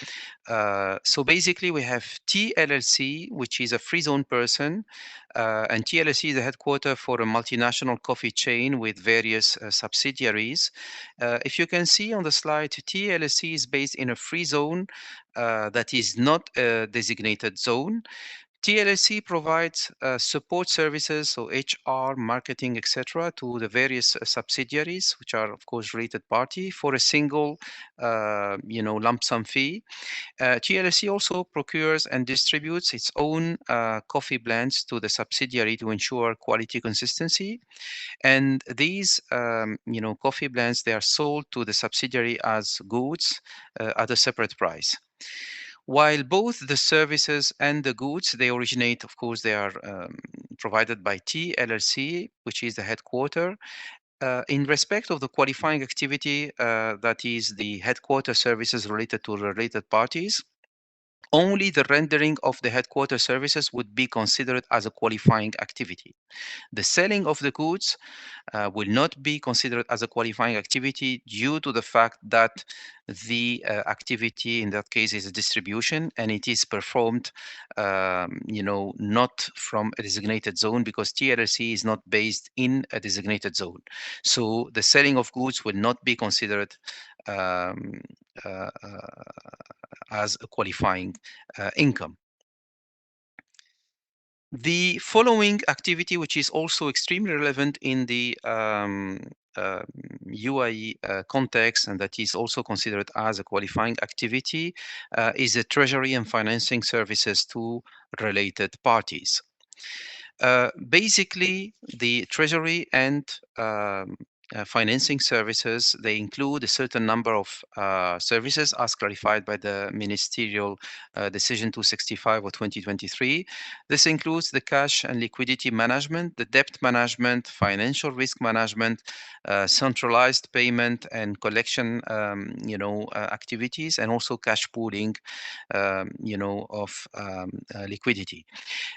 So basically we have TLLC, which is a free zone person, and TLLC is the headquarter for a multinational coffee chain with various subsidiaries. If you can see on the slide, TLLC is based in a free zone that is not a designated zone. TLSC provides support services, so HR, marketing, etc., to the various subsidiaries, which are, of course, related party, for a single, lump sum fee. TLSC also procures and distributes its own coffee blends to the subsidiary to ensure quality consistency. And these, coffee blends, they are sold to the subsidiary as goods at a separate price. While both the services and the goods, they originate, of course, they are provided by TLLC, which is the headquarter. In respect of the qualifying activity, that is the headquarter services related to related parties, only the rendering of the headquarter services would be considered as a qualifying activity. The selling of the goods will not be considered as a qualifying activity due to the fact that the activity in that case is a distribution and it is performed, not from a designated zone, because TLC is not based in a designated zone. So the selling of goods will not be considered um, uh, as a qualifying income. The following activity, which is also extremely relevant in the UAE context, and that is also considered as a qualifying activity, is the treasury and financing services to related parties. Basically, the treasury and financing services, they include a certain number of services as clarified by the ministerial decision 265 of 2023. This includes the cash and liquidity management, the debt management, financial risk management, centralized payment and collection, activities, and also cash pooling, of liquidity.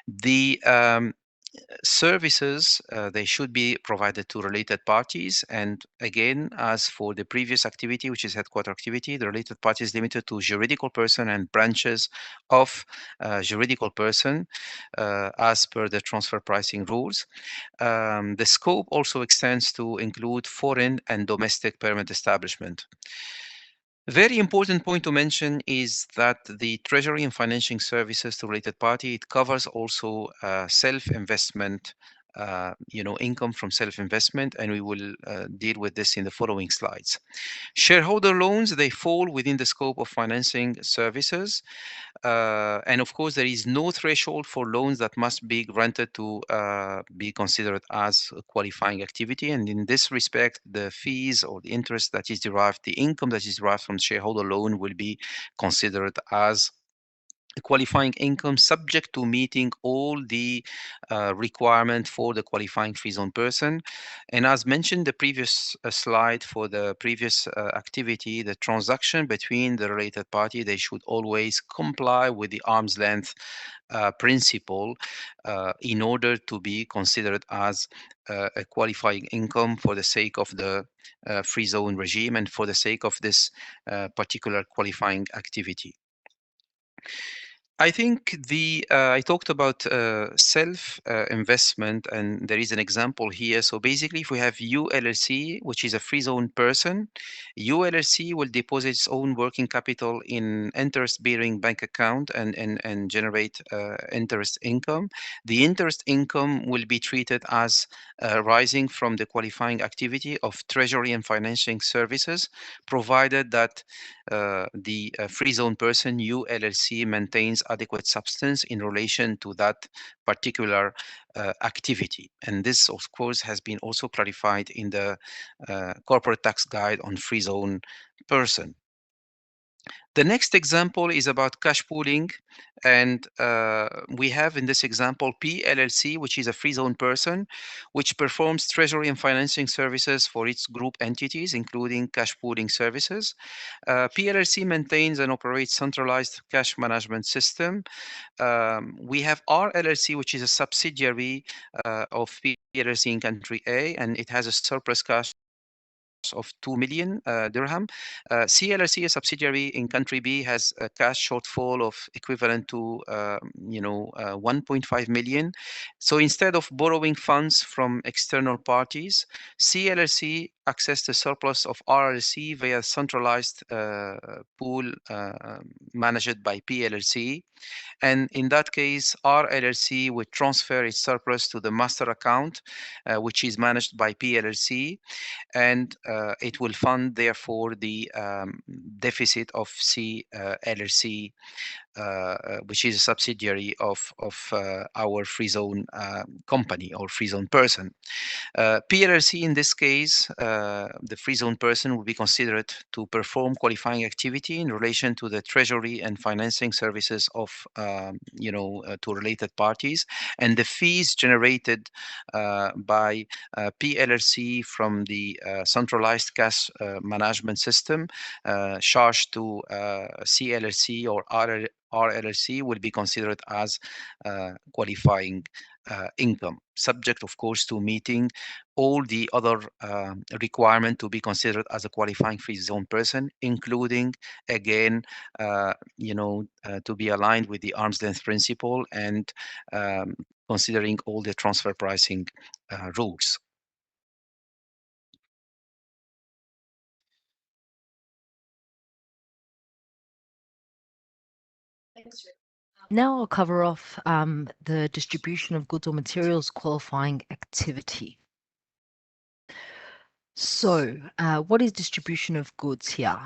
The services, they should be provided to related parties. And again, as for the previous activity, which is headquarter activity, the related party is limited to juridical person and branches of juridical person as per the transfer pricing rules. The scope also extends to include foreign and domestic permanent establishment. Very important point to mention is that the treasury and financing services to related party, it covers also self-investment income from self-investment, and we will deal with this in the following slides. Shareholder loans, they fall within the scope of financing services. And of course, there is no threshold for loans that must be granted to be considered as a qualifying activity. And in this respect, the fees or the interest that is derived, the income that is derived from shareholder loan will be considered as qualifying income, subject to meeting all the requirement for the qualifying free zone person. And as mentioned the previous slide for the previous activity, the transaction between the related party, they should always comply with the arm's length principle in order to be considered as a qualifying income for the sake of the free zone regime and for the sake of this particular qualifying activity. I think I talked about self investment, and there is an example here. So basically, if we have ULLC, which is a free zone person, ULLC will deposit its own working capital in interest-bearing bank account and generate interest income. The interest income will be treated as rising from the qualifying activity of treasury and financing services, provided that the free zone person, ULLC, maintains adequate substance in relation to that particular activity. And this, of course, has been also clarified in the corporate tax guide on free zone person. The next example is about cash pooling, and we have in this example PLLC, which is a free zone person, which performs treasury and financing services for its group entities, including cash pooling services. PLLC maintains and operates centralized cash management system. We have RLLC, which is a subsidiary of PLLC in country A, and it has a surplus cash of 2 million dirham. CLRC, a subsidiary in country B, has a cash shortfall of equivalent to 1.5 million. So instead of borrowing funds from external parties, CLRC access the surplus of RLC via centralized pool managed by PLLC. And in that case, RLLC would transfer its surplus to the master account, which is managed by PLLC, and it will fund, therefore, the deficit of CLLC, which is a subsidiary of our free zone company or free zone person. PLLC, in this case, the free zone person will be considered to perform qualifying activity in relation to the treasury and financing services of, to related parties, and the fees generated by PLLC from the centralized cash management system charged to CLLC or RLLC will be considered as qualifying income, subject, of course, to meeting all the other requirement to be considered as a qualifying free zone person, including, again, to be aligned with the arm's length principle and considering all the transfer pricing rules. Now I'll cover off the distribution of goods or materials qualifying activity. So what is distribution of goods here?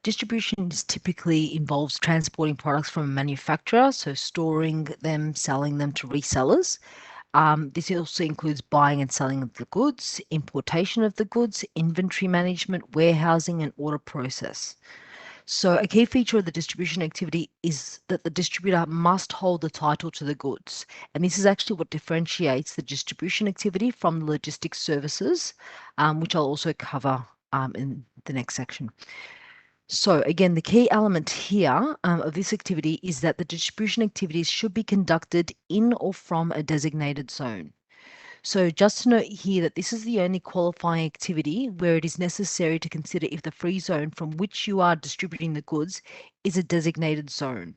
Distribution typically involves transporting products from a manufacturer, so storing them, selling them to resellers. This also includes buying and selling of the goods, importation of the goods, inventory management, warehousing, and order process. So a key feature of the distribution activity is that the distributor must hold the title to the goods. And this is actually what differentiates the distribution activity from the logistics services, which I'll also cover in the next section. So again, the key element here of this activity is that the distribution activities should be conducted in or from a designated zone. So just to note here that this is the only qualifying activity where it is necessary to consider if the free zone from which you are distributing the goods is a designated zone.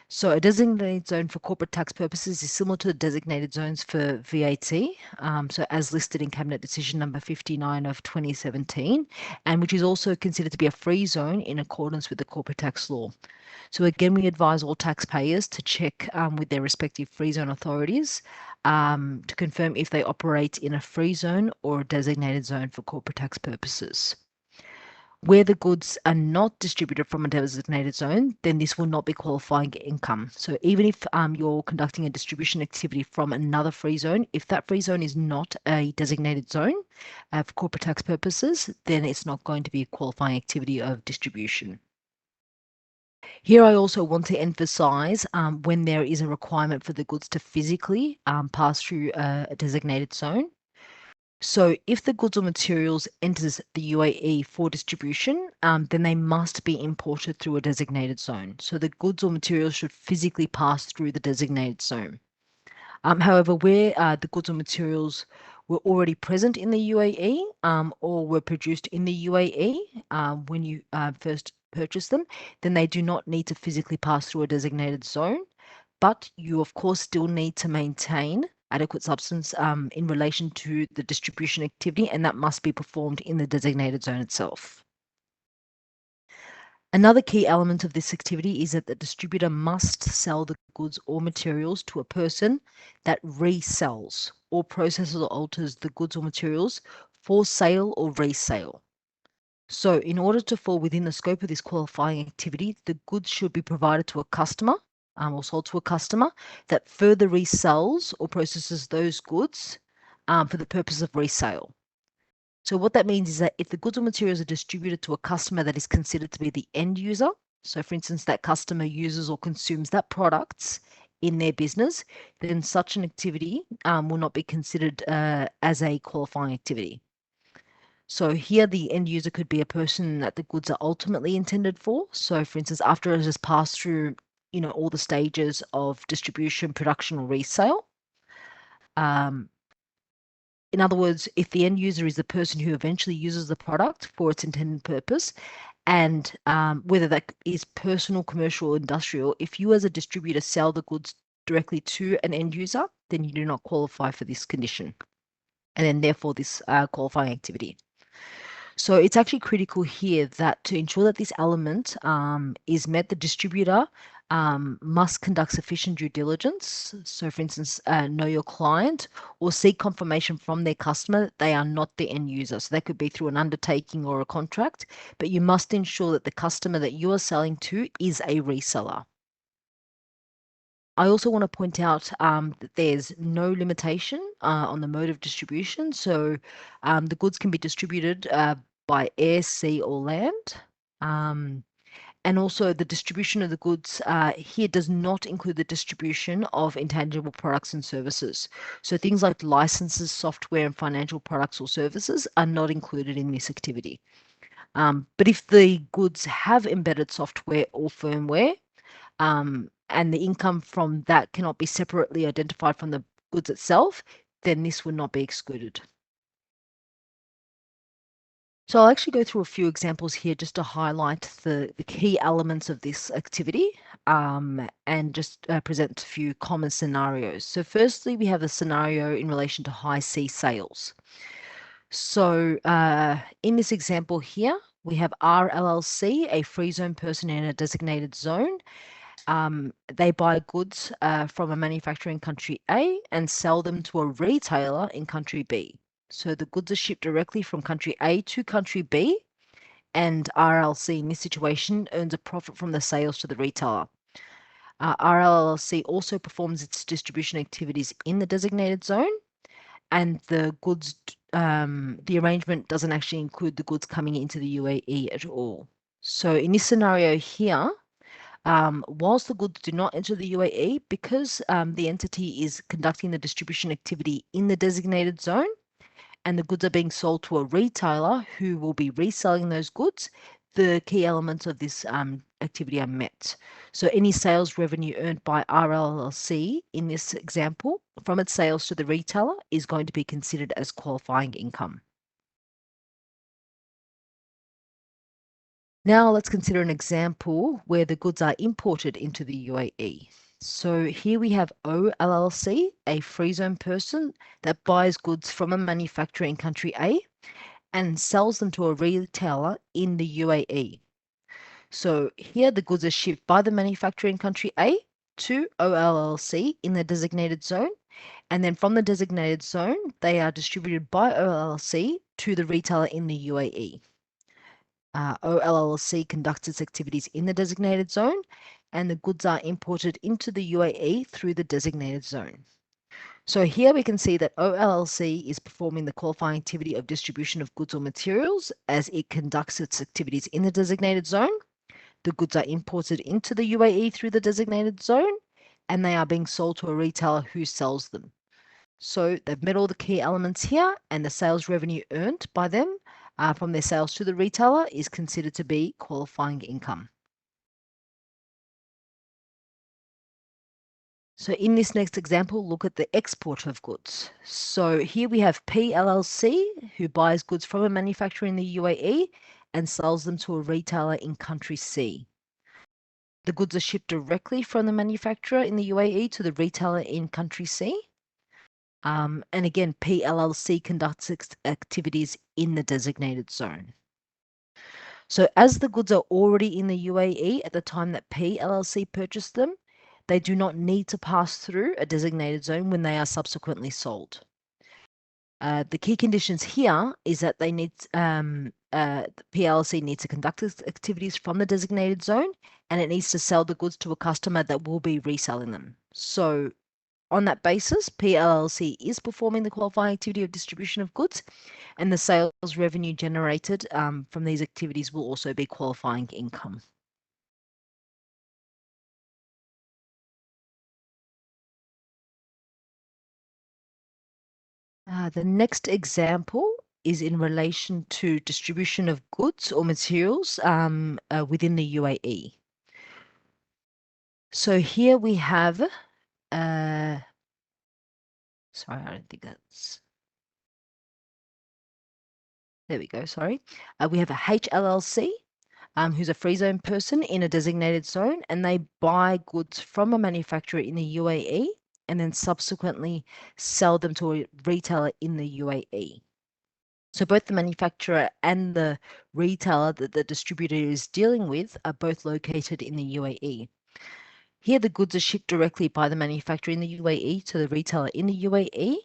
So a designated zone for corporate tax purposes is similar to the designated zones for VAT, so as listed in Cabinet Decision number 59 of 2017, and which is also considered to be a free zone in accordance with the corporate tax law. So again, we advise all taxpayers to check with their respective free zone authorities to confirm if they operate in a free zone or a designated zone for corporate tax purposes. Where the goods are not distributed from a designated zone, then this will not be qualifying income. So even if you're conducting a distribution activity from another free zone, if that free zone is not a designated zone for corporate tax purposes, then it's not going to be a qualifying activity of distribution. Here I also want to emphasize when there is a requirement for the goods to physically pass through a designated zone. So if the goods or materials enters the UAE for distribution, then they must be imported through a designated zone. So the goods or materials should physically pass through the designated zone. However, where the goods or materials were already present in the UAE or were produced in the UAE when you first purchase them, then they do not need to physically pass through a designated zone. But you, of course, still need to maintain adequate substance in relation to the distribution activity, and that must be performed in the designated zone itself. Another key element of this activity is that the distributor must sell the goods or materials to a person that resells or processes or alters the goods or materials for sale or resale. So in order to fall within the scope of this qualifying activity, the goods should be provided to a customer or sold to a customer that further resells or processes those goods for the purpose of resale. So what that means is that if the goods or materials are distributed to a customer that is considered to be the end user, so for instance, that customer uses or consumes that products in their business, then such an activity will not be considered as a qualifying activity. So here the end user could be a person that the goods are ultimately intended for. So for instance, after it has passed through, all the stages of distribution, production, or resale. In other words, if the end user is the person who eventually uses the product for its intended purpose, and whether that is personal, commercial, or industrial, if you as a distributor sell the goods directly to an end user, then you do not qualify for this condition, and then therefore this qualifying activity. So it's actually critical here that to ensure that this element is met, the distributor must conduct sufficient due diligence. So for instance, know your client or seek confirmation from their customer that they are not the end user. So that could be through an undertaking or a contract, but you must ensure that the customer that you are selling to is a reseller. I also want to point out that there's no limitation on the mode of distribution. So the goods can be distributed by air, sea, or land. And also the distribution of the goods here does not include the distribution of intangible products and services. So things like licenses, software, and financial products or services are not included in this activity. But if the goods have embedded software or firmware, and the income from that cannot be separately identified from the goods itself, then this would not be excluded. So I'll actually go through a few examples here just to highlight the key elements of this activity and just present a few common scenarios. So firstly, we have a scenario in relation to high sea sales. So in this example here, we have RLLC, a free zone person in a designated zone. They buy goods from a manufacturing country A and sell them to a retailer in country B. So the goods are shipped directly from country A to country B, and RLC in this situation earns a profit from the sales to the retailer. RLC also performs its distribution activities in the designated zone, and the goods, the arrangement doesn't actually include the goods coming into the UAE at all. So in this scenario here, whilst the goods do not enter the UAE, because the entity is conducting the distribution activity in the designated zone, and the goods are being sold to a retailer who will be reselling those goods, the key elements of this activity are met. So any sales revenue earned by RLLC in this example from its sales to the retailer is going to be considered as qualifying income. Now let's consider an example where the goods are imported into the UAE. So here we have O LLC, a free zone person that buys goods from a manufacturer in country A and sells them to a retailer in the UAE. So here the goods are shipped by the manufacturer in country A to O LLC in the designated zone, and then from the designated zone, they are distributed by O LLC to the retailer in the UAE. OLLC conducts its activities in the designated zone, and the goods are imported into the UAE through the designated zone. So here we can see that OLLC is performing the qualifying activity of distribution of goods or materials as it conducts its activities in the designated zone. The goods are imported into the UAE through the designated zone, and they are being sold to a retailer who sells them. So they've met all the key elements here, and the sales revenue earned by them from their sales to the retailer is considered to be qualifying income. So in this next example, look at the export of goods. So here we have P LLC, who buys goods from a manufacturer in the UAE and sells them to a retailer in country C. The goods are shipped directly from the manufacturer in the UAE to the retailer in country C. And again, PLLC conducts its activities in the designated zone. So as the goods are already in the UAE at the time that PLLC purchased them, they do not need to pass through a designated zone when they are subsequently sold. The key conditions here is that they need the PLC needs to conduct its activities from the designated zone, and it needs to sell the goods to a customer that will be reselling them. So on that basis, PLLC is performing the qualifying activity of distribution of goods, and the sales revenue generated from these activities will also be qualifying income. The next example is in relation to distribution of goods or materials within the UAE. So here we have, sorry, I don't think that's, there we go, sorry. We have a HLLC, who's a free zone person in a designated zone, and they buy goods from a manufacturer in the UAE and then subsequently sell them to a retailer in the UAE. So both the manufacturer and the retailer that the distributor is dealing with are both located in the UAE. Here the goods are shipped directly by the manufacturer in the UAE to the retailer in the UAE.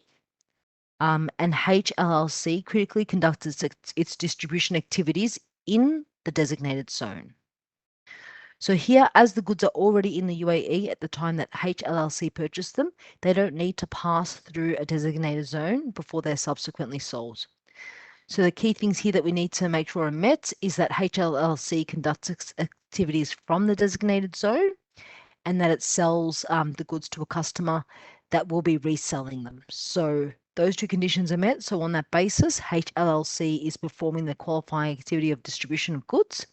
And HLLC critically conducts its distribution activities in the designated zone. So here, as the goods are already in the UAE at the time that HLLC purchased them, they don't need to pass through a designated zone before they're subsequently sold. So the key things here that we need to make sure are met is that HLLC conducts its activities from the designated zone and that it sells the goods to a customer that will be reselling them. So those two conditions are met. So on that basis, HLLC is performing the qualifying activity of distribution of goods,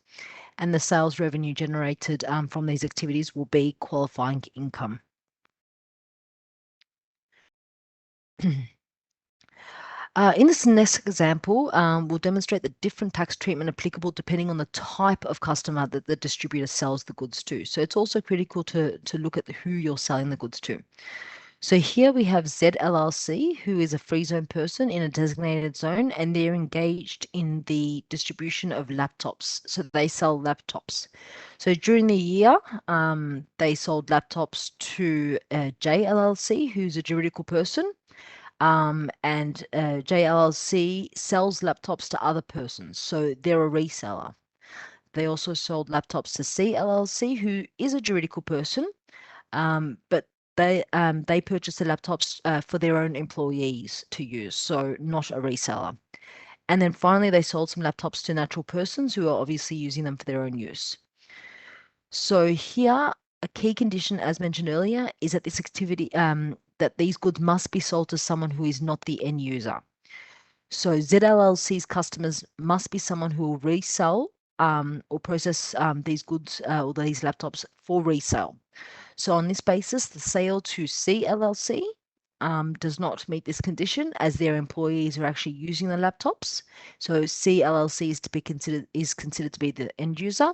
and the sales revenue generated from these activities will be qualifying income. In this next example, we'll demonstrate the different tax treatment applicable depending on the type of customer that the distributor sells the goods to. So it's also critical to look at who you're selling the goods to. So here we have ZLLC, who is a free zone person in a designated zone, and they're engaged in the distribution of laptops. So they sell laptops. So during the year, they sold laptops to JLLC, who's a juridical person. And JLLC sells laptops to other persons, so they're a reseller. They also sold laptops to CLLC, who is a juridical person, but they purchase the laptops for their own employees to use, so not a reseller. And then finally, they sold some laptops to natural persons who are obviously using them for their own use. So here, a key condition, as mentioned earlier, is that this activity, that these goods must be sold to someone who is not the end user. So ZLLC's customers must be someone who will resell or process these goods or these laptops for resale. So on this basis, the sale to CLLC does not meet this condition as their employees are actually using the laptops. So C LLC is considered to be the end user.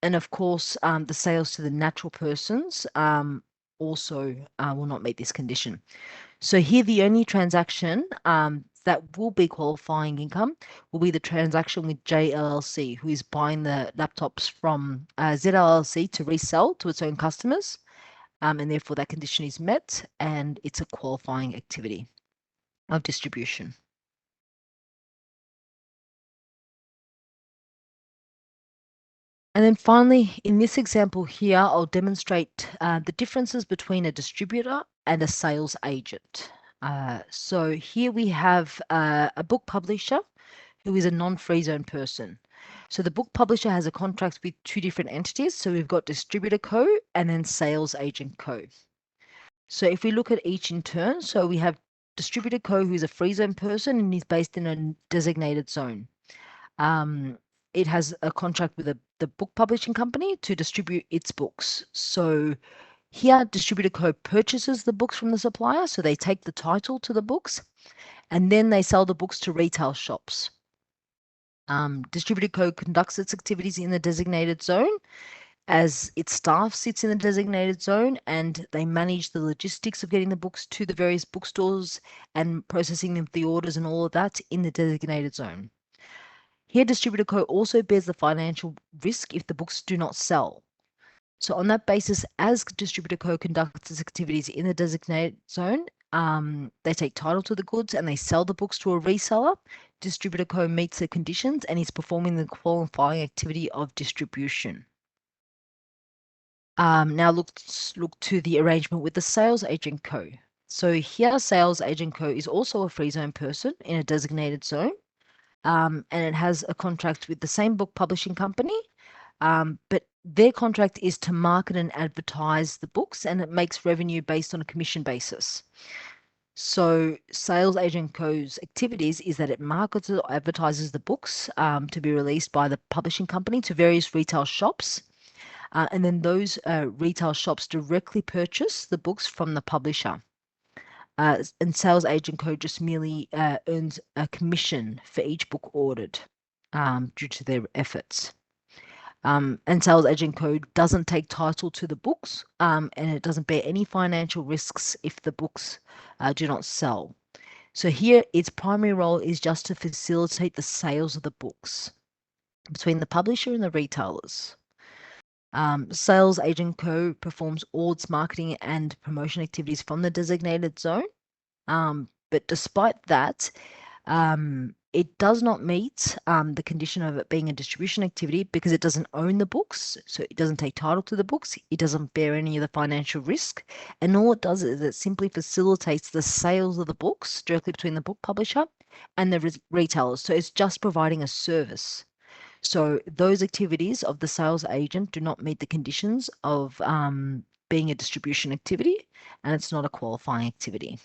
And of course, the sales to the natural persons also will not meet this condition. So here, the only transaction that will be qualifying income will be the transaction with JLLC, who is buying the laptops from ZLLC to resell to its own customers. And therefore, that condition is met, and it's a qualifying activity of distribution. And then finally, in this example here, I'll demonstrate the differences between a distributor and a sales agent. So here we have a book publisher who is a non-free zone person. So the book publisher has a contract with two different entities. So we've got distributor co and then sales agent co. So if we look at each in turn, so we have distributor co, who's a free zone person and is based in a designated zone. It has a contract with the book publishing company to distribute its books. So here, distributor co purchases the books from the supplier, so they take the title to the books, and then they sell the books to retail shops. Distributor co conducts its activities in the designated zone as its staff sits in the designated zone, and they manage the logistics of getting the books to the various bookstores and processing the orders and all of that in the designated zone. Here, distributor co also bears the financial risk if the books do not sell. So on that basis, as distributor co conducts its activities in the designated zone, they take title to the goods and they sell the books to a reseller. Distributor co meets the conditions and is performing the qualifying activity of distribution. Now look to the arrangement with the sales agent co. So here, sales agent co is also a free zone person in a designated zone. And it has a contract with the same book publishing company, but their contract is to market and advertise the books, and it makes revenue based on a commission basis. So Sales Agent Co.'s activities is that it markets or advertises the books to be released by the publishing company to various retail shops. And then those retail shops directly purchase the books from the publisher. And Sales Agent Co just merely earns a commission for each book ordered due to their efforts. And Sales Agent Co doesn't take title to the books, and it doesn't bear any financial risks if the books do not sell. So here, its primary role is just to facilitate the sales of the books between the publisher and the retailers. Sales Agent Co performs all its marketing and promotion activities from the designated zone. But despite that, it does not meet the condition of it being a distribution activity because it doesn't own the books. So it doesn't take title to the books. It doesn't bear any of the financial risk. And all it does is it simply facilitates the sales of the books directly between the book publisher and the retailers. So it's just providing a service. So those activities of the sales agent do not meet the conditions of being a distribution activity, and it's not a qualifying activity.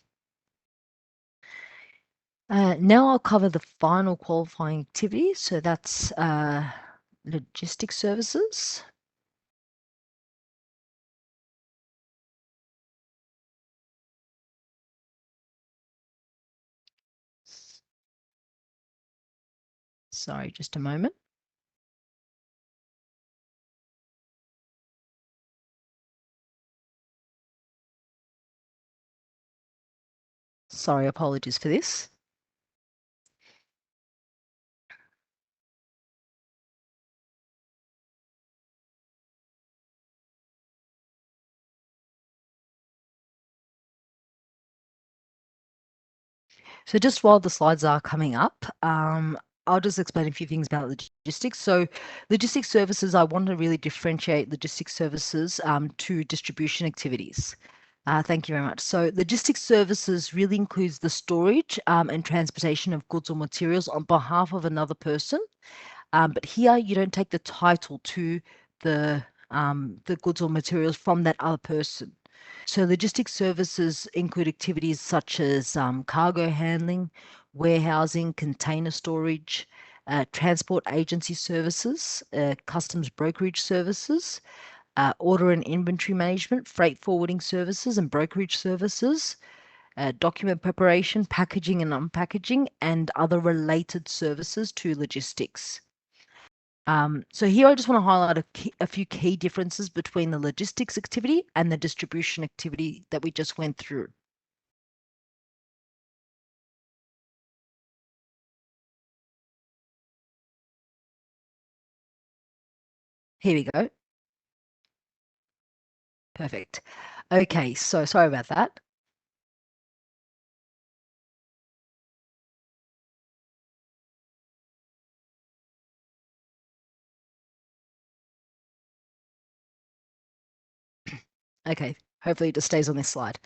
Now I'll cover the final qualifying activity. So that's logistics services. Sorry, just a moment. Sorry, apologies for this. So just while the slides are coming up, I'll just explain a few things about logistics. So logistics services, I want to really differentiate logistics services to distribution activities. Thank you very much. So logistics services really includes the storage and transportation of goods or materials on behalf of another person. But here you don't take the title to the goods or materials from that other person. So logistics services include activities such as cargo handling, warehousing, container storage, transport agency services, customs brokerage services, order and inventory management, freight forwarding services and brokerage services, document preparation, packaging and unpackaging, and other related services to logistics. So here I just want to highlight a few key differences between the logistics activity and the distribution activity that we just went through. Here we go. Perfect. Okay, so sorry about that. Okay, hopefully it just stays on this slide.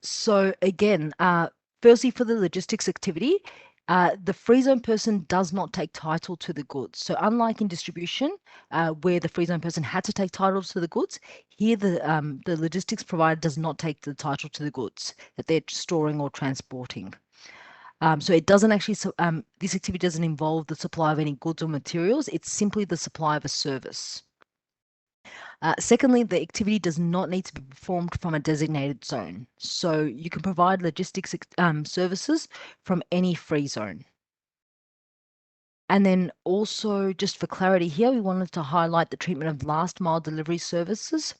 So again, firstly for the logistics activity, the free zone person does not take title to the goods. So unlike in distribution, where the free zone person had to take title to the goods, here the logistics provider does not take the title to the goods that they're storing or transporting. So it doesn't actually, this activity doesn't involve the supply of any goods or materials. It's simply the supply of a service. Secondly, the activity does not need to be performed from a designated zone. So you can provide logistics services from any free zone. And then also, just for clarity here, we wanted to highlight the treatment of last mile delivery services.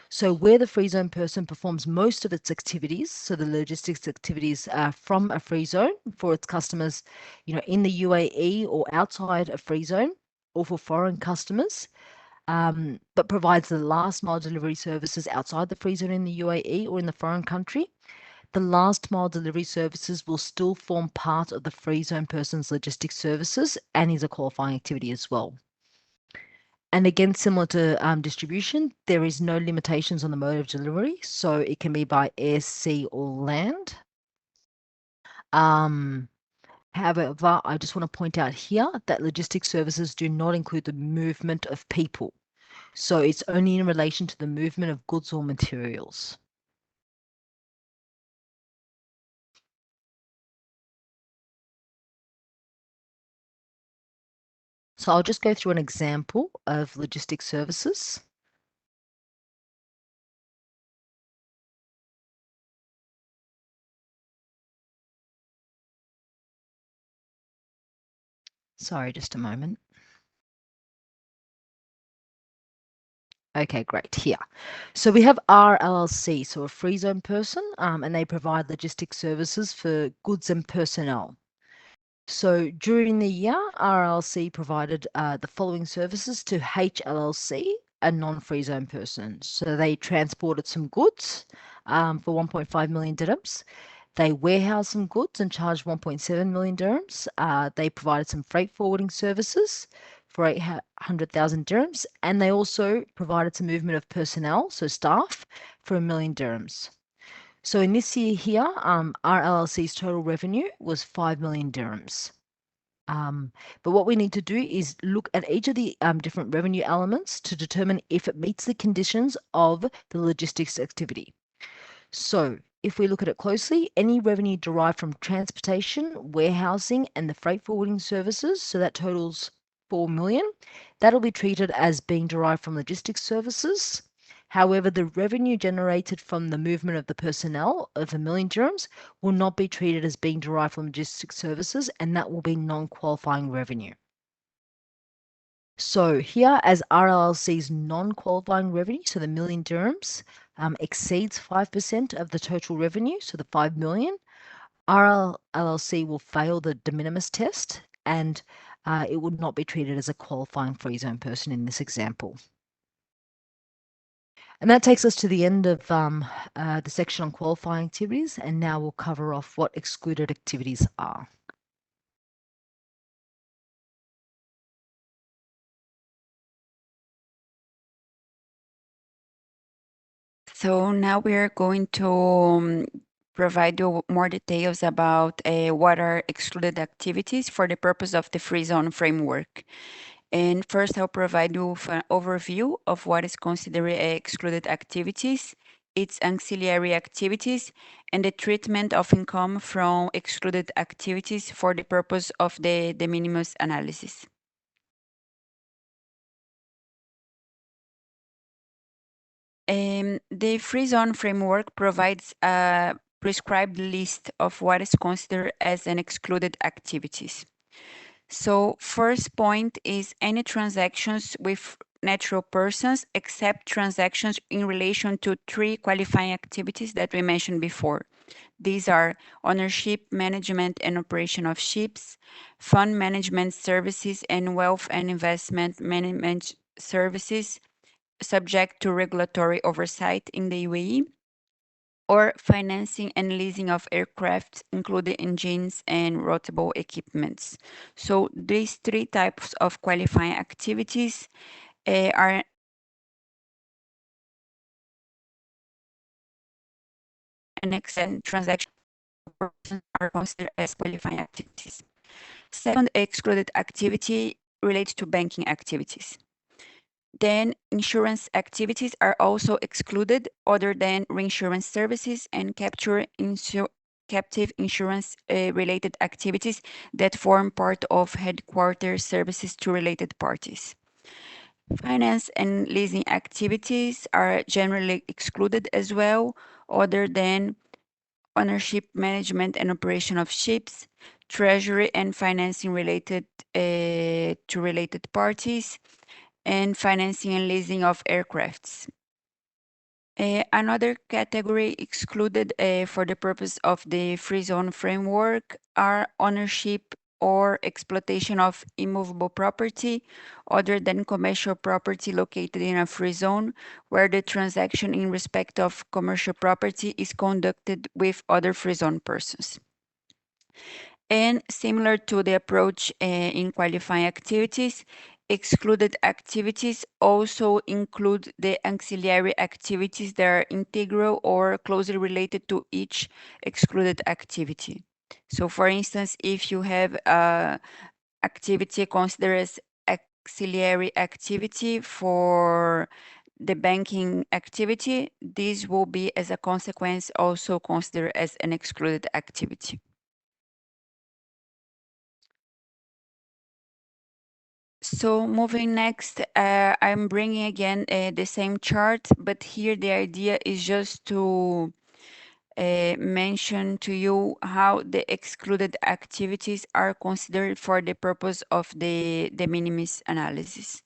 So where the free zone person performs most of its activities, so the logistics activities from a free zone for its customers, in the UAE or outside a free zone, or for foreign customers, but provides the last mile delivery services outside the free zone in the UAE or in the foreign country, the last mile delivery services will still form part of the free zone person's logistics services and is a qualifying activity as well. And again, similar to distribution, there is no limitations on the mode of delivery, so it can be by air, sea, or land. However, I just want to point out here that logistics services do not include the movement of people. So it's only in relation to the movement of goods or materials. So I'll just go through an example of logistics services. Sorry, just a moment. Okay, great. Here. So we have RLLC, so a free zone person, and they provide logistics services for goods and personnel. So during the year, RLC provided the following services to HLLC, a non-free zone person. So they transported some goods for 1.5 million dirhams. They warehoused some goods and charged 1.7 million dirhams. They provided some freight forwarding services for 800,000 dirhams. And they also provided some movement of personnel, so staff, for 1 million dirhams. So in this year here, our LLC's total revenue was 5 million dirhams. But what we need to do is look at each of the different revenue elements to determine if it meets the conditions of the logistics activity. So if we look at it closely, any revenue derived from transportation, warehousing, and the freight forwarding services, so that totals 4 million, that'll be treated as being derived from logistics services. However, the revenue generated from the movement of the personnel of 1 million dirhams will not be treated as being derived from logistics services, and that will be non-qualifying revenue. So here, as RLLC's non-qualifying revenue, so the 1 million dirhams, exceeds 5% of the total revenue, so the 5 million, RLLC will fail the de minimis test, and it would not be treated as a qualifying free zone person in this example. And that takes us to the end of the section on qualifying activities, and now we'll cover off what excluded activities are. So now we are going to provide you more details about what are excluded activities for the purpose of the free zone framework. And first, I'll provide you with an overview of what is considered excluded activities, its ancillary activities, and the treatment of income from excluded activities for the purpose of the de minimis analysis. The free zone framework provides a prescribed list of what is considered as an excluded activities. So first point is any transactions with natural persons except transactions in relation to 3 qualifying activities that we mentioned before. These are ownership, management, and operation of ships, fund management services, and wealth and investment management services subject to regulatory oversight in the UAE, or financing and leasing of aircraft, including engines and rotable equipments. So these 3 types of qualifying activities are an extent transaction are considered as qualifying activities. Second excluded activity relates to banking activities. Then insurance activities are also excluded other than reinsurance services and captive insurance related activities that form part of headquarters services to related parties. Finance and leasing activities are generally excluded as well, other than ownership, management, and operation of ships, treasury and financing related to related parties, and financing and leasing of aircrafts. Another category excluded for the purpose of the free zone framework are ownership or exploitation of immovable property other than commercial property located in a free zone where the transaction in respect of commercial property is conducted with other free zone persons. And similar to the approach in qualifying activities, excluded activities also include the ancillary activities that are integral or closely related to each excluded activity. So for instance, if you have activity considered as auxiliary activity for the banking activity, this will be as a consequence also considered as an excluded activity. So moving next, I'm bringing again the same chart, but here the idea is just to mention to you how the excluded activities are considered for the purpose of the de minimis analysis.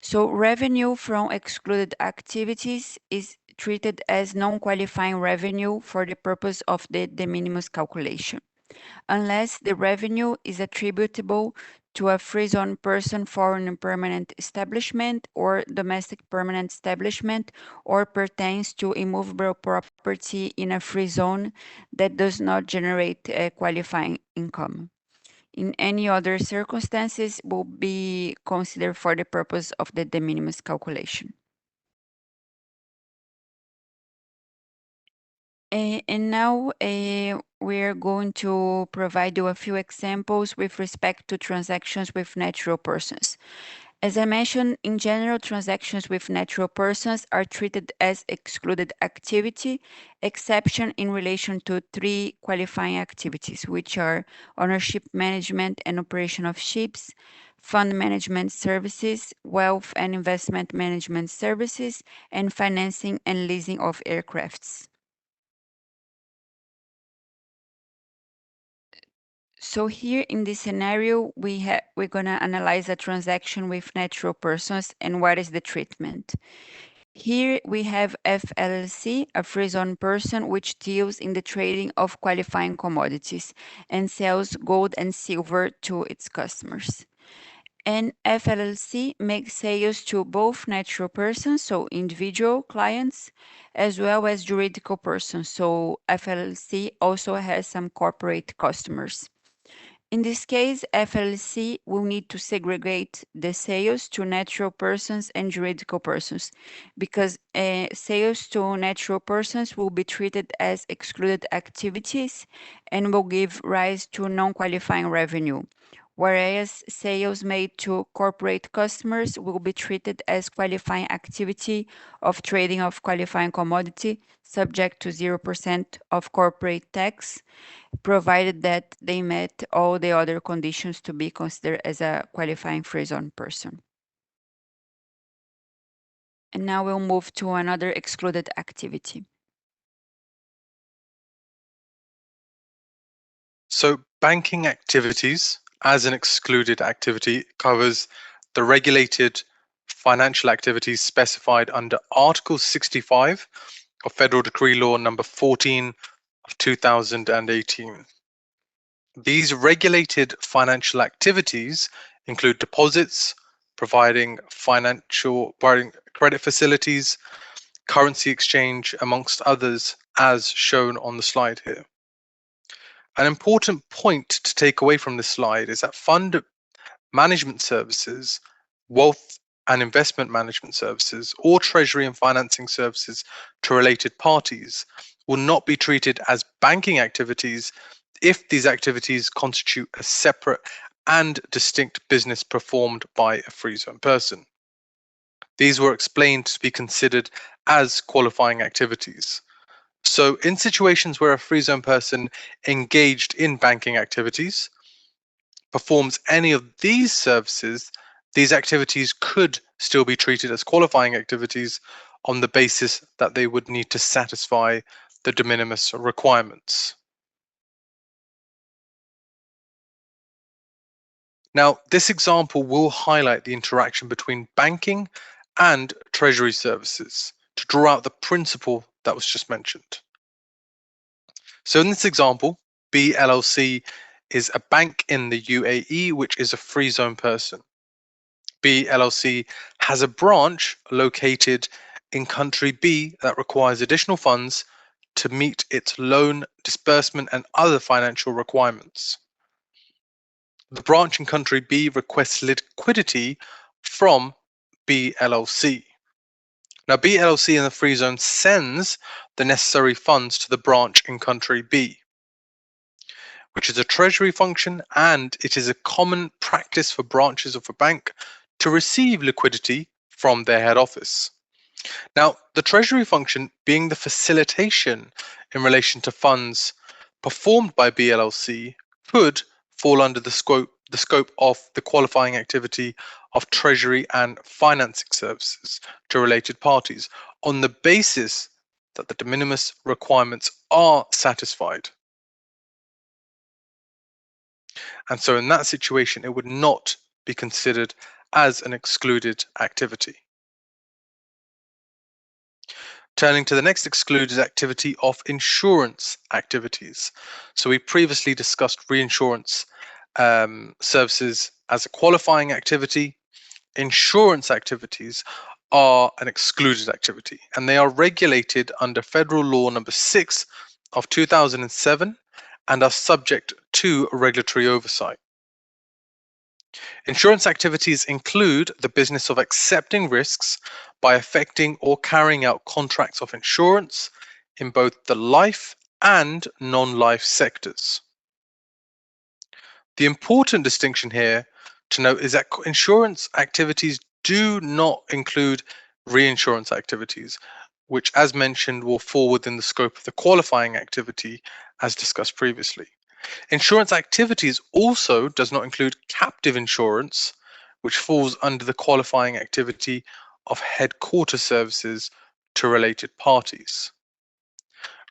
So revenue from excluded activities is treated as non-qualifying revenue for the purpose of the de minimis calculation, unless the revenue is attributable to a free zone person, foreign permanent establishment, or domestic permanent establishment, or pertains to immovable property in a free zone that does not generate a qualifying income. In any other circumstances will be considered for the purpose of the de minimis calculation. And now we're going to provide you a few examples with respect to transactions with natural persons. As I mentioned, in general, transactions with natural persons are treated as excluded activity, exception in relation to 3 qualifying activities, which are ownership, management, and operation of ships, fund management services, wealth and investment management services, and financing and leasing of aircrafts. So here in this scenario, we're gonna analyze a transaction with natural persons and what is the treatment. Here we have FLC, a free zone person which deals in the trading of qualifying commodities and sells gold and silver to its customers. And FLC makes sales to both natural persons, so individual clients, as well as juridical persons. So FLC also has some corporate customers. In this case, FLC will need to segregate the sales to natural persons and juridical persons because sales to natural persons will be treated as excluded activities and will give rise to non-qualifying revenue, whereas sales made to corporate customers will be treated as qualifying activity of trading of qualifying commodity subject to 0% of corporate tax, provided that they met all the other conditions to be considered as a qualifying free zone person. And now we'll move to another excluded activity. So banking activities as an excluded activity covers the regulated financial activities specified under Article 65 of Federal Decree Law number 14 of 2018. These regulated financial activities include deposits, providing credit facilities, currency exchange, amongst others, as shown on the slide here. An important point to take away from this slide is that fund management services, wealth and investment management services, or treasury and financing services to related parties will not be treated as banking activities if these activities constitute a separate and distinct business performed by a free zone person. These were explained to be considered as qualifying activities. So in situations where a free zone person engaged in banking activities performs any of these services, these activities could still be treated as qualifying activities on the basis that they would need to satisfy the de minimis requirements. Now, this example will highlight the interaction between banking and treasury services to draw out the principle that was just mentioned. So in this example, B LLC is a bank in the UAE, which is a free zone person. B LLC has a branch located in country B that requires additional funds to meet its loan, disbursement, and other financial requirements. The branch in country B requests liquidity from B LLC. Now, B LLC in the free zone sends the necessary funds to the branch in country B, which is a treasury function, and it is a common practice for branches of a bank to receive liquidity from their head office. Now, the treasury function being the facilitation in relation to funds performed by BLLC could fall under the scope of the qualifying activity of treasury and financing services to related parties on the basis that the de minimis requirements are satisfied. And so in that situation, it would not be considered as an excluded activity. Turning to the next excluded activity of insurance activities. So we previously discussed reinsurance services as a qualifying activity. Insurance activities are an excluded activity, and they are regulated under Federal Law number 6 of 2007 and are subject to regulatory oversight. Insurance activities include the business of accepting risks by effecting or carrying out contracts of insurance in both the life and non-life sectors. The important distinction here to note is that insurance activities do not include reinsurance activities, which, as mentioned, will fall within the scope of the qualifying activity as discussed previously. Insurance activities also does not include captive insurance, which falls under the qualifying activity of headquarter services to related parties.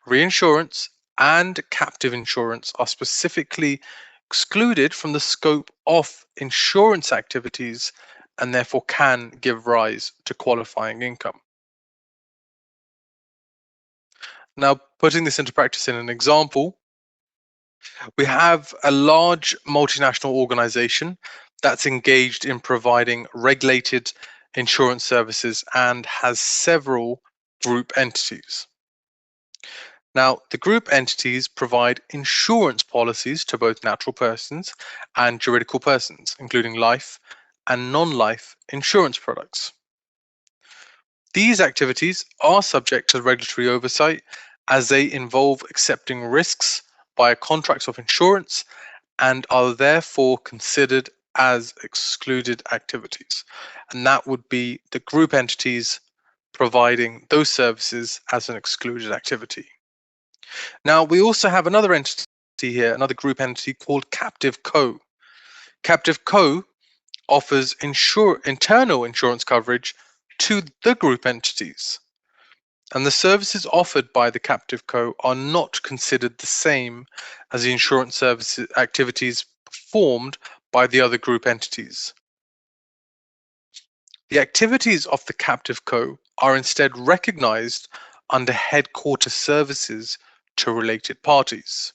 Reinsurance and captive insurance are specifically excluded from the scope of insurance activities and therefore can give rise to qualifying income. Now, putting this into practice in an example, we have a large multinational organization that's engaged in providing regulated insurance services and has several group entities. Now, the group entities provide insurance policies to both natural persons and juridical persons, including life and non-life insurance products. These activities are subject to regulatory oversight as they involve accepting risks via contracts of insurance and are therefore considered as excluded activities. And that would be the group entities providing those services as an excluded activity. Now, we also have another entity here, another group entity called Captive Co. Captive Co offers internal insurance coverage to the group entities. And the services offered by the captive co are not considered the same as the insurance services activities performed by the other group entities. The activities of the captive co are instead recognized under headquarter services to related parties,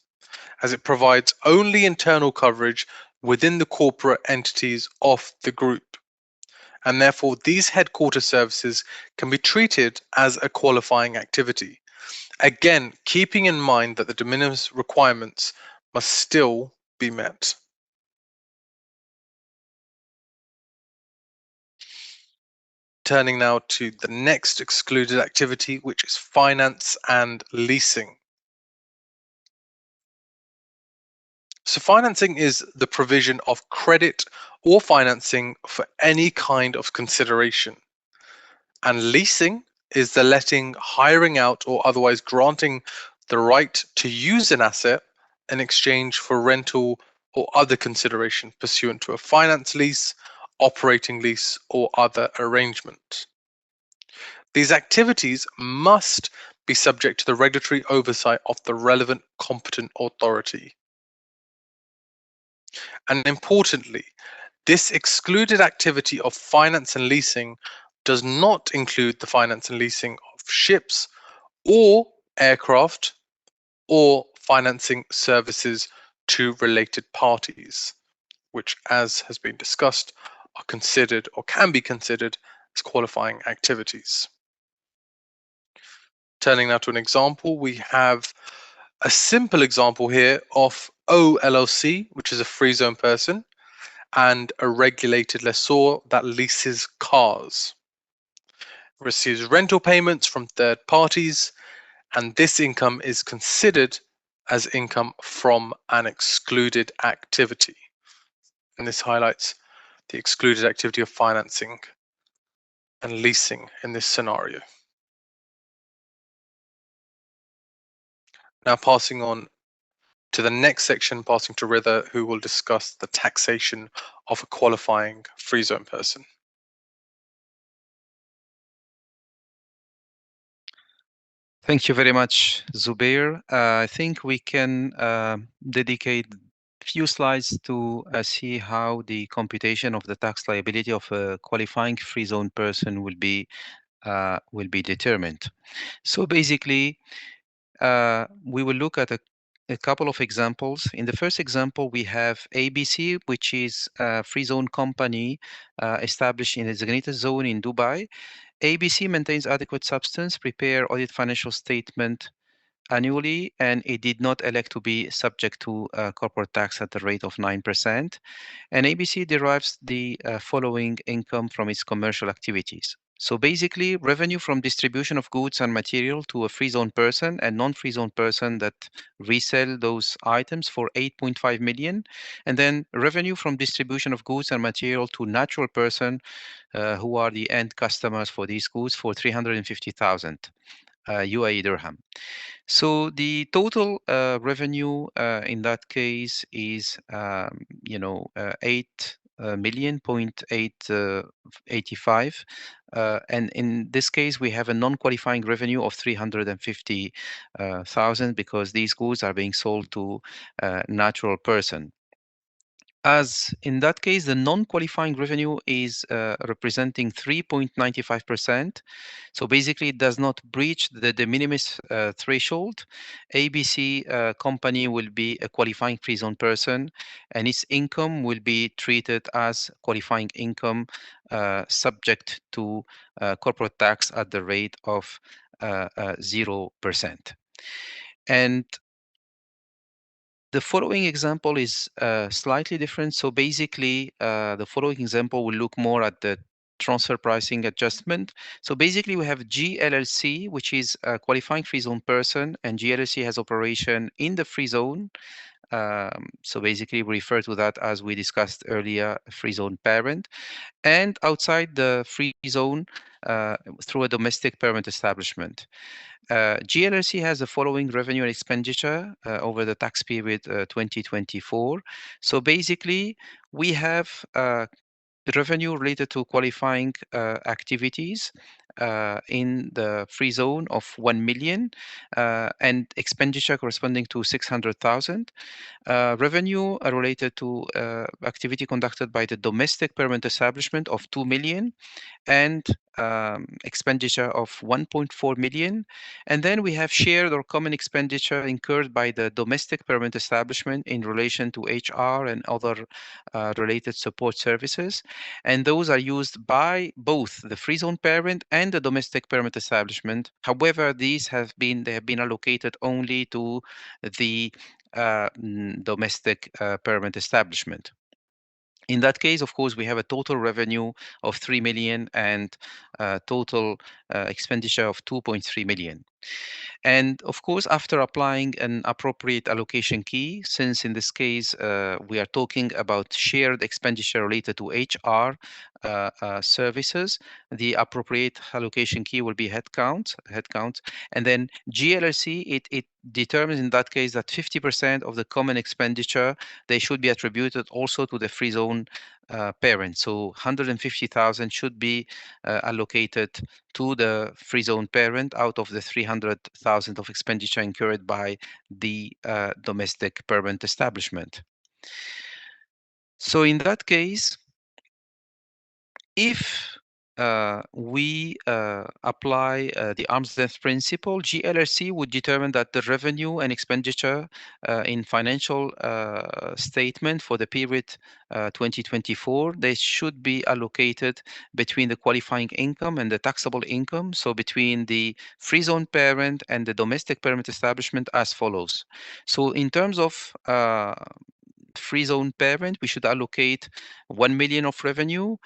as it provides only internal coverage within the corporate entities of the group. And therefore, these headquarter services can be treated as a qualifying activity. Again, keeping in mind that the de minimis requirements must still be met. Turning now to the next excluded activity, which is finance and leasing. So financing is the provision of credit or financing for any kind of consideration. And leasing is the letting, hiring out, or otherwise granting the right to use an asset in exchange for rental or other consideration pursuant to a finance lease, operating lease, or other arrangement. These activities must be subject to the regulatory oversight of the relevant competent authority. And importantly, this excluded activity of finance and leasing does not include the finance and leasing of ships or aircraft or financing services to related parties, which, as has been discussed, are considered or can be considered as qualifying activities. Turning now to an example, we have a simple example here of O LLC, which is a free zone person, and a regulated lessor that leases cars, receives rental payments from third parties, and this income is considered as income from an excluded activity. And this highlights the excluded activity of financing and leasing in this scenario. Now passing on to the next section, passing to Ritha, who will discuss the taxation of a qualifying free zone person. Thank you very much, Zubair. I think we can dedicate few slides to see how the computation of the tax liability of a qualifying free zone person will be determined. So basically, we will look at a couple of examples. In the first example, we have ABC, which is a free zone company established in a designated zone in Dubai. ABC maintains adequate substance, prepare audit financial statement annually, and it did not elect to be subject to corporate tax at the rate of 9%. And ABC derives the following income from its commercial activities. So basically, revenue from distribution of goods and material to a free zone person and non-free zone person that resell those items for 8.5 million. And then revenue from distribution of goods and material to natural person who are the end customers for these goods for 350,000 UAE dirham. So the total revenue in that case is, 8 million.85. And in this case, we have a non-qualifying revenue of 350,000 because these goods are being sold to a natural person. As in that case, the non-qualifying revenue is representing 3.95%. So basically, it does not breach the de minimis threshold. ABC company will be a qualifying free zone person, and its income will be treated as qualifying income subject to corporate tax at the rate of 0%. And the following example is slightly different. So basically, the following example will look more at the transfer pricing adjustment. So basically, we have GLLC, which is a qualifying free zone person, and GLLC has operation in the free zone. So basically, we refer to that as we discussed earlier, free zone parent, and outside the free zone through a domestic parent establishment. GLRC has the following revenue and expenditure over the tax period 2024. So basically, we have revenue related to qualifying activities in the free zone of 1 million and expenditure corresponding to 600,000. Revenue related to activity conducted by the domestic permanent establishment of 2 million and expenditure of 1.4 million. And then we have shared or common expenditure incurred by the domestic permanent establishment in relation to HR and other related support services. And those are used by both the free zone parent and the domestic permanent establishment. However, they have been allocated only to the domestic permanent establishment. In that case, of course, we have a total revenue of 3 million and total expenditure of 2.3 million. And of course, after applying an appropriate allocation key, since in this case, we are talking about shared expenditure related to HR services, the appropriate allocation key will be headcount, and then GLRC, it determines in that case that 50% of the common expenditure, they should be attributed also to the free zone parent. So 150,000 should be allocated to the free zone parent out of the 300,000 of expenditure incurred by the domestic permanent establishment. So in that case, if we apply the arm's length principle, GLRC would determine that the revenue and expenditure in financial statement for the period 2024, they should be allocated between the qualifying income and the taxable income. So between the free zone parent and the domestic parent establishment as follows. So in terms of free zone parent, we should allocate 1 million of revenue,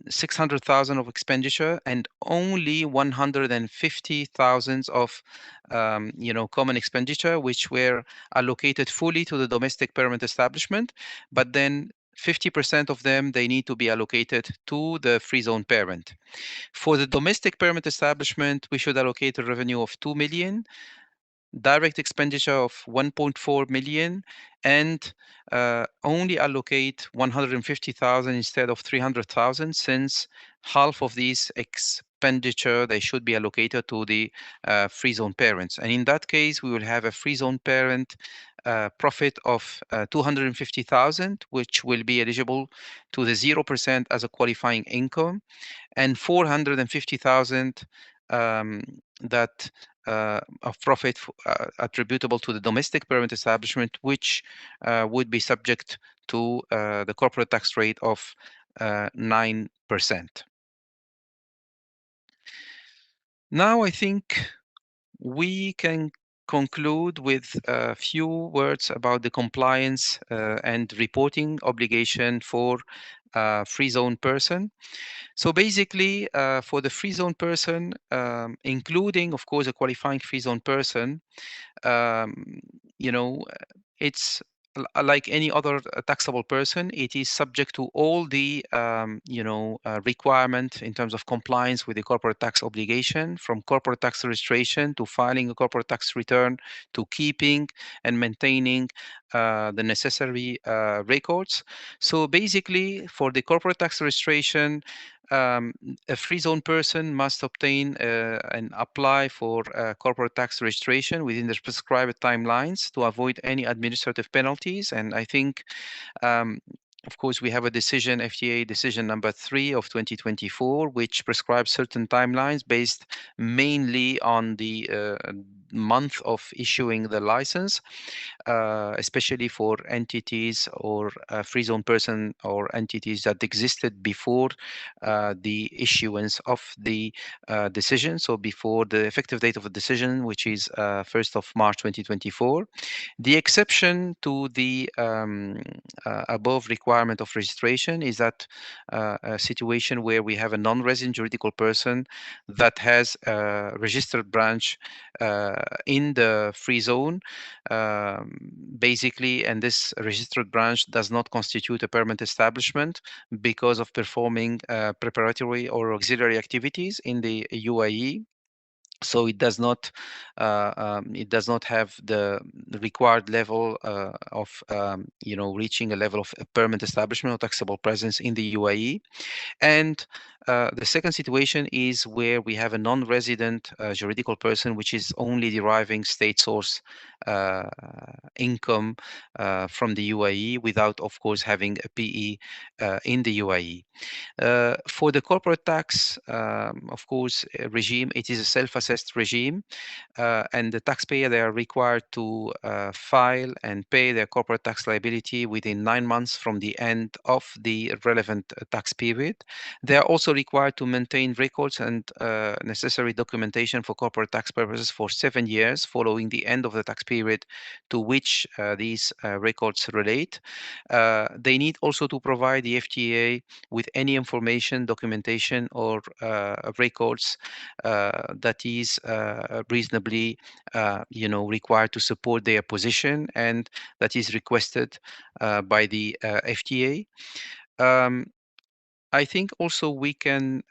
600,000 of expenditure, and only 150,000 of common expenditure, which were allocated fully to the domestic parent establishment. But then 50% of them, they need to be allocated to the free zone parent. For the domestic parent establishment, we should allocate a revenue of 2 million, direct expenditure of 1.4 million, and only allocate 150,000 instead of 300,000, since half of these expenditure, they should be allocated to the free zone parents. And in that case, we will have a free zone parent profit of 250,000, which will be eligible to the 0% as a qualifying income, and 450,000 that of profit attributable to the domestic parent establishment, which would be subject to the corporate tax rate of 9%. Now I think we can conclude with a few words about the compliance and reporting obligation for free zone person. So basically, for the free zone person, including, of course, a qualifying free zone person, it's like any other taxable person, it is subject to all the requirement in terms of compliance with the corporate tax obligation, from corporate tax registration to filing a corporate tax return to keeping and maintaining the necessary records. So basically, for the corporate tax registration, a free zone person must obtain and apply for corporate tax registration within the prescribed timelines to avoid any administrative penalties. And I think, of course, we have a decision, FTA decision number 3 of 2024, which prescribes certain timelines based mainly on the month of issuing the license, especially for entities or free zone person or entities that existed before the issuance of the decision, so before the effective date of the decision, which is 1st of March 2024. The exception to the above requirement of registration is that a situation where we have a non-resident juridical person that has a registered branch in the free zone, basically, and this registered branch does not constitute a permanent establishment because of performing preparatory or auxiliary activities in the UAE. So it does not have the required level of reaching a level of a permanent establishment or taxable presence in the UAE. And the second situation is where we have a non-resident juridical person which is only deriving state source income from the UAE without, of course, having a PE in the UAE. For the corporate tax, of course, regime, it is a self-assessed regime, and the taxpayer, they are required to file and pay their corporate tax liability within 9 months from the end of the relevant tax period. They are also required to maintain records and necessary documentation for corporate tax purposes for 7 years following the end of the tax period to which these records relate. They need also to provide the FTA with any information, documentation, or records that is reasonably, required to support their position and that is requested by the FTA. I think also we can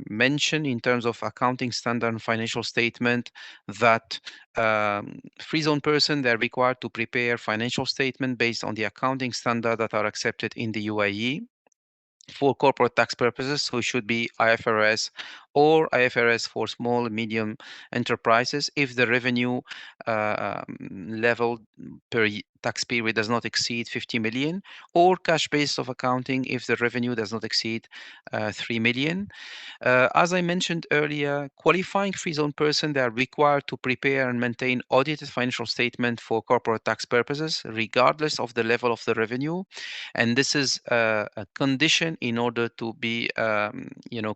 mention in terms of accounting standard and financial statement that free zone person, they're required to prepare financial statement based on the accounting standard that are accepted in the UAE for corporate tax purposes. So it should be IFRS or IFRS for small and medium enterprises if the revenue level per tax period does not exceed 50 million, or cash basis of accounting if the revenue does not exceed 3 million. As I mentioned earlier, qualifying free zone person, they are required to prepare and maintain audited financial statement for corporate tax purposes, regardless of the level of the revenue. And this is a condition in order to be,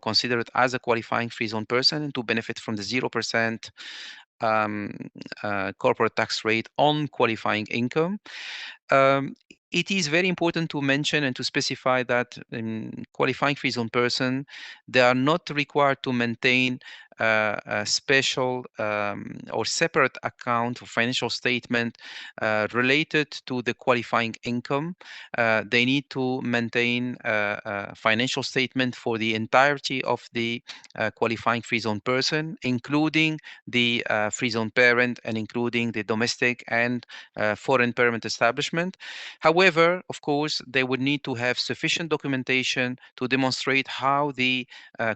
considered as a qualifying free zone person and to benefit from the 0% corporate tax rate on qualifying income. It is very important to mention and to specify that qualifying free zone person, they are not required to maintain a special or separate account or financial statement related to the qualifying income. They need to maintain a financial statement for the entirety of the qualifying free zone person, including the free zone parent and including the domestic and foreign permanent establishment. However, of course, they would need to have sufficient documentation to demonstrate how the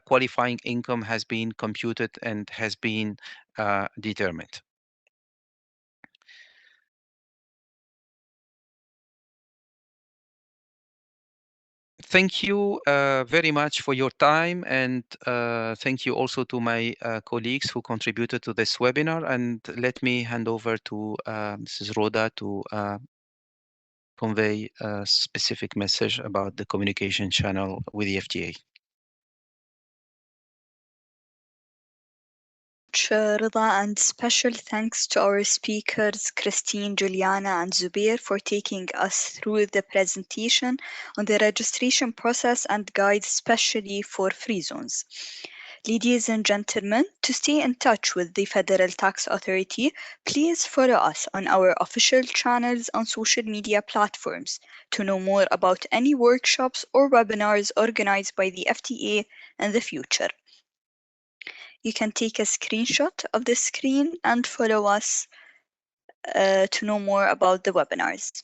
qualifying income has been computed and has been determined. Thank you very much for your time, and thank you also to my colleagues who contributed to this webinar. And let me hand over to Mrs. Rhoda to convey a specific message about the communication channel with the FTA. Rida, and special thanks to our speakers, Christine, Juliana, and Zubair, for taking us through the presentation on the registration process and guides especially for free zones. Ladies and gentlemen, to stay in touch with the Federal Tax Authority, please follow us on our official channels on social media platforms to know more about any workshops or webinars organized by the FTA in the future. You can take a screenshot of the screen and follow us to know more about the webinars.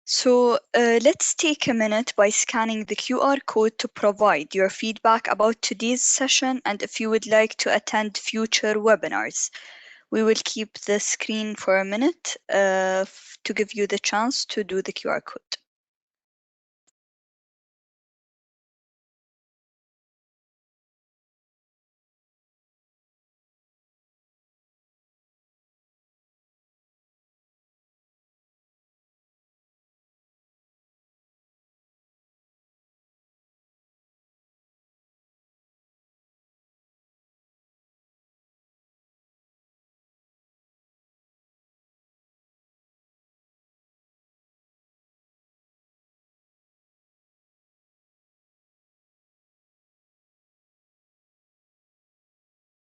So let's take a minute by scanning the QR code to provide your feedback about today's session and if you would like to attend future webinars. We will keep the screen for a minute to give you the chance to do the QR code.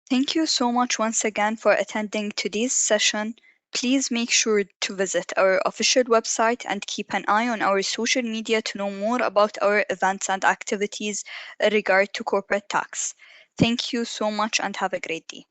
Thank you so much once again for attending today's session. Please make sure to visit our official website and keep an eye on our social media to know more about our events and activities in regard to corporate tax. Thank you so much and have a great day.